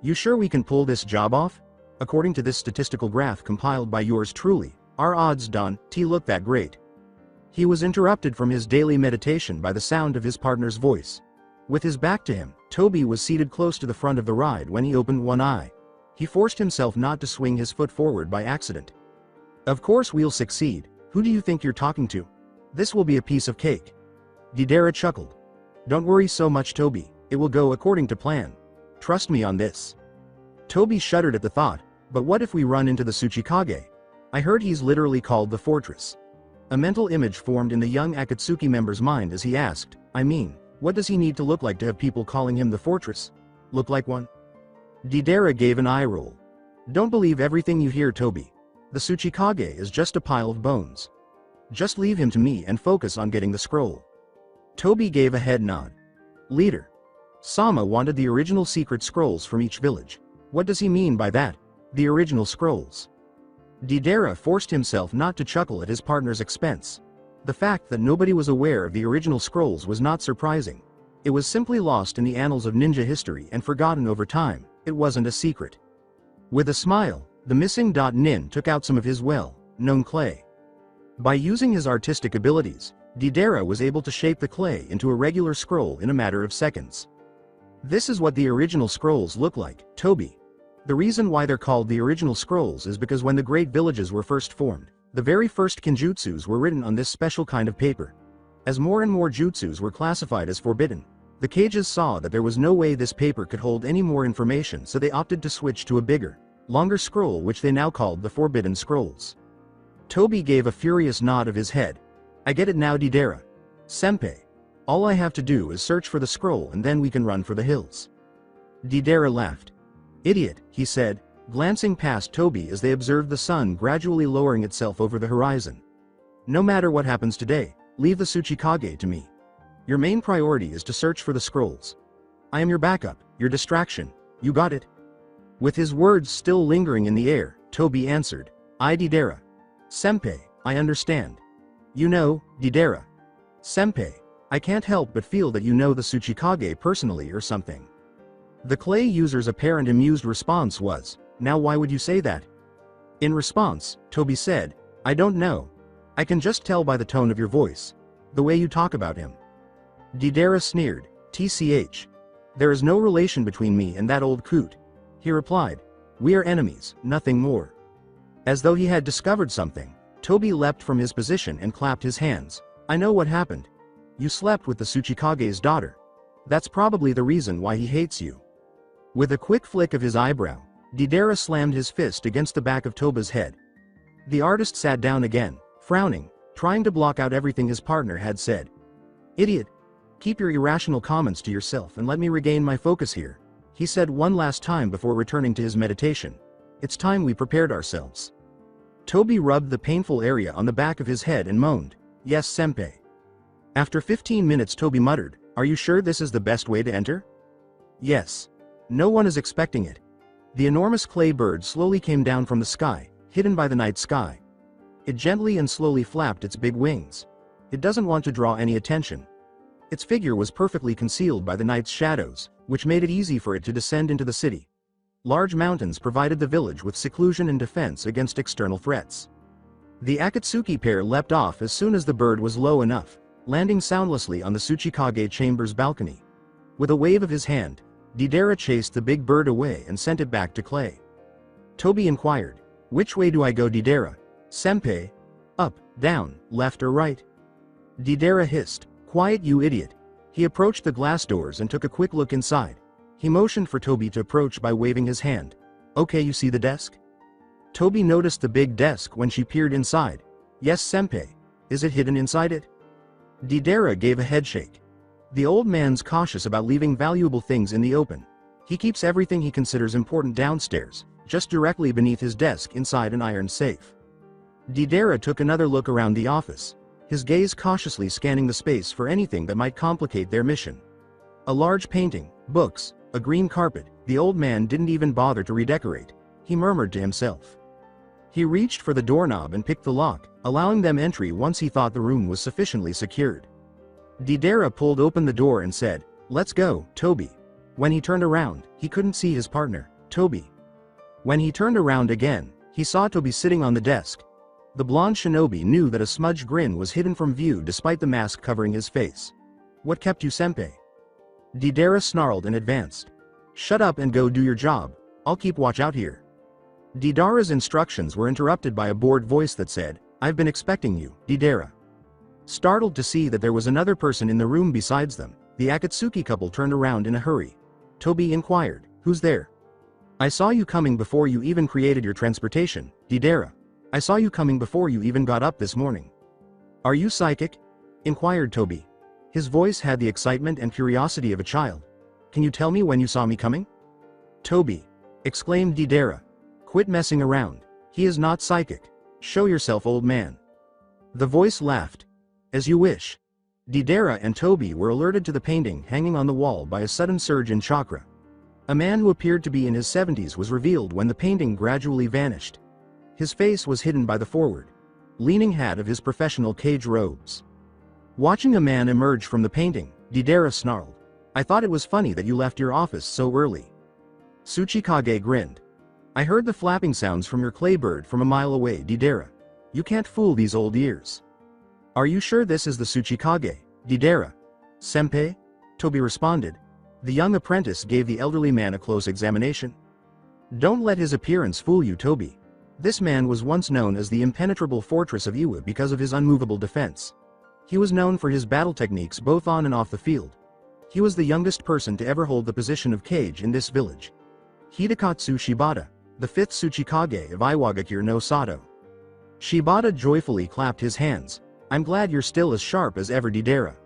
You sure we can pull this job off? According to this statistical graph compiled by yours truly, our odds don't look that great. He was interrupted from his daily meditation by the sound of his partner's voice. With his back to him, Toby was seated close to the front of the ride when he opened one eye. He forced himself not to swing his foot forward by accident. Of course we'll succeed. Who do you think you're talking to? This will be a piece of cake. Deidara chuckled. Don't worry so much, Toby. It will go according to plan. Trust me on this. Toby shuddered at the thought, but what if we run into the Tsuchikage? I heard he's literally called the fortress. A mental image formed in the young Akatsuki member's mind as he asked, I mean, what does he need to look like to have people calling him the fortress? Look like one? Deidara gave an eye roll. Don't believe everything you hear, Toby. The Tsuchikage is just a pile of bones. Just leave him to me and focus on getting the scroll. Toby gave a head nod. Leader. Sama wanted the original secret scrolls from each village. What does he mean by that? The original scrolls. Deidara forced himself not to chuckle at his partner's expense. The fact that nobody was aware of the original scrolls was not surprising. It was simply lost in the annals of ninja history and forgotten over time. It wasn't a secret. With a smile, the missing nin took out some of his well-known clay. By using his artistic abilities, Deidara was able to shape the clay into a regular scroll in a matter of seconds. This is what the original scrolls look like, Toby. The reason why they're called the original scrolls is because when the great villages were first formed, the very first genjutsus were written on this special kind of paper. As more and more jutsus were classified as forbidden, the Kages saw that there was no way this paper could hold any more information, so they opted to switch to a bigger, longer scroll which they now called the Forbidden Scrolls. Toby gave a furious nod of his head. I get it now, Deidara. Senpai. All I have to do is search for the scroll and then we can run for the hills. Deidara laughed. Idiot, he said, glancing past Toby as they observed the sun gradually lowering itself over the horizon. No matter what happens today, leave the Tsuchikage to me. Your main priority is to search for the scrolls. I am your backup, your distraction. You got it? With his words still lingering in the air, Toby answered. I Deidara. Senpai, I understand. You know, Deidara. Senpai, I can't help but feel that you know the Tsuchikage personally or something. The clay user's apparent amused response was, now why would you say that? In response, Toby said, I don't know. I can just tell by the tone of your voice. The way you talk about him. Deidara sneered, TCH. There is no relation between me and that old coot. He replied, we are enemies, nothing more. As though he had discovered something, Toby leapt from his position and clapped his hands. I know what happened. You slept with the Tsuchikage's daughter. That's probably the reason why he hates you. With a quick flick of his eyebrow, Deidara slammed his fist against the back of Toba's head. The artist sat down again, frowning, trying to block out everything his partner had said. Idiot. Keep your irrational comments to yourself and let me regain my focus here, he said one last time before returning to his meditation. It's time we prepared ourselves. Toby rubbed the painful area on the back of his head and moaned, yes, senpai. After 15 minutes Toby muttered, are you sure this is the best way to enter? Yes. No one is expecting it. The enormous clay bird slowly came down from the sky, hidden by the night sky. It gently and slowly flapped its big wings. It doesn't want to draw any attention. Its figure was perfectly concealed by the night's shadows, which made it easy for it to descend into the city. Large mountains provided the village with seclusion and defense against external threats. The Akatsuki pair leapt off as soon as the bird was low enough, landing soundlessly on the Tsuchikage chamber's balcony. With a wave of his hand, Deidara chased the big bird away and sent it back to clay. Toby inquired, which way do I go, Deidara? Senpai? Up, down, left or right? Deidara hissed, quiet you idiot. He approached the glass doors and took a quick look inside. He motioned for Toby to approach by waving his hand. Okay, you see the desk? Toby noticed the big desk when she peered inside. Yes, senpai. Is it hidden inside it? Deidara gave a headshake. The old man's cautious about leaving valuable things in the open. He keeps everything he considers important downstairs, just directly beneath his desk inside an iron safe. Deidara took another look around the office, his gaze cautiously scanning the space for anything that might complicate their mission. A large painting, books, a green carpet. The old man didn't even bother to redecorate. He murmured to himself. He reached for the doorknob and picked the lock, allowing them entry once he thought the room was sufficiently secured. Deidara pulled open the door and said, let's go, Toby. When he turned around, he couldn't see his partner, Toby. When he turned around again, he saw Toby sitting on the desk. The blonde shinobi knew that a smudged grin was hidden from view despite the mask covering his face. "What kept you, senpai?" Deidara snarled and advanced. "Shut up and go do your job. I'll keep watch out here." Deidara's instructions were interrupted by a bored voice that said, "I've been expecting you, Deidara." Startled to see that there was another person in the room besides them, the Akatsuki couple turned around in a hurry. Toby inquired, "Who's there?" "I saw you coming before you even created your transportation, Deidara. I saw you coming before you even got up this morning." "Are you psychic?" inquired Toby. His voice had the excitement and curiosity of a child. "Can you tell me when you saw me coming?" "Toby," exclaimed Deidara. "Quit messing around. He is not psychic. Show yourself, old man." The voice laughed. "As you wish." Deidara and Toby were alerted to the painting hanging on the wall by a sudden surge in chakra. A man who appeared to be in his 70s was revealed when the painting gradually vanished. His face was hidden by the forward, leaning hat of his professional cage robes. Watching a man emerge from the painting, Deidara snarled, "I thought it was funny that you left your office so early." Tsuchikage grinned. "I heard the flapping sounds from your clay bird from a mile away, Deidara. You can't fool these old ears." "Are you sure this is the Tsuchikage, Deidara?" "Senpai?" Toby responded. The young apprentice gave the elderly man a close examination. "Don't let his appearance fool you, Toby. This man was once known as the impenetrable fortress of Iwa because of his unmovable defense. He was known for his battle techniques both on and off the field. He was the youngest person to ever hold the position of Kage in this village. Hidekatsu Shibata, the 5th Tsuchikage of Iwagakure no Sato." Shibata joyfully clapped his hands. "I'm glad you're still as sharp as ever, Deidara."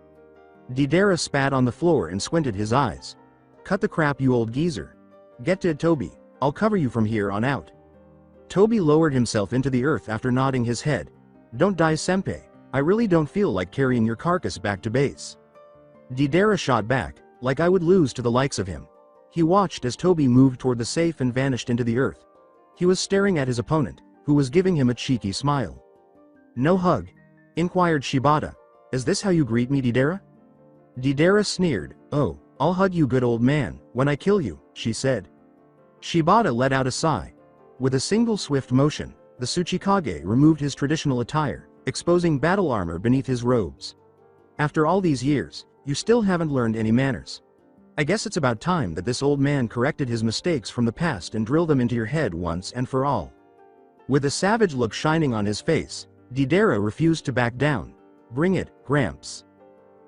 Deidara spat on the floor and squinted his eyes. "Cut the crap, you old geezer. Get to it, Toby. I'll cover you from here on out." Toby lowered himself into the earth after nodding his head. "Don't die, senpai. I really don't feel like carrying your carcass back to base." Deidara shot back, "Like I would lose to the likes of him." He watched as Toby moved toward the safe and vanished into the earth. He was staring at his opponent, who was giving him a cheeky smile. "No hug?" inquired Shibata. "Is this how you greet me, Deidara?" Deidara sneered. "Oh, I'll hug you, good old man, when I kill you," she said. Shibata let out a sigh. With a single swift motion, the Tsuchikage removed his traditional attire, exposing battle armor beneath his robes. "After all these years, you still haven't learned any manners. I guess it's about time that this old man corrected his mistakes from the past and drilled them into your head once and for all." With a savage look shining on his face, Deidara refused to back down. "Bring it, Gramps."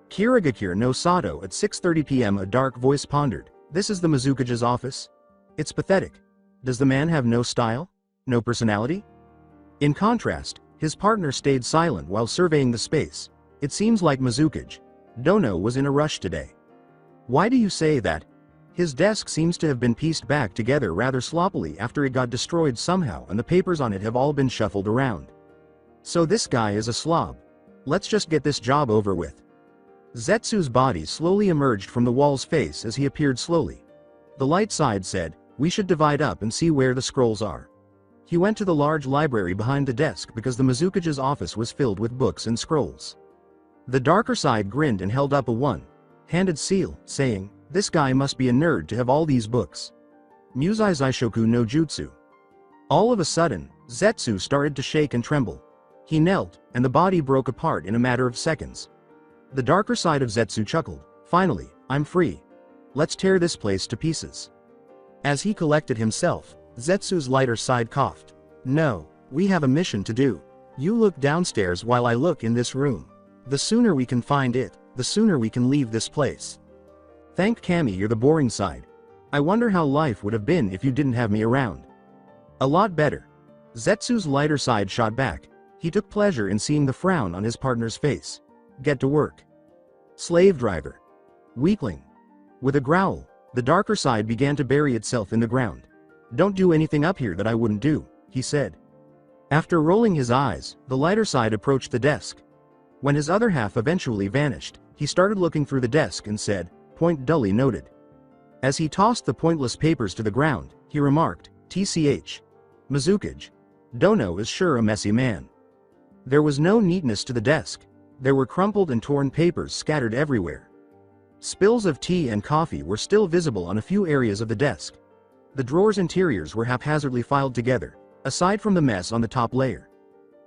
Kirigakure no Sato at 6:30 p.m. A dark voice pondered, "This is the Mizukage's office? It's pathetic. Does the man have no style? No personality?" In contrast, his partner stayed silent while surveying the space. "It seems like Mizukage Dono was in a rush today." "Why do you say that?" "His desk seems to have been pieced back together rather sloppily after it got destroyed somehow, and the papers on it have all been shuffled around. So this guy is a slob. Let's just get this job over with." Zetsu's body slowly emerged from the wall's face as he appeared slowly. The light side said, "We should divide up and see where the scrolls are." He went to the large library behind the desk because the Mizukage's office was filled with books and scrolls. The darker side grinned and held up a one-handed seal, saying, "This guy must be a nerd to have all these books. Musai Zaishoku no Jutsu." All of a sudden, Zetsu started to shake and tremble. He knelt, and the body broke apart in a matter of seconds. The darker side of Zetsu chuckled. "Finally, I'm free. Let's tear this place to pieces." As he collected himself, Zetsu's lighter side coughed. "No, we have a mission to do. You look downstairs while I look in this room. The sooner we can find it, the sooner we can leave this place." "Thank Kami, you're the boring side. I wonder how life would have been if you didn't have me around." "A lot better." Zetsu's lighter side shot back. He took pleasure in seeing the frown on his partner's face. "Get to work." "Slave driver." "Weakling." With a growl, the darker side began to bury itself in the ground. "Don't do anything up here that I wouldn't do," he said. After rolling his eyes, the lighter side approached the desk. When his other half eventually vanished, he started looking through the desk and said, "Point dully noted." As he tossed the pointless papers to the ground, he remarked, "TCH. Mizukage Dono is sure a messy man." There was no neatness to the desk. There were crumpled and torn papers scattered everywhere. Spills of tea and coffee were still visible on a few areas of the desk. The drawers' interiors were haphazardly filed together, aside from the mess on the top layer.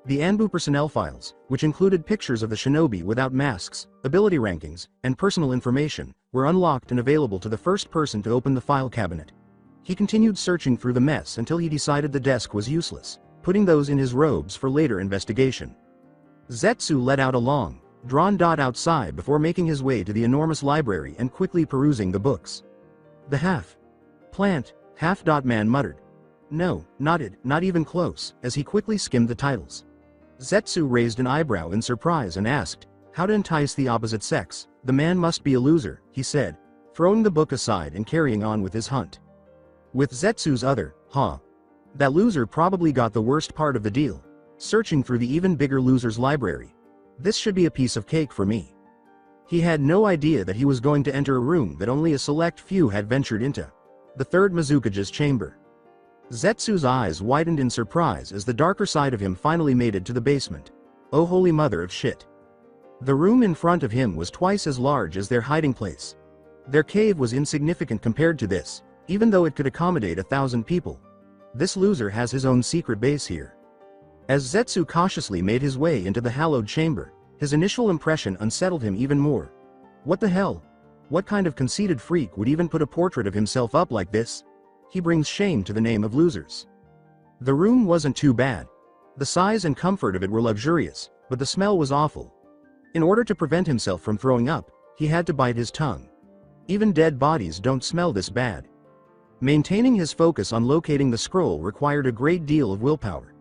The Anbu personnel files, which included pictures of the shinobi without masks, ability rankings, and personal information, were unlocked and available to the first person to open the file cabinet. He continued searching through the mess until he decided the desk was useless, putting those in his robes for later investigation. Zetsu let out a long, drawn dot outside before making his way to the enormous library and quickly perusing the books. The half-plant, half-dot man muttered. No, nodded, not even close, as he quickly skimmed the titles. Zetsu raised an eyebrow in surprise and asked, how to entice the opposite sex? The man must be a loser, he said, throwing the book aside and carrying on with his hunt. With Zetsu's other, that loser probably got the worst part of the deal, searching through the even bigger loser's library. This should be a piece of cake for me. He had no idea that he was going to enter a room that only a select few had ventured into. The third Mizukage's chamber. Zetsu's eyes widened in surprise as the darker side of him finally made it to the basement. Oh holy mother of shit. The room in front of him was twice as large as their hiding place. Their cave was insignificant compared to this, even though it could accommodate 1,000 people. This loser has his own secret base here. As Zetsu cautiously made his way into the hallowed chamber, his initial impression unsettled him even more. What the hell? What kind of conceited freak would even put a portrait of himself up like this? He brings shame to the name of losers. The room wasn't too bad. The size and comfort of it were luxurious, but the smell was awful. In order to prevent himself from throwing up, he had to bite his tongue. Even dead bodies don't smell this bad. Maintaining his focus on locating the scroll required a great deal of willpower.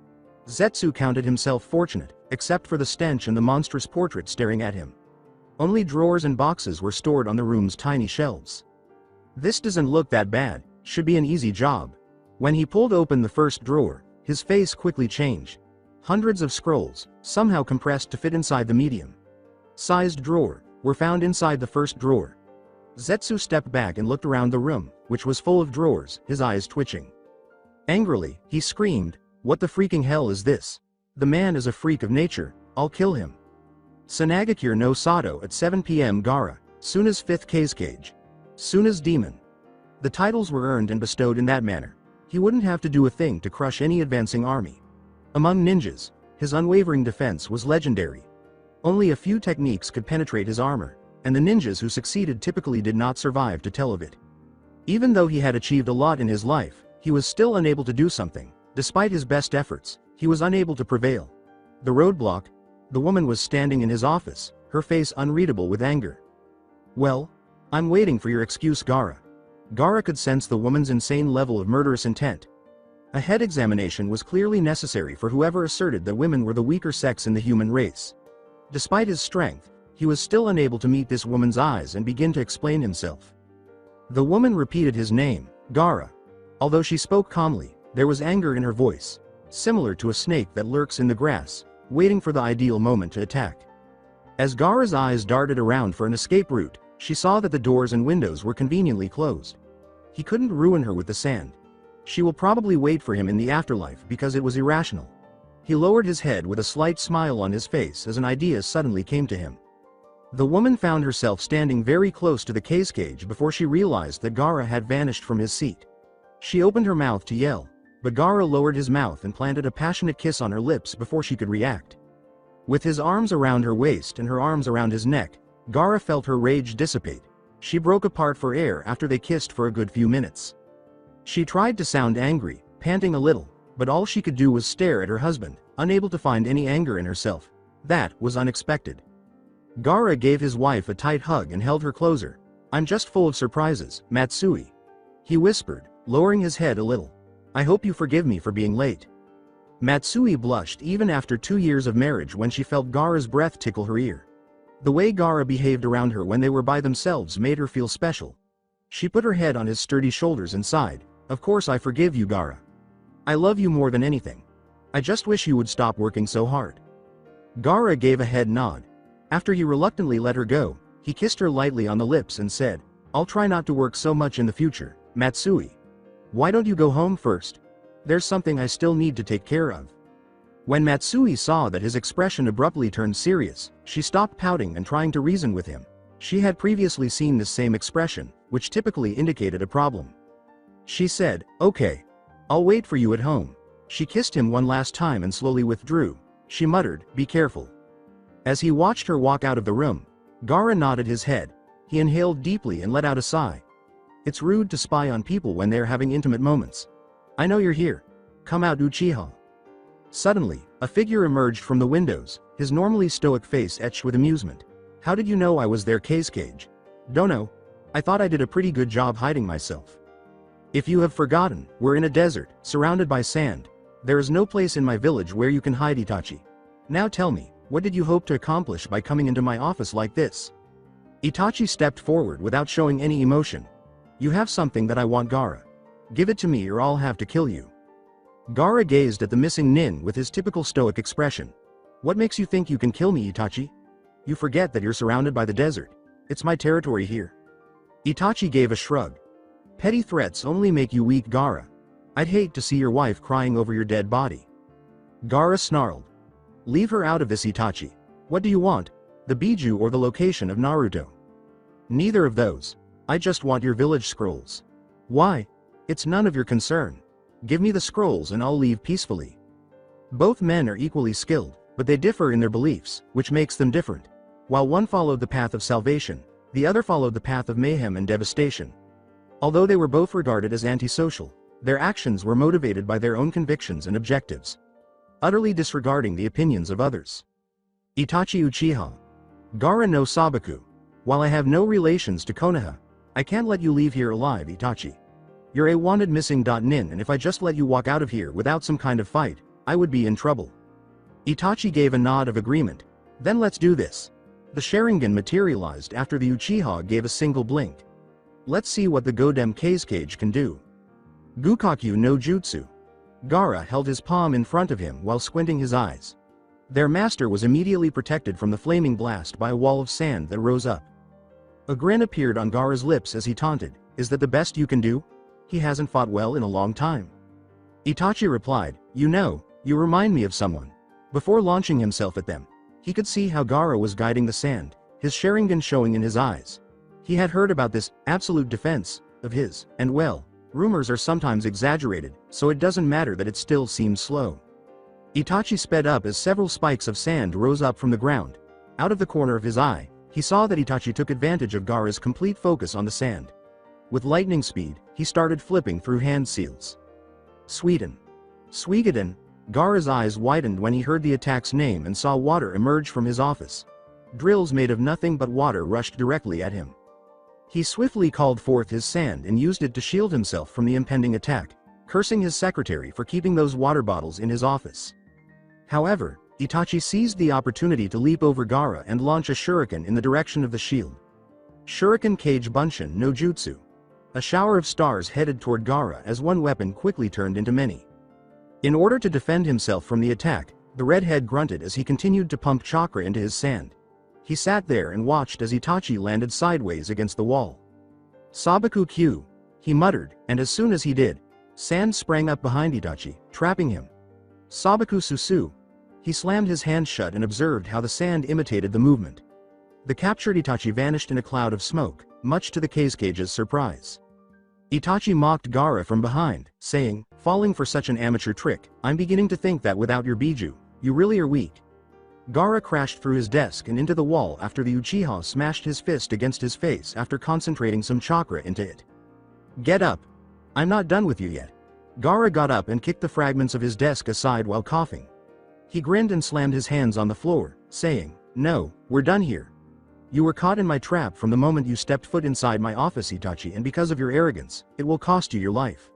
Zetsu counted himself fortunate, except for the stench and the monstrous portrait staring at him. Only drawers and boxes were stored on the room's tiny shelves. This doesn't look that bad, should be an easy job. When he pulled open the first drawer, his face quickly changed. Hundreds of scrolls, somehow compressed to fit inside the medium-sized drawer, were found inside the first drawer. Zetsu stepped back and looked around the room, which was full of drawers, his eyes twitching. Angrily, he screamed, "What the freaking hell is this? The man is a freak of nature, I'll kill him." Tsunade no Sato at 7 p.m. Gaara, Suna's 5th Kage. Suna's demon. The titles were earned and bestowed in that manner. He wouldn't have to do a thing to crush any advancing army. Among ninjas, his unwavering defense was legendary. Only a few techniques could penetrate his armor, and the ninjas who succeeded typically did not survive to tell of it. Even though he had achieved a lot in his life, he was still unable to do something. Despite his best efforts, he was unable to prevail. The roadblock. The woman was standing in his office, her face unreadable with anger. "Well, I'm waiting for your excuse, Gaara." Gaara could sense the woman's insane level of murderous intent. A head examination was clearly necessary for whoever asserted that women were the weaker sex in the human race. Despite his strength, he was still unable to meet this woman's eyes and begin to explain himself. The woman repeated his name, Gaara. Although she spoke calmly, there was anger in her voice, similar to a snake that lurks in the grass, waiting for the ideal moment to attack. As Gaara's eyes darted around for an escape route, she saw that the doors and windows were conveniently closed. He couldn't ruin her with the sand. She will probably wait for him in the afterlife because it was irrational. He lowered his head with a slight smile on his face as an idea suddenly came to him. The woman found herself standing very close to the cage before she realized that Gaara had vanished from his seat. She opened her mouth to yell, but Gaara lowered his mouth and planted a passionate kiss on her lips before she could react. With his arms around her waist and her arms around his neck, Gaara felt her rage dissipate. She broke apart for air after they kissed for a good few minutes. She tried to sound angry, panting a little, but all she could do was stare at her husband, unable to find any anger in herself. That was unexpected. Gaara gave his wife a tight hug and held her closer. "I'm just full of surprises, Matsui," he whispered, lowering his head a little. "I hope you forgive me for being late." Matsui blushed even after 2 years of marriage when she felt Gaara's breath tickle her ear. The way Gaara behaved around her when they were by themselves made her feel special. She put her head on his sturdy shoulders and sighed, "Of course I forgive you, Gaara. I love you more than anything. I just wish you would stop working so hard." Gaara gave a head nod. After he reluctantly let her go, he kissed her lightly on the lips and said, "I'll try not to work so much in the future, Matsui. Why don't you go home first? There's something I still need to take care of." When Matsui saw that his expression abruptly turned serious, she stopped pouting and trying to reason with him. She had previously seen this same expression, which typically indicated a problem. She said, "Okay. I'll wait for you at home." She kissed him one last time and slowly withdrew. She muttered, "Be careful." As he watched her walk out of the room, Gaara nodded his head. He inhaled deeply and let out a sigh. It's rude to spy on people when they're having intimate moments. "I know you're here. Come out, Uchiha." Suddenly, a figure emerged from the windows, his normally stoic face etched with amusement. "How did you know I was there, Kage?" "Don't know. I thought I did a pretty good job hiding myself." "If you have forgotten, we're in a desert, surrounded by sand. There is no place in my village where you can hide, Itachi. Now tell me, what did you hope to accomplish by coming into my office like this?" Itachi stepped forward without showing any emotion. "You have something that I want, Gaara. Give it to me or I'll have to kill you." Gaara gazed at the missing nin with his typical stoic expression. "What makes you think you can kill me, Itachi? You forget that you're surrounded by the desert. It's my territory here." Itachi gave a shrug. "Petty threats only make you weak, Gaara. I'd hate to see your wife crying over your dead body." Gaara snarled. "Leave her out of this, Itachi. What do you want? The Biju or the location of Naruto?" "Neither of those. I just want your village scrolls." "Why? It's none of your concern. Give me the scrolls and I'll leave peacefully." Both men are equally skilled, but they differ in their beliefs, which makes them different. While one followed the path of salvation, the other followed the path of mayhem and devastation. Although they were both regarded as antisocial, their actions were motivated by their own convictions and objectives, utterly disregarding the opinions of others. Itachi Uchiha. Gaara no Sabaku. While I have no relations to Konoha, I can't let you leave here alive, Itachi. You're a wanted missing nin, and if I just let you walk out of here without some kind of fight, I would be in trouble. Itachi gave a nod of agreement. "Then let's do this." The Sharingan materialized after the Uchiha gave a single blink. "Let's see what the Godem Kage can do." Gukaku no Jutsu. Gaara held his palm in front of him while squinting his eyes. Their master was immediately protected from the flaming blast by a wall of sand that rose up. A grin appeared on Gaara's lips as he taunted, "Is that the best you can do? He hasn't fought well in a long time." Itachi replied, "You know, you remind me of someone." Before launching himself at them, he could see how Gaara was guiding the sand, his Sharingan showing in his eyes. He had heard about this absolute defense of his, and well, rumors are sometimes exaggerated, so it doesn't matter that it still seems slow. Itachi sped up as several spikes of sand rose up from the ground. Out of the corner of his eye, he saw that Itachi took advantage of Gaara's complete focus on the sand. With lightning speed, he started flipping through hand seals. Sweden. Suigaden. Gaara's eyes widened when he heard the attack's name and saw water emerge from his office. Drills made of nothing but water rushed directly at him. He swiftly called forth his sand and used it to shield himself from the impending attack, cursing his secretary for keeping those water bottles in his office. However, Itachi seized the opportunity to leap over Gaara and launch a shuriken in the direction of the shield. Shuriken Kage Bunshin no Jutsu. A shower of stars headed toward Gaara as one weapon quickly turned into many. In order to defend himself from the attack, the redhead grunted as he continued to pump chakra into his sand. He sat there and watched as Itachi landed sideways against the wall. "Sabaku Q," he muttered, and as soon as he did, sand sprang up behind Itachi, trapping him. "Sabaku Susu." He slammed his hand shut and observed how the sand imitated the movement. The captured Itachi vanished in a cloud of smoke, much to the Kage's surprise. Itachi mocked Gaara from behind, saying, "Falling for such an amateur trick, I'm beginning to think that without your Biju, you really are weak." Gaara crashed through his desk and into the wall after the Uchiha smashed his fist against his face after concentrating some chakra into it. "Get up. I'm not done with you yet." Gaara got up and kicked the fragments of his desk aside while coughing. He grinned and slammed his hands on the floor, saying, "No, we're done here. You were caught in my trap from the moment you stepped foot inside my office, Itachi, and because of your arrogance, it will cost you your life."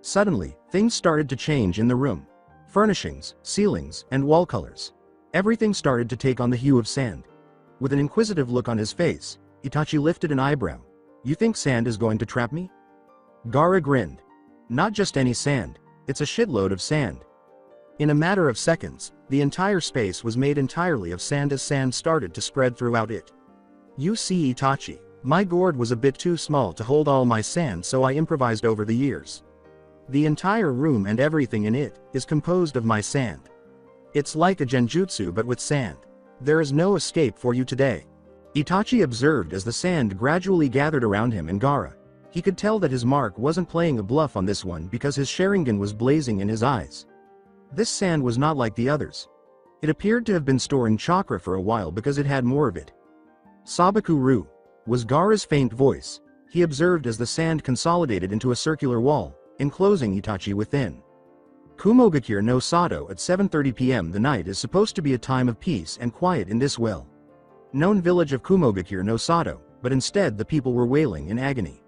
Suddenly, things started to change in the room. Furnishings, ceilings, and wall colors. Everything started to take on the hue of sand. With an inquisitive look on his face, Itachi lifted an eyebrow. "You think sand is going to trap me?" Gaara grinned. "Not just any sand, it's a shitload of sand." In a matter of seconds, the entire space was made entirely of sand as sand started to spread throughout it. "You see, Itachi, my gourd was a bit too small to hold all my sand, so I improvised over the years. The entire room and everything in it is composed of my sand. It's like a genjutsu but with sand. There is no escape for you today." Itachi observed as the sand gradually gathered around him and Gaara. He could tell that his mark wasn't playing a bluff on this one because his Sharingan was blazing in his eyes. This sand was not like the others. It appeared to have been storing chakra for a while because it had more of it. Sabaku-ru, was Gaara's faint voice. He observed as the sand consolidated into a circular wall, enclosing Itachi within. Kumogakure no Sato at 7:30 p.m. The night is supposed to be a time of peace and quiet in this well-known village of Kumogakure no Sato, but instead the people were wailing in agony.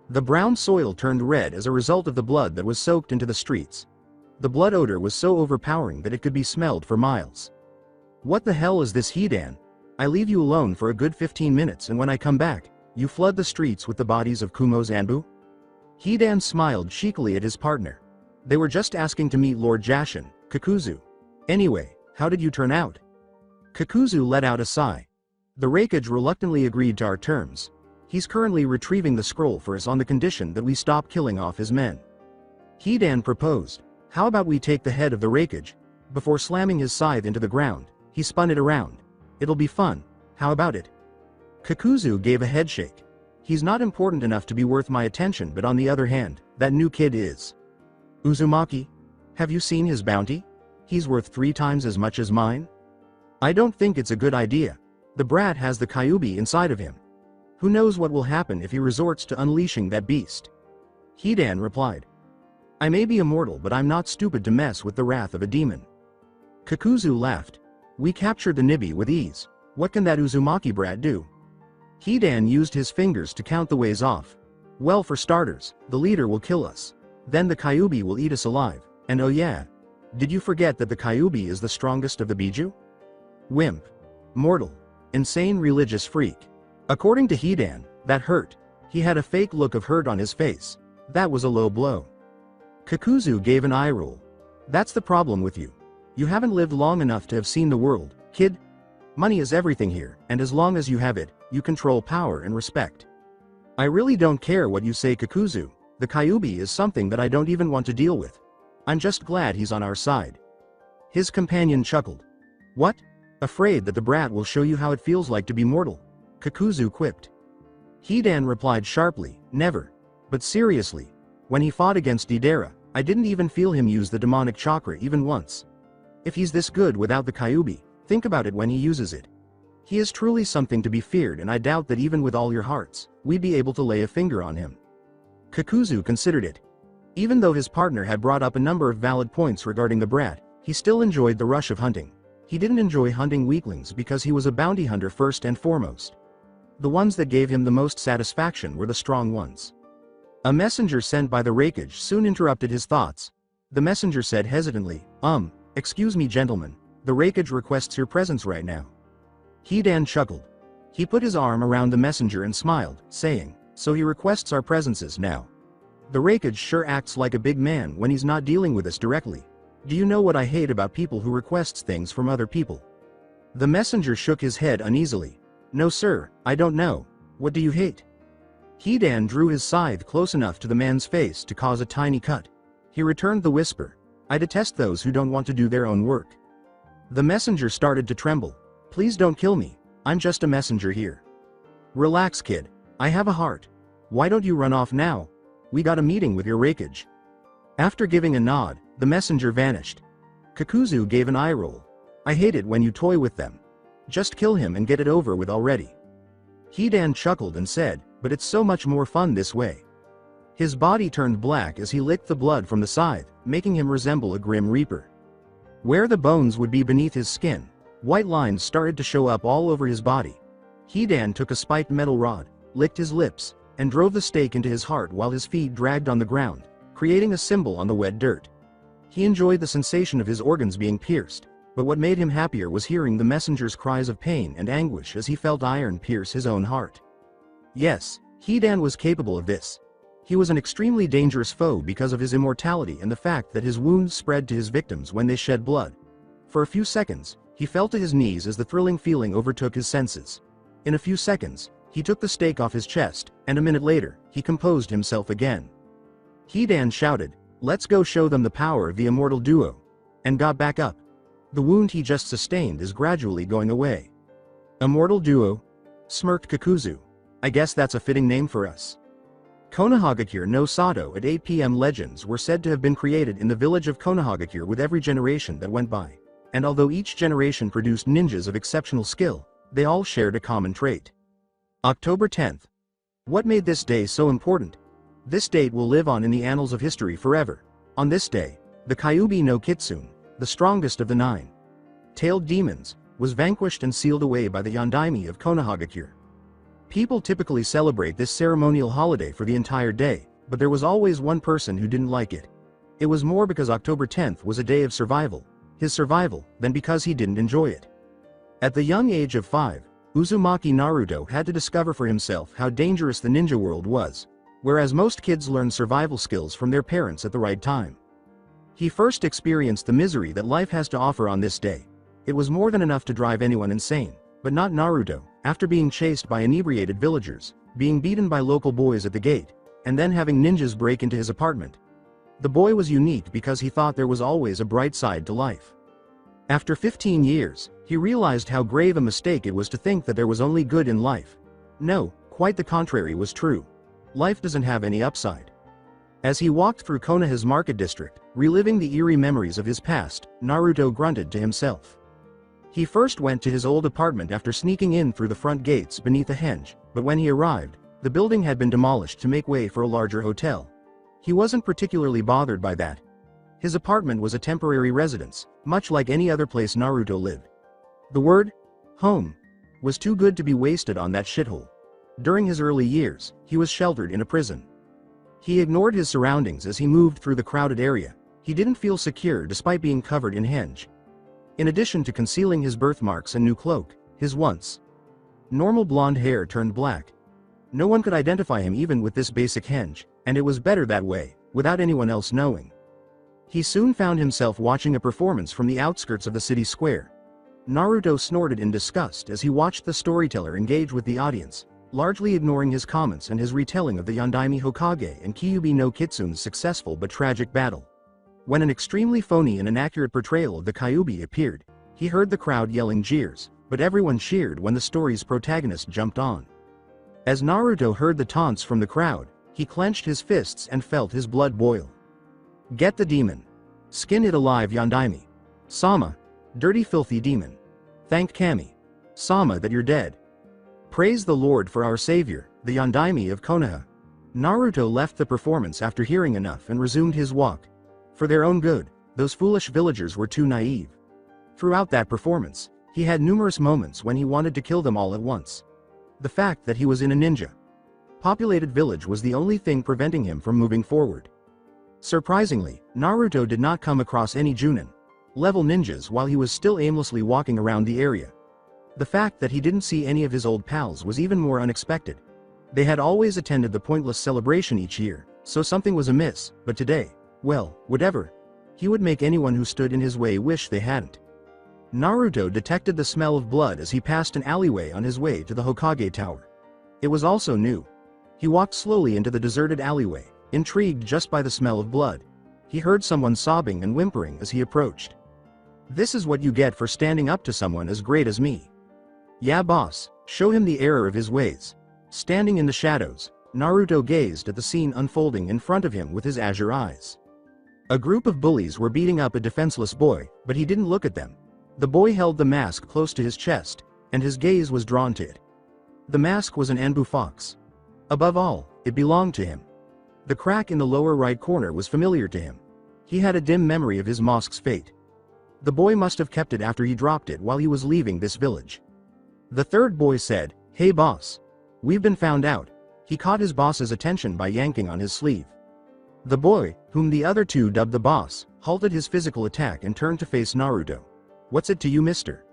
The brown soil turned red as a result of the blood that was soaked into the streets. The blood odor was so overpowering that it could be smelled for miles. What the hell is this, Hidan? I leave you alone for a good 15 minutes and when I come back, you flood the streets with the bodies of Kumo's Anbu? Hidan smiled cheekily at his partner. They were just asking to meet Lord Jashin, Kakuzu. Anyway, how did you turn out? Kakuzu let out a sigh. The Raikage reluctantly agreed to our terms. He's currently retrieving the scroll for us on the condition that we stop killing off his men. Hidan proposed. How about we take the head of the Raikage? Before slamming his scythe into the ground, he spun it around. It'll be fun. How about it? Kakuzu gave a headshake. He's not important enough to be worth my attention, but on the other hand, that new kid is. Uzumaki? Have you seen his bounty? He's worth 3 times as much as mine? I don't think it's a good idea. The brat has the Kyuubi inside of him. Who knows what will happen if he resorts to unleashing that beast? Hidan replied. I may be immortal, but I'm not stupid to mess with the wrath of a demon. Kakuzu laughed. We captured the Nibi with ease. What can that Uzumaki brat do? Hidan used his fingers to count the ways off. Well, for starters, the leader will kill us. Then the Kyuubi will eat us alive. And oh yeah, did you forget that the Kyuubi is the strongest of the Biju? Wimp. Mortal. Insane religious freak. According to Hidan, that hurt. He had a fake look of hurt on his face. That was a low blow. Kakuzu gave an eye roll. That's the problem with you. You haven't lived long enough to have seen the world, kid. Money is everything here, and as long as you have it, you control power and respect. I really don't care what you say, Kakuzu. The Kyuubi is something that I don't even want to deal with. I'm just glad he's on our side. His companion chuckled. What? Afraid that the brat will show you how it feels like to be mortal? Kakuzu quipped. Hidan replied sharply, never. But seriously, when he fought against Deidara, I didn't even feel him use the demonic chakra even once. If he's this good without the Kyuubi, think about it when he uses it. He is truly something to be feared, and I doubt that even with all your hearts, we'd be able to lay a finger on him. Kakuzu considered it. Even though his partner had brought up a number of valid points regarding the brat, he still enjoyed the rush of hunting. He didn't enjoy hunting weaklings because he was a bounty hunter first and foremost. The ones that gave him the most satisfaction were the strong ones. A messenger sent by the Raikage soon interrupted his thoughts. The messenger said hesitantly, excuse me gentlemen, the Raikage requests your presence right now. Hidan chuckled. He put his arm around the messenger and smiled, saying, so he requests our presences now. The Raikage sure acts like a big man when he's not dealing with us directly. Do you know what I hate about people who requests things from other people? The messenger shook his head uneasily. No sir, I don't know. What do you hate? Hidan drew his scythe close enough to the man's face to cause a tiny cut. He returned the whisper. I detest those who don't want to do their own work. The messenger started to tremble. Please don't kill me. I'm just a messenger here. Relax, kid. I have a heart. Why don't you run off now? We got a meeting with your Raikage. After giving a nod, the messenger vanished. Kakuzu gave an eye roll. I hate it when you toy with them. Just kill him and get it over with already. Hidan chuckled and said, but it's so much more fun this way. His body turned black as he licked the blood from the scythe, making him resemble a grim reaper. Where the bones would be beneath his skin, white lines started to show up all over his body. Hidan took a spiked metal rod, licked his lips, and drove the stake into his heart while his feet dragged on the ground, creating a symbol on the wet dirt. He enjoyed the sensation of his organs being pierced, but what made him happier was hearing the messenger's cries of pain and anguish as he felt iron pierce his own heart. Yes, Hidan was capable of this. He was an extremely dangerous foe because of his immortality and the fact that his wounds spread to his victims when they shed blood. For a few seconds, he fell to his knees as the thrilling feeling overtook his senses. In a few seconds, he took the stake off his chest, and a minute later, he composed himself again. Hidan shouted, let's go show them the power of the immortal duo, and got back up. The wound he just sustained is gradually going away. Immortal duo? Smirked Kakuzu. I guess that's a fitting name for us. Konohagakure no Sato at 8 p.m. legends were said to have been created in the village of Konohagakure with every generation that went by. And although each generation produced ninjas of exceptional skill, they all shared a common trait. October 10th. What made this day so important? This date will live on in the annals of history forever. On this day, the Kyuubi no Kitsune, the strongest of the 9 tailed demons, was vanquished and sealed away by the Yondaime of Konohagakure. People typically celebrate this ceremonial holiday for the entire day, but there was always one person who didn't like it. It was more because October 10th was a day of survival, his survival, than because he didn't enjoy it. At the young age of 5, Uzumaki Naruto had to discover for himself how dangerous the ninja world was, whereas most kids learn survival skills from their parents at the right time. He first experienced the misery that life has to offer on this day. It was more than enough to drive anyone insane, but not Naruto, after being chased by inebriated villagers, being beaten by local boys at the gate, and then having ninjas break into his apartment. The boy was unique because he thought there was always a bright side to life. After 15 years, he realized how grave a mistake it was to think that there was only good in life. No, quite the contrary was true. Life doesn't have any upside. As he walked through Konoha's market district, reliving the eerie memories of his past, Naruto grunted to himself. He first went to his old apartment after sneaking in through the front gates beneath a henge, but when he arrived, the building had been demolished to make way for a larger hotel. He wasn't particularly bothered by that. His apartment was a temporary residence, much like any other place Naruto lived. The word, home, was too good to be wasted on that shithole. During his early years, he was sheltered in a prison. He ignored his surroundings as he moved through the crowded area. He didn't feel secure despite being covered in henge. In addition to concealing his birthmarks and new cloak, his once normal blonde hair turned black. No one could identify him even with this basic henge, and it was better that way, without anyone else knowing. He soon found himself watching a performance from the outskirts of the city square. Naruto snorted in disgust as he watched the storyteller engage with the audience, largely ignoring his comments and his retelling of the Yondaime Hokage and Kyuubi no Kitsune's successful but tragic battle. When an extremely phony and inaccurate portrayal of the Kyuubi appeared, he heard the crowd yelling jeers, but everyone cheered when the story's protagonist jumped on. As Naruto heard the taunts from the crowd, he clenched his fists and felt his blood boil. Get the demon. Skin it alive Yondaime. Sama. Dirty filthy demon. Thank Kami. Sama that you're dead. Praise the Lord for our savior, the Yondaime of Konoha. Naruto left the performance after hearing enough and resumed his walk. For their own good, those foolish villagers were too naive. Throughout that performance, he had numerous moments when he wanted to kill them all at once. The fact that he was in a ninja populated village was the only thing preventing him from moving forward. Surprisingly, Naruto did not come across any Junin level ninjas while he was still aimlessly walking around the area. The fact that he didn't see any of his old pals was even more unexpected. They had always attended the pointless celebration each year, so something was amiss, but today, well, whatever. He would make anyone who stood in his way wish they hadn't. Naruto detected the smell of blood as he passed an alleyway on his way to the Hokage Tower. It was also new. He walked slowly into the deserted alleyway, intrigued just by the smell of blood. He heard someone sobbing and whimpering as he approached. This is what you get for standing up to someone as great as me. Yeah boss, show him the error of his ways. Standing in the shadows, Naruto gazed at the scene unfolding in front of him with his azure eyes. A group of bullies were beating up a defenseless boy, but he didn't look at them. The boy held the mask close to his chest, and his gaze was drawn to it. The mask was an Anbu fox. Above all, it belonged to him. The crack in the lower right corner was familiar to him. He had a dim memory of his mask's fate. The boy must have kept it after he dropped it while he was leaving this village. The third boy said, "Hey boss. We've been found out." He caught his boss's attention by yanking on his sleeve. The boy, whom the other two dubbed the boss, halted his physical attack and turned to face Naruto. "What's it to you, mister?"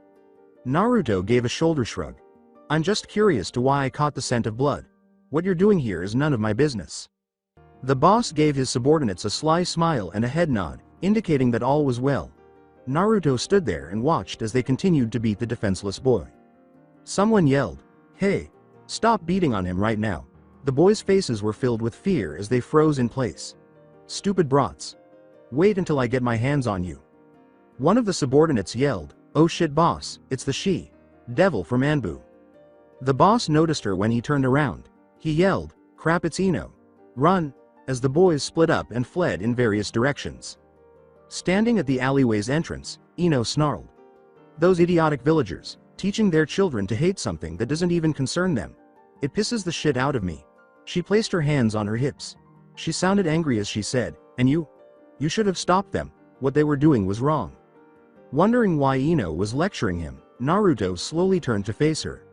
Naruto gave a shoulder shrug. "I'm just curious to why I caught the scent of blood. What you're doing here is none of my business." The boss gave his subordinates a sly smile and a head nod, indicating that all was well. Naruto stood there and watched as they continued to beat the defenseless boy. Someone yelled, "Hey! Stop beating on him right now." The boys' faces were filled with fear as they froze in place. "Stupid brats. Wait until I get my hands on you." One of the subordinates yelled, "Oh shit boss, it's the she-devil from Anbu." The boss noticed her when he turned around. He yelled, "Crap, it's Ino." Run! As the boys split up and fled in various directions. Standing at the alleyway's entrance, Ino snarled. Those idiotic villagers, teaching their children to hate something that doesn't even concern them. It pisses the shit out of me. She placed her hands on her hips. She sounded angry as she said, and you should have stopped them. What they were doing was wrong. Wondering why Ino was lecturing him, Naruto slowly turned to face her.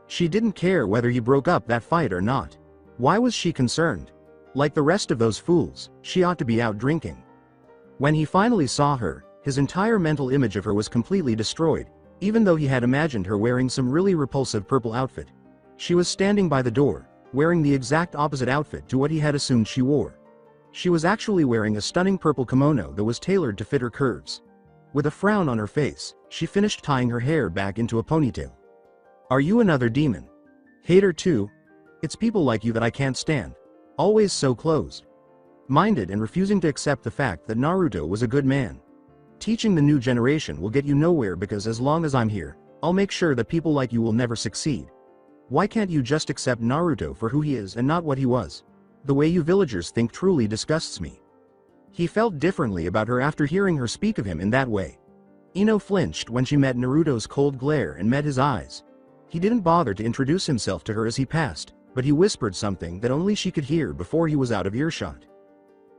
She didn't care whether he broke up that fight or not. Why was she concerned? Like the rest of those fools, she ought to be out drinking. When he finally saw her, his entire mental image of her was completely destroyed, even though he had imagined her wearing some really repulsive purple outfit. She was standing by the door, wearing the exact opposite outfit to what he had assumed she wore. She was actually wearing a stunning purple kimono that was tailored to fit her curves. With a frown on her face, she finished tying her hair back into a ponytail. Are you another demon? Hater too? It's people like you that I can't stand. Always so closed-minded and refusing to accept the fact that Naruto was a good man. Teaching the new generation will get you nowhere because as long as I'm here, I'll make sure that people like you will never succeed. Why can't you just accept Naruto for who he is and not what he was? The way you villagers think truly disgusts me. He felt differently about her after hearing her speak of him in that way. Ino flinched when she met Naruto's cold glare and met his eyes. He didn't bother to introduce himself to her as he passed, but he whispered something that only she could hear before he was out of earshot.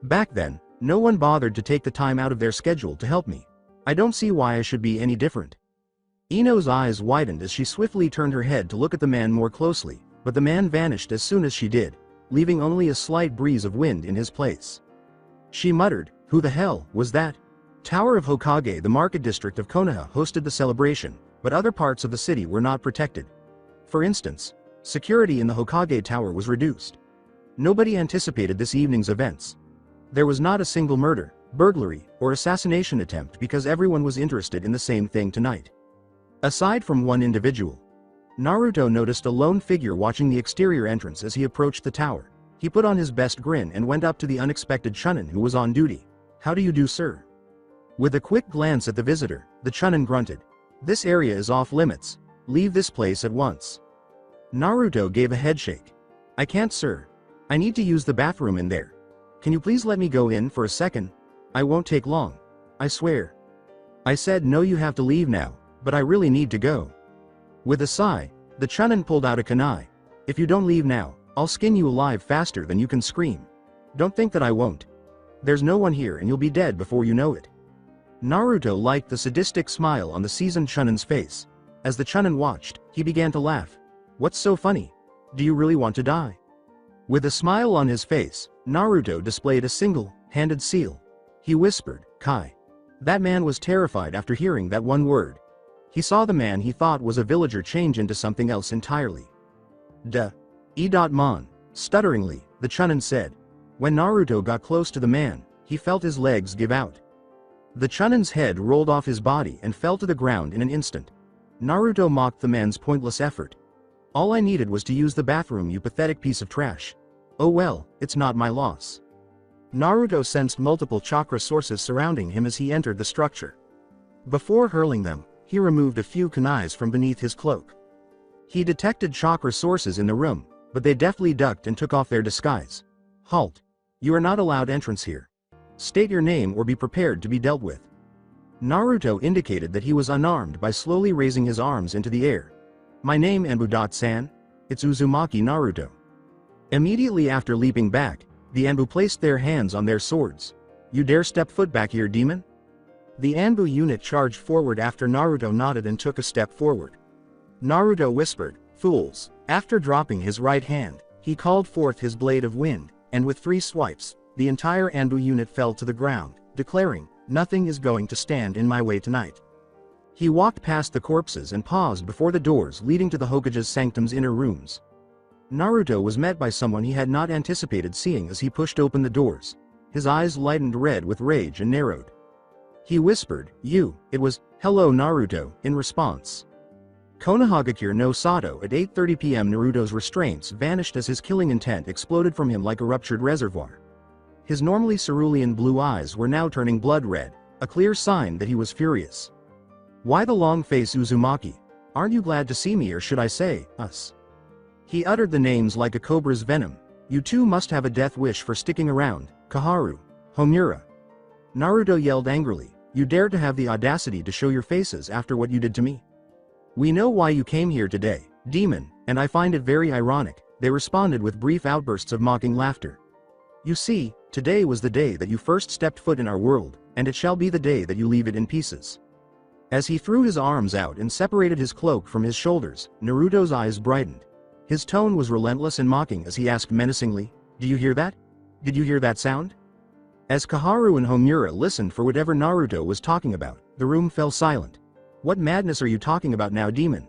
Back then, no one bothered to take the time out of their schedule to help me. I don't see why I should be any different. Ino's eyes widened as she swiftly turned her head to look at the man more closely, but the man vanished as soon as she did, leaving only a slight breeze of wind in his place. She muttered, who the hell was that? Tower of Hokage. The market district of Konoha hosted the celebration, but other parts of the city were not protected. For instance, security in the Hokage Tower was reduced. Nobody anticipated this evening's events. There was not a single murder, burglary, or assassination attempt because everyone was interested in the same thing tonight. Aside from one individual, Naruto noticed a lone figure watching the exterior entrance as he approached the tower. He put on his best grin and went up to the unexpected Chunin who was on duty. How do you do, sir? With a quick glance at the visitor, the Chunin grunted. This area is off limits. Leave this place at once. Naruto gave a headshake. I can't, sir. I need to use the bathroom in there. Can you please let me go in for a second? I won't take long. I swear. I said no, you have to leave now, but I really need to go. With a sigh, the Chunin pulled out a kunai. If you don't leave now, I'll skin you alive faster than you can scream. Don't think that I won't. There's no one here and you'll be dead before you know it. Naruto liked the sadistic smile on the seasoned Chunin's face. As the Chunin watched, he began to laugh. What's so funny? Do you really want to die? With a smile on his face, Naruto displayed a single-handed seal. He whispered, Kai. That man was terrified after hearing that one word. He saw the man he thought was a villager change into something else entirely. Duh. E.Mon. Stutteringly, the Chunin said. When Naruto got close to the man, he felt his legs give out. The Chunin's head rolled off his body and fell to the ground in an instant. Naruto mocked the man's pointless effort. All I needed was to use the bathroom, you pathetic piece of trash. Oh well, it's not my loss. Naruto sensed multiple chakra sources surrounding him as he entered the structure. Before hurling them, he removed a few kunais from beneath his cloak. He detected chakra sources in the room, but they deftly ducked and took off their disguise. Halt. You are not allowed entrance here. State your name or be prepared to be dealt with. Naruto indicated that he was unarmed by slowly raising his arms into the air. My name Anbu-san. It's Uzumaki Naruto. Immediately after leaping back, the Anbu placed their hands on their swords. You dare step foot back here, demon? The Anbu unit charged forward after Naruto nodded and took a step forward. Naruto whispered, fools. After dropping his right hand, he called forth his blade of wind, and with 3 swipes, the entire Anbu unit fell to the ground, declaring, nothing is going to stand in my way tonight. He walked past the corpses and paused before the doors leading to the Hokage's sanctum's inner rooms. Naruto was met by someone he had not anticipated seeing as he pushed open the doors. His eyes lightened red with rage and narrowed. He whispered, it was, hello Naruto, in response. Konohagakure no Sato at 8:30 p.m. Naruto's restraints vanished as his killing intent exploded from him like a ruptured reservoir. His normally cerulean blue eyes were now turning blood red, a clear sign that he was furious. Why the long face, Uzumaki? Aren't you glad to see me, or should I say, us? He uttered the names like a cobra's venom. You two must have a death wish for sticking around, Koharu, Homura. Naruto yelled angrily, you dared to have the audacity to show your faces after what you did to me? We know why you came here today, demon, and I find it very ironic, they responded with brief outbursts of mocking laughter. You see, today was the day that you first stepped foot in our world, and it shall be the day that you leave it in pieces. As he threw his arms out and separated his cloak from his shoulders, Naruto's eyes brightened. His tone was relentless and mocking as he asked menacingly, do you hear that? Did you hear that sound? As Koharu and Homura listened for whatever Naruto was talking about, the room fell silent. What madness are you talking about now, demon?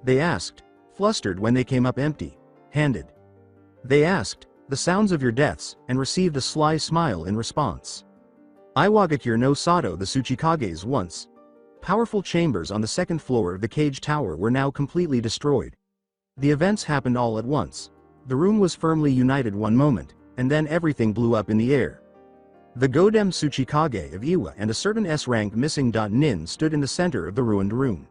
They asked, flustered when they came up empty-handed. They asked, the sounds of your deaths, and received a sly smile in response. Iwagakure no Sato the Tsuchikage's once powerful chambers on the second floor of the cage tower were now completely destroyed. The events happened all at once. The room was firmly united one moment, and then everything blew up in the air. The Godem Tsuchikage of Iwa and a certain S-rank missing nin stood in the center of the ruined room.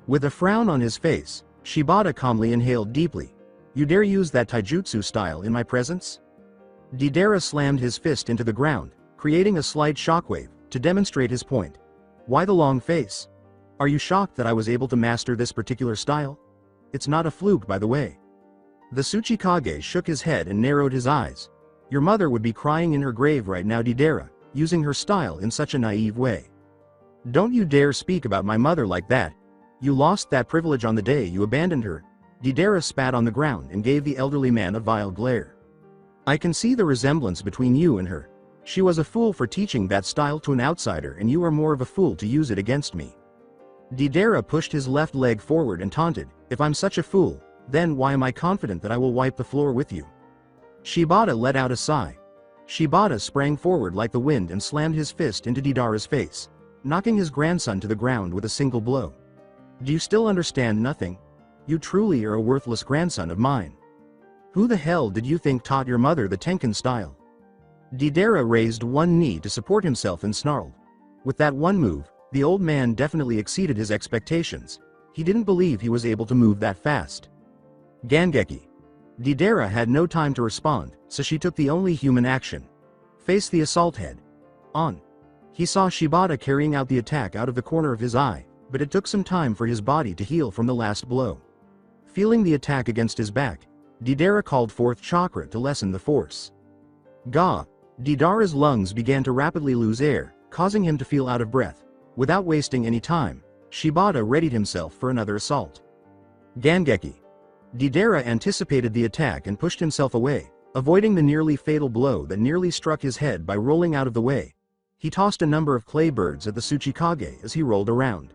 With a frown on his face, Shibata calmly inhaled deeply. You dare use that taijutsu style in my presence? Deidara slammed his fist into the ground, creating a slight shockwave, to demonstrate his point. Why the long face? Are you shocked that I was able to master this particular style? It's not a fluke, by the way. The Tsuchikage shook his head and narrowed his eyes. Your mother would be crying in her grave right now, Deidara, using her style in such a naive way. Don't you dare speak about my mother like that. You lost that privilege on the day you abandoned her. Deidara spat on the ground and gave the elderly man a vile glare. I can see the resemblance between you and her. She was a fool for teaching that style to an outsider, and you are more of a fool to use it against me. Deidara pushed his left leg forward and taunted, if I'm such a fool, then why am I confident that I will wipe the floor with you? Shibata let out a sigh. Shibata sprang forward like the wind and slammed his fist into Deidara's face, knocking his grandson to the ground with a single blow. Do you still understand nothing? You truly are a worthless grandson of mine. Who the hell did you think taught your mother the Tenkan style? Deidara raised one knee to support himself and snarled. With that one move, the old man definitely exceeded his expectations. He didn't believe he was able to move that fast. Gangeki. Deidara had no time to respond, so she took the only human action. Face the assault head. On. He saw Shibata carrying out the attack out of the corner of his eye, but it took some time for his body to heal from the last blow. Feeling the attack against his back, Deidara called forth chakra to lessen the force. Ga. Deidara's lungs began to rapidly lose air, causing him to feel out of breath. Without wasting any time, Shibata readied himself for another assault. Gangeki. Deidara anticipated the attack and pushed himself away, avoiding the nearly fatal blow that nearly struck his head by rolling out of the way. He tossed a number of clay birds at the Tsuchikage as he rolled around.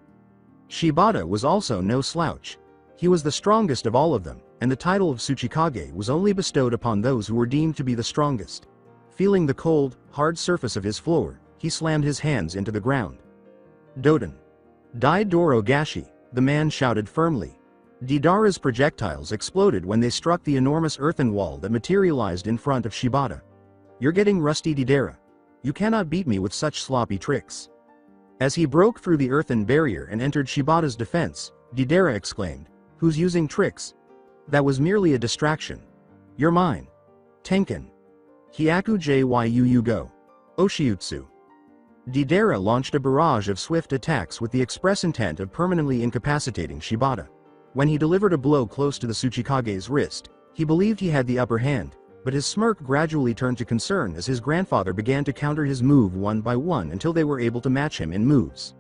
Shibata was also no slouch. He was the strongest of all of them, and the title of Tsuchikage was only bestowed upon those who were deemed to be the strongest. Feeling the cold, hard surface of his floor, he slammed his hands into the ground. Doden. Dai Doro Gashi, the man shouted firmly. Deidara's projectiles exploded when they struck the enormous earthen wall that materialized in front of Shibata. You're getting rusty, Deidara. You cannot beat me with such sloppy tricks. As he broke through the earthen barrier and entered Shibata's defense, Deidara exclaimed, Who's using tricks? That was merely a distraction. You're mine. Tenken. Hyaku Jyu go. Oshiutsu. Deidara launched a barrage of swift attacks with the express intent of permanently incapacitating Shibata. When he delivered a blow close to the Tsuchikage's wrist, he believed he had the upper hand, but his smirk gradually turned to concern as his grandfather began to counter his move one by one until they were able to match him in moves.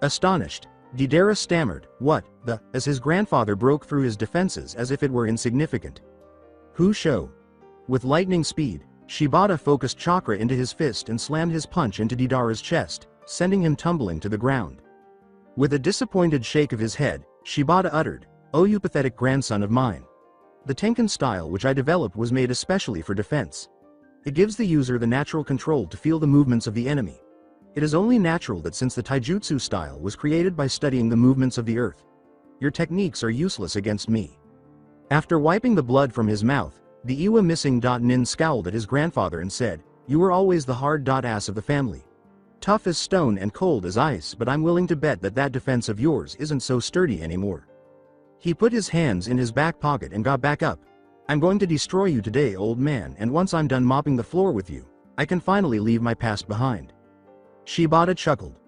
Astonished, Deidara stammered, what, the, as his grandfather broke through his defenses as if it were insignificant. Who show? With lightning speed, Shibata focused chakra into his fist and slammed his punch into Deidara's chest, sending him tumbling to the ground. With a disappointed shake of his head, Shibata uttered, Oh, you pathetic grandson of mine. The Tenkan style which I developed was made especially for defense. It gives the user the natural control to feel the movements of the enemy. It is only natural that since the taijutsu style was created by studying the movements of the earth. Your techniques are useless against me. After wiping the blood from his mouth, the Iwa missing nin scowled at his grandfather and said, You were always the hard ass of the family. Tough as stone and cold as ice, but I'm willing to bet that defense of yours isn't so sturdy anymore. He put his hands in his back pocket and got back up. I'm going to destroy you today, old man, and once I'm done mopping the floor with you, I can finally leave my past behind. Shibata chuckled.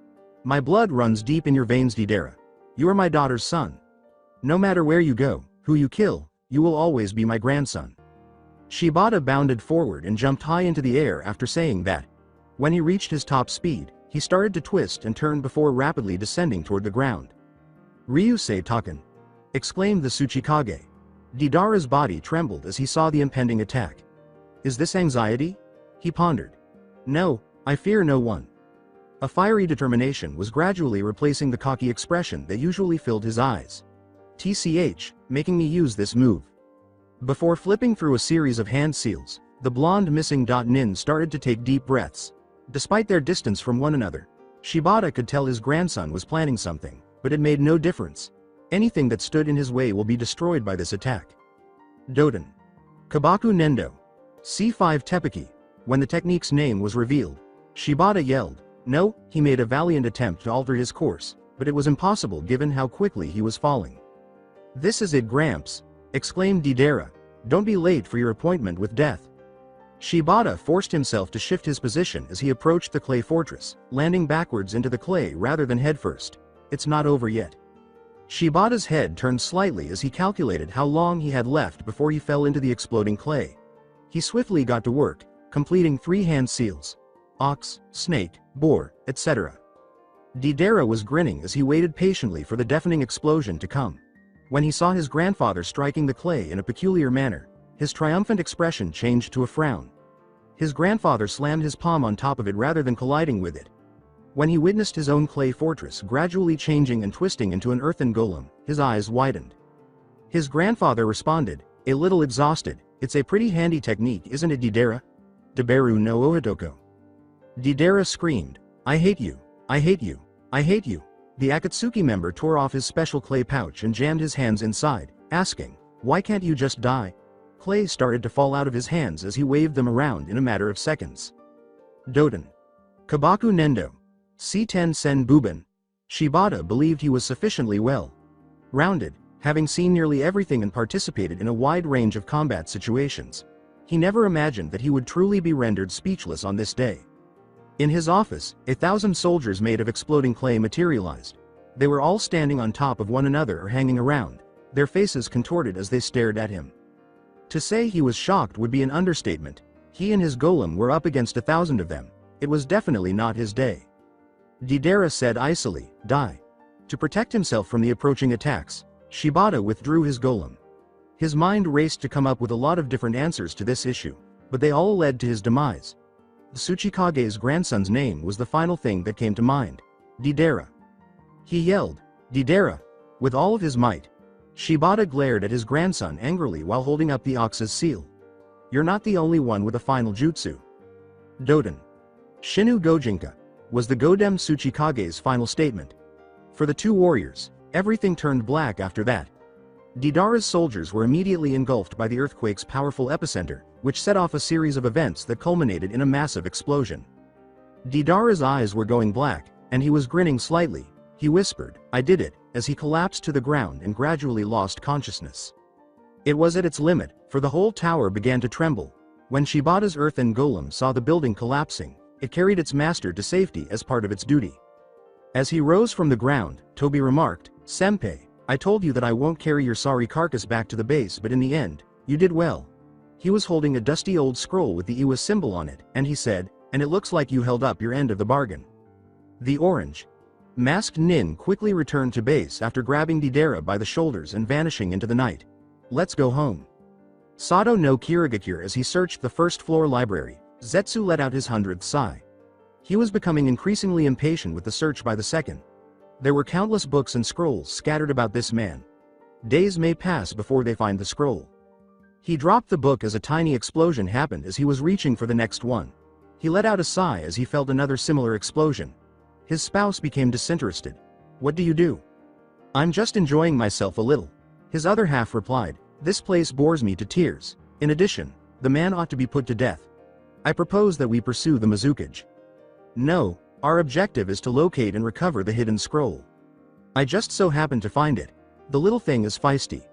My blood runs deep in your veins, Deidara. You are my daughter's son. No matter where you go, who you kill, you will always be my grandson. Shibata bounded forward and jumped high into the air after saying that. When he reached his top speed, he started to twist and turn before rapidly descending toward the ground. Ryusei Taken! Exclaimed the Tsuchikage. Deidara's body trembled as he saw the impending attack. Is this anxiety? He pondered. No, I fear no one. A fiery determination was gradually replacing the cocky expression that usually filled his eyes. TCH, making me use this move. Before flipping through a series of hand seals, the blonde missing nin started to take deep breaths. Despite their distance from one another, Shibata could tell his grandson was planning something, but it made no difference. Anything that stood in his way will be destroyed by this attack. Doten. Kabaku Nendo. C5 Teppiki. When the technique's name was revealed, Shibata yelled. No, he made a valiant attempt to alter his course, but it was impossible given how quickly he was falling. This is it, Gramps, exclaimed Deidara. Don't be late for your appointment with death. Shibata forced himself to shift his position as he approached the clay fortress, landing backwards into the clay rather than headfirst. It's not over yet. Shibata's head turned slightly as he calculated how long he had left before he fell into the exploding clay. He swiftly got to work, completing 3 hand seals. Ox, snake, boar, etc. Deidara was grinning as he waited patiently for the deafening explosion to come. When he saw his grandfather striking the clay in a peculiar manner, his triumphant expression changed to a frown. His grandfather slammed his palm on top of it rather than colliding with it. When he witnessed his own clay fortress gradually changing and twisting into an earthen golem, his eyes widened. His grandfather responded, a little exhausted, it's a pretty handy technique, isn't it, Deidara? Deberu no Ohitoko. Deidara screamed, I hate you, I hate you, I hate you. The Akatsuki member tore off his special clay pouch and jammed his hands inside, asking, why can't you just die? Clay started to fall out of his hands as he waved them around in a matter of seconds. Doten. Kabaku Nendo. C10 Sen Buben. Shibata believed he was sufficiently well rounded, having seen nearly everything and participated in a wide range of combat situations. He never imagined that he would truly be rendered speechless on this day. In his office, 1,000 soldiers made of exploding clay materialized. They were all standing on top of one another or hanging around, their faces contorted as they stared at him. To say he was shocked would be an understatement. He and his golem were up against 1,000 of them. It was definitely not his day. Deidara said icily, die. To protect himself from the approaching attacks, Shibata withdrew his golem. His mind raced to come up with a lot of different answers to this issue, but they all led to his demise. The Tsuchikage's grandson's name was the final thing that came to mind. Deidara. He yelled, Deidara, with all of his might. Shibata glared at his grandson angrily while holding up the ox's seal. You're not the only one with a final jutsu. Doten. Shinu Gojinka, was the Godem Tsuchikage's final statement. For the two warriors, everything turned black after that. Deidara's soldiers were immediately engulfed by the earthquake's powerful epicenter, which set off a series of events that culminated in a massive explosion. Deidara's eyes were going black, and he was grinning slightly. He whispered, I did it, as he collapsed to the ground and gradually lost consciousness. It was at its limit, for the whole tower began to tremble. When Shibata's earthen golem saw the building collapsing, it carried its master to safety as part of its duty. As he rose from the ground, Tobi remarked, Senpai, I told you that I won't carry your sorry carcass back to the base, but in the end, you did well. He was holding a dusty old scroll with the Iwa symbol on it, and he said, and it looks like you held up your end of the bargain. The orange masked nin quickly returned to base after grabbing Deidara by the shoulders and vanishing into the night. Let's go home. Sato no Kirigakure. As he searched the first floor library, Zetsu let out his 100th sigh. He was becoming increasingly impatient with the search by the second. There were countless books and scrolls scattered about this man. Days may pass before they find the scroll. He dropped the book as a tiny explosion happened as he was reaching for the next one. He let out a sigh as he felt another similar explosion. His spouse became disinterested. What do you do? I'm just enjoying myself a little. His other half replied, this place bores me to tears. In addition, the man ought to be put to death. I propose that we pursue the Mizukage. No, our objective is to locate and recover the hidden scroll. I just so happened to find it. The little thing is feisty.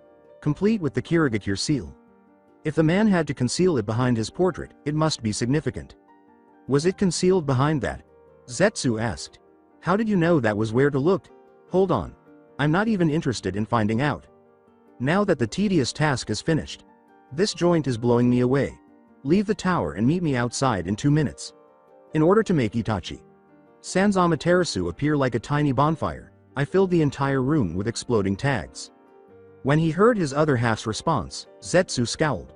Complete with the Kirigakure seal. If the man had to conceal it behind his portrait, it must be significant. Was it concealed behind that? Zetsu asked. How did you know that was where to look? Hold on. I'm not even interested in finding out. Now that the tedious task is finished. This joint is blowing me away. Leave the tower and meet me outside in 2 minutes. In order to make Itachi San's Amaterasu appear like a tiny bonfire, I filled the entire room with exploding tags. When he heard his other half's response, Zetsu scowled.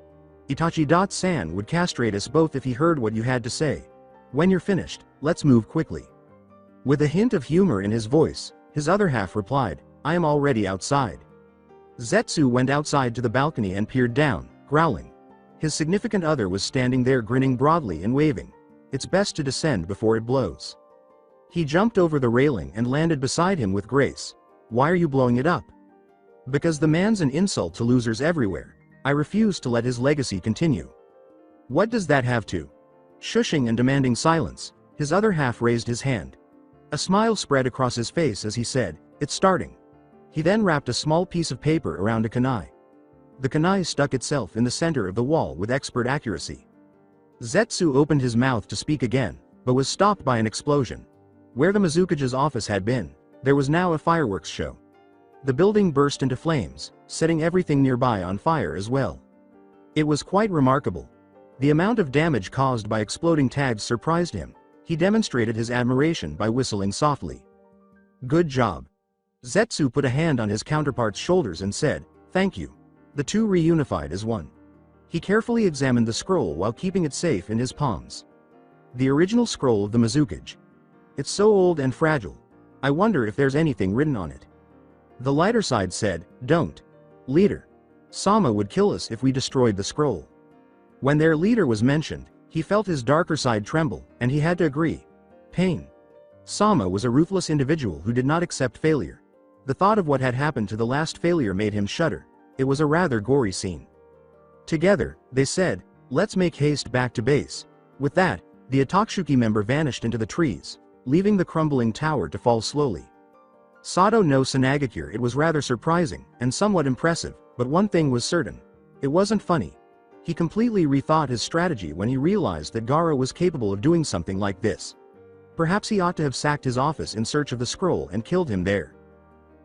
Itachi-san would castrate us both if he heard what you had to say. When you're finished, let's move quickly. With a hint of humor in his voice, his other half replied, I am already outside. Zetsu went outside to the balcony and peered down, growling. His significant other was standing there grinning broadly and waving. It's best to descend before it blows. He jumped over the railing and landed beside him with grace. Why are you blowing it up? Because the man's an insult to losers everywhere. I refuse to let his legacy continue. What does that have to? Shushing and demanding silence, his other half raised his hand. A smile spread across his face as he said, it's starting. He then wrapped a small piece of paper around a kunai. The kunai stuck itself in the center of the wall with expert accuracy. Zetsu opened his mouth to speak again, but was stopped by an explosion. Where the Mizukage's office had been, there was now a fireworks show. The building burst into flames, setting everything nearby on fire as well. It was quite remarkable. The amount of damage caused by exploding tags surprised him. He demonstrated his admiration by whistling softly. Good job. Zetsu put a hand on his counterpart's shoulders and said, thank you. The two reunified as one. He carefully examined the scroll while keeping it safe in his palms. The original scroll of the Mizukage. It's so old and fragile. I wonder if there's anything written on it. The lighter side said, don't. Leader. Sama would kill us if we destroyed the scroll. When their leader was mentioned, he felt his darker side tremble, and he had to agree. Pain. Sama was a ruthless individual who did not accept failure. The thought of what had happened to the last failure made him shudder. It was a rather gory scene. Together, they said, let's make haste back to base. With that, the Akatsuki member vanished into the trees, leaving the crumbling tower to fall slowly. Sato no Tsunade. It was rather surprising, and somewhat impressive, but one thing was certain. It wasn't funny. He completely rethought his strategy when he realized that Gaara was capable of doing something like this. Perhaps he ought to have sacked his office in search of the scroll and killed him there.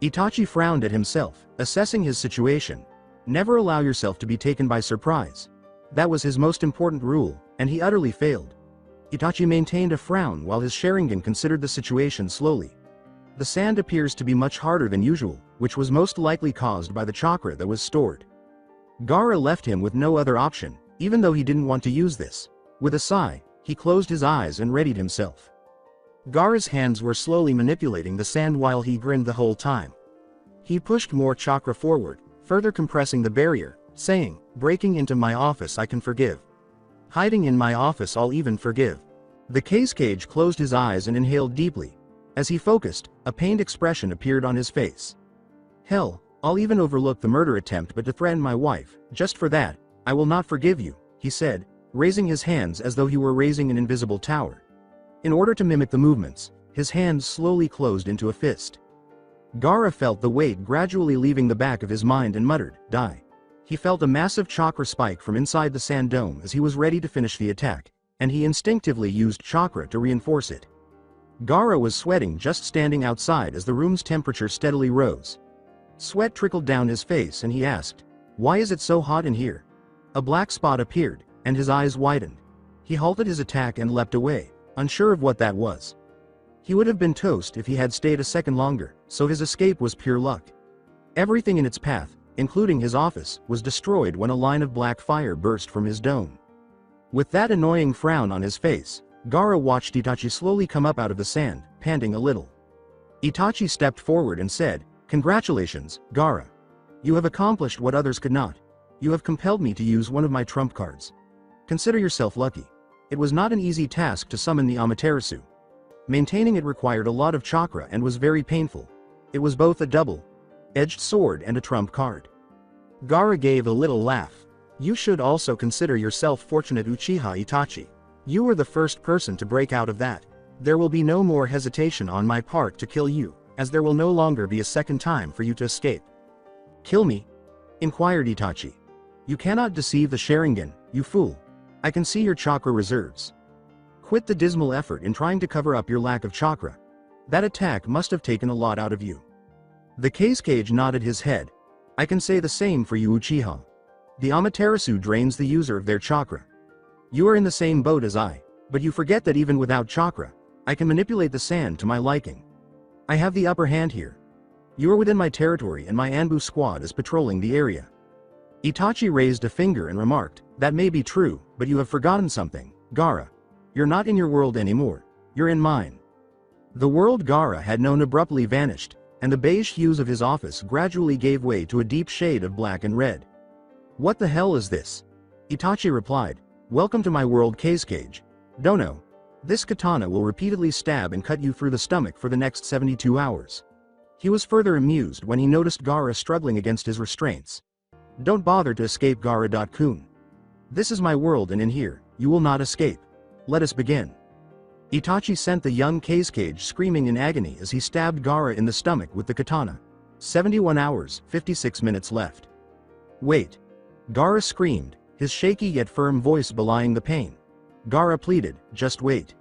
Itachi frowned at himself, assessing his situation. Never allow yourself to be taken by surprise. That was his most important rule, and he utterly failed. Itachi maintained a frown while his Sharingan considered the situation slowly. The sand appears to be much harder than usual, which was most likely caused by the chakra that was stored. Gaara left him with no other option, even though he didn't want to use this. With a sigh, he closed his eyes and readied himself. Gaara's hands were slowly manipulating the sand while he grinned the whole time. He pushed more chakra forward, further compressing the barrier, saying, breaking into my office I can forgive. Hiding in my office I'll even forgive. The Kage closed his eyes and inhaled deeply. As he focused, a pained expression appeared on his face. Hell, I'll even overlook the murder attempt, but to threaten my wife, just for that, I will not forgive you, he said, raising his hands as though he were raising an invisible tower. In order to mimic the movements, his hands slowly closed into a fist. Gaara felt the weight gradually leaving the back of his mind and muttered, die. He felt a massive chakra spike from inside the sand dome as he was ready to finish the attack, and he instinctively used chakra to reinforce it. Gaara was sweating just standing outside as the room's temperature steadily rose. Sweat trickled down his face and he asked, why is it so hot in here? A black spot appeared, and his eyes widened. He halted his attack and leapt away, unsure of what that was. He would have been toast if he had stayed a second longer, so his escape was pure luck. Everything in its path, including his office, was destroyed when a line of black fire burst from his dome. With that annoying frown on his face, Gaara watched Itachi slowly come up out of the sand, panting a little. Itachi stepped forward and said, congratulations, Gaara. You have accomplished what others could not. You have compelled me to use one of my trump cards. Consider yourself lucky. It was not an easy task to summon the Amaterasu. Maintaining it required a lot of chakra and was very painful. It was both a double-edged sword and a trump card. Gaara gave a little laugh. You should also consider yourself fortunate, Uchiha Itachi. You were the first person to break out of that. There will be no more hesitation on my part to kill you, as there will no longer be a second time for you to escape. Kill me? Inquired Itachi. You cannot deceive the Sharingan, you fool. I can see your chakra reserves. Quit the dismal effort in trying to cover up your lack of chakra. That attack must have taken a lot out of you. The Kage nodded his head. I can say the same for you Uchiha. The Amaterasu drains the user of their chakra. You are in the same boat as I, but you forget that even without chakra, I can manipulate the sand to my liking. I have the upper hand here. You are within my territory and my Anbu squad is patrolling the area. Itachi raised a finger and remarked, that may be true, but you have forgotten something, Gaara. You're not in your world anymore, you're in mine. The world Gaara had known abruptly vanished, and the beige hues of his office gradually gave way to a deep shade of black and red. What the hell is this? Itachi replied, welcome to my world Kage. Dono. This katana will repeatedly stab and cut you through the stomach for the next 72 hours. He was further amused when he noticed Gaara struggling against his restraints. Don't bother to escape Gaara-kun. This is my world and in here, you will not escape. Let us begin. Itachi sent the young Kage screaming in agony as he stabbed Gaara in the stomach with the katana. 71 hours, 56 minutes left. Wait. Gaara screamed, his shaky yet firm voice belying the pain. Gaara pleaded, just wait.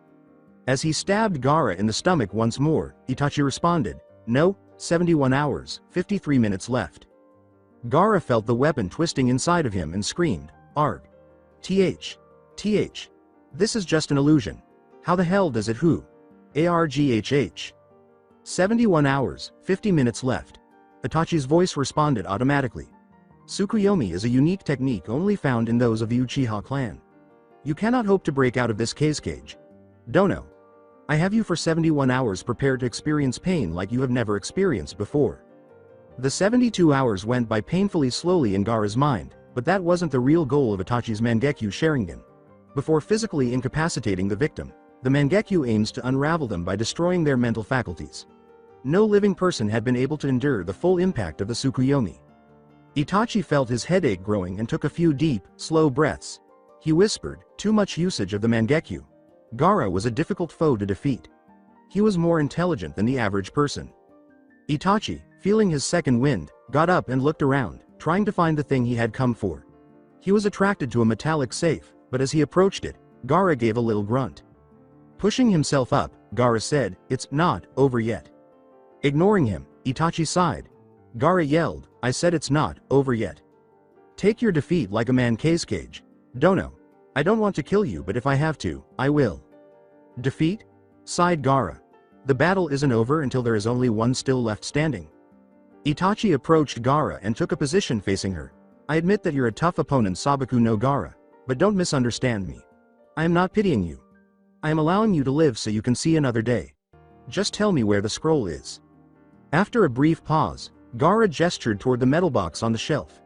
As he stabbed Gaara in the stomach once more, Itachi responded, no, 71 hours, 53 minutes left. Gaara felt the weapon twisting inside of him and screamed, Arg. Th. This is just an illusion. How the hell does it who? Arghh. 71 hours, 50 minutes left. Itachi's voice responded automatically. Tsukuyomi is a unique technique only found in those of the Uchiha clan. You cannot hope to break out of this Kage. Dono. I have you for 71 hours prepared to experience pain like you have never experienced before. The 72 hours went by painfully slowly in Gaara's mind, but that wasn't the real goal of Itachi's Mangekyo Sharingan. Before physically incapacitating the victim, the Mangekyo aims to unravel them by destroying their mental faculties. No living person had been able to endure the full impact of the Tsukuyomi. Itachi felt his headache growing and took a few deep, slow breaths. He whispered, too much usage of the Mangekyo. Gaara was a difficult foe to defeat. He was more intelligent than the average person. Itachi, feeling his second wind, got up and looked around, trying to find the thing he had come for. He was attracted to a metallic safe, but as he approached it, Gaara gave a little grunt. Pushing himself up, Gaara said, it's not over yet. Ignoring him, Itachi sighed. Gaara yelled, I said it's not over yet. Take your defeat like a man Kage. Dono. I don't want to kill you but if I have to, I will. Defeat? Sighed Gaara. The battle isn't over until there is only one still left standing. Itachi approached Gaara and took a position facing her. I admit that you're a tough opponent Sabaku no Gaara, but don't misunderstand me. I am not pitying you. I am allowing you to live so you can see another day. Just tell me where the scroll is. After a brief pause, Gaara gestured toward the metal box on the shelf.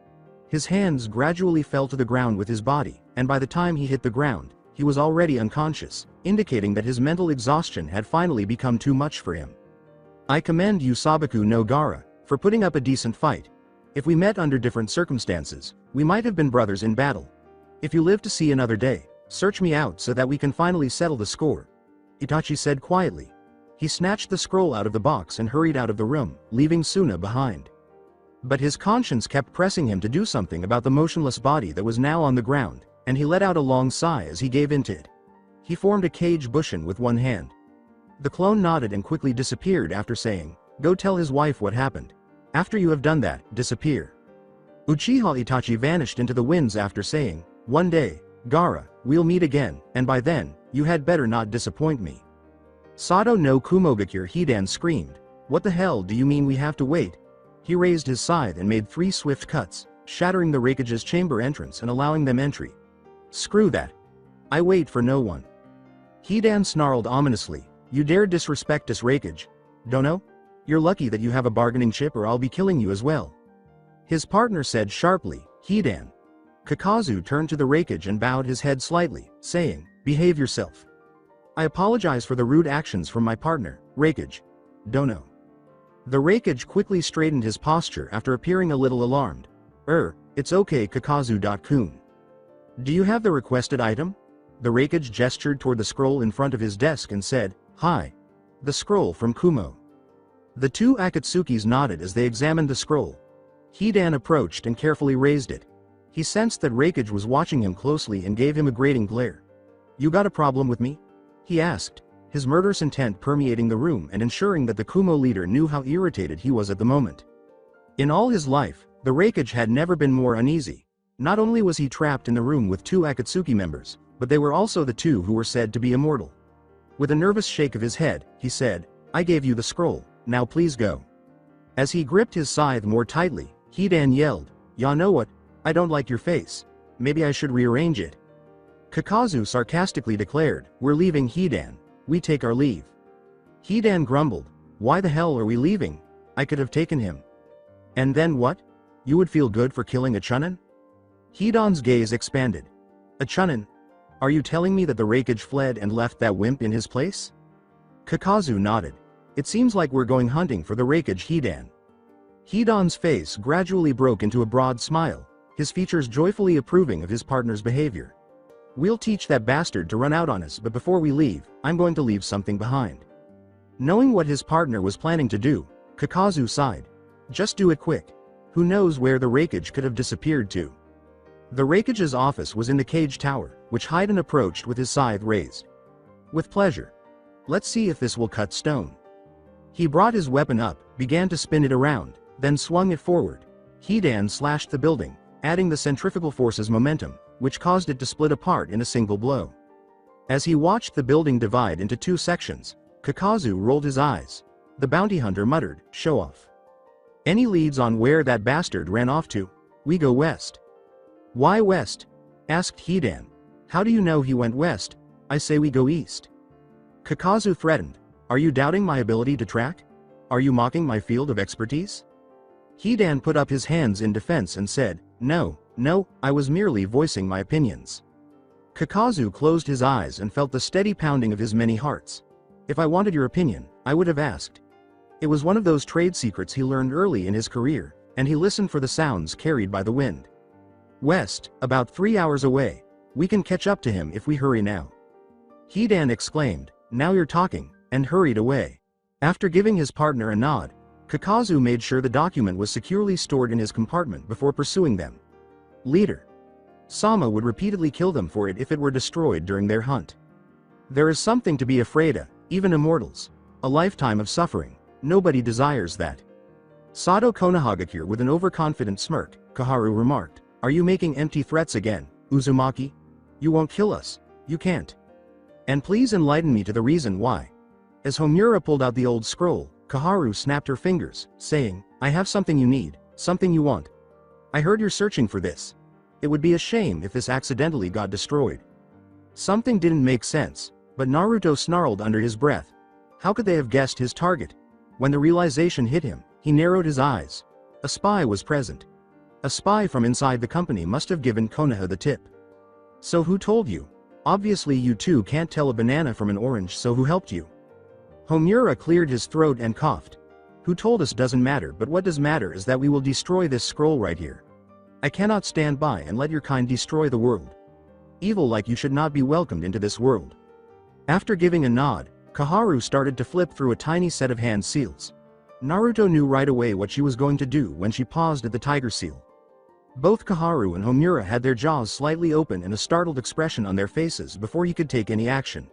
His hands gradually fell to the ground with his body, and by the time he hit the ground, he was already unconscious, indicating that his mental exhaustion had finally become too much for him. I commend you Sabaku no Gaara, for putting up a decent fight. If we met under different circumstances, we might have been brothers in battle. If you live to see another day, search me out so that we can finally settle the score. Itachi said quietly. He snatched the scroll out of the box and hurried out of the room, leaving Suna behind. But his conscience kept pressing him to do something about the motionless body that was now on the ground, and he let out a long sigh as he gave into it. He formed a cage bushin with one hand. The clone nodded and quickly disappeared after saying, go tell his wife what happened. After you have done that, disappear. Uchiha Itachi vanished into the winds after saying, one day, Gaara, we'll meet again, and by then, you had better not disappoint me. Sato no Kumogakure Hidan screamed, what the hell do you mean we have to wait? He raised his scythe and made 3 swift cuts, shattering the Raikage's chamber entrance and allowing them entry. Screw that. I wait for no one. Hidan snarled ominously, you dare disrespect us Raikage? Dono? You're lucky that you have a bargaining chip or I'll be killing you as well. His partner said sharply, Hidan. Kakuzu turned to the Raikage and bowed his head slightly, saying, behave yourself. I apologize for the rude actions from my partner, Raikage. Dono. The Raikage quickly straightened his posture after appearing a little alarmed. It's okay Kakuzu-kun. Do you have the requested item? The Raikage gestured toward the scroll in front of his desk and said, hi. The scroll from Kumo. The 2 Akatsukis nodded as they examined the scroll. Hidan approached and carefully raised it. He sensed that Raikage was watching him closely and gave him a grating glare. "You got a problem with me?" he asked, his murderous intent permeating the room and ensuring that the Kumo leader knew how irritated he was at the moment. In all his life, the Raikage had never been more uneasy. Not only was he trapped in the room with two Akatsuki members, but they were also the two who were said to be immortal. With a nervous shake of his head, he said, "I gave you the scroll, now please go." As he gripped his scythe more tightly, Hidan yelled, "Ya know what? I don't like your face. Maybe I should rearrange it." Kakuzu sarcastically declared, "We're leaving, Hidan. We take our leave." Hidan grumbled, "Why the hell are we leaving? I could have taken him." "And then what? You would feel good for killing a chunin?" Hidan's gaze expanded. "A chunin? Are you telling me that the Raikage fled and left that wimp in his place?" Kakuzu nodded. "It seems like we're going hunting for the Raikage, Hidan." Hidan's face gradually broke into a broad smile, his features joyfully approving of his partner's behavior. "We'll teach that bastard to run out on us, but before we leave, I'm going to leave something behind." Knowing what his partner was planning to do, Kakuzu sighed. "Just do it quick. Who knows where the Raikage could have disappeared to?" The Raikage's office was in the cage tower, which Hidan approached with his scythe raised. "With pleasure. Let's see if this will cut stone." He brought his weapon up, began to spin it around, then swung it forward. Hidan slashed the building, adding the centrifugal force's momentum, which caused it to split apart in a single blow. As he watched the building divide into two sections, Kakuzu rolled his eyes. The bounty hunter muttered, "Show off." "Any leads on where that bastard ran off to?" "We go west." "Why west?" asked Hidan. "How do you know he went west?" "I say we go east." Kakuzu threatened, "Are you doubting my ability to track? Are you mocking my field of expertise?" Hidan put up his hands in defense and said, No, I was merely voicing my opinions." Kakuzu closed his eyes and felt the steady pounding of his many hearts. "If I wanted your opinion, I would have asked." It was one of those trade secrets he learned early in his career, and he listened for the sounds carried by the wind. "West, about 3 hours away. We can catch up to him if we hurry now." Hidan exclaimed, "Now you're talking," and hurried away. After giving his partner a nod, Kakuzu made sure the document was securely stored in his compartment before pursuing them. "Leader. Sama would repeatedly kill them for it if it were destroyed during their hunt. There is something to be afraid of, even immortals. A lifetime of suffering. Nobody desires that." Sato Konohagakure with an overconfident smirk, Koharu remarked, "Are you making empty threats again, Uzumaki? You won't kill us. You can't. And please enlighten me to the reason why." As Homura pulled out the old scroll, Koharu snapped her fingers, saying, "I have something you need, something you want. I heard you're searching for this. It would be a shame if this accidentally got destroyed." Something didn't make sense, but Naruto snarled under his breath. How could they have guessed his target? When the realization hit him, he narrowed his eyes. A spy was present. A spy from inside the company must have given Konoha the tip. "So who told you? Obviously you two can't tell a banana from an orange, so who helped you?" Homura cleared his throat and coughed. "Who told us doesn't matter, but what does matter is that we will destroy this scroll right here. I cannot stand by and let your kind destroy the world. Evil like you should not be welcomed into this world." After giving a nod, Koharu started to flip through a tiny set of hand seals. Naruto knew right away what she was going to do when she paused at the tiger seal. Both Koharu and Homura had their jaws slightly open and a startled expression on their faces before he could take any action.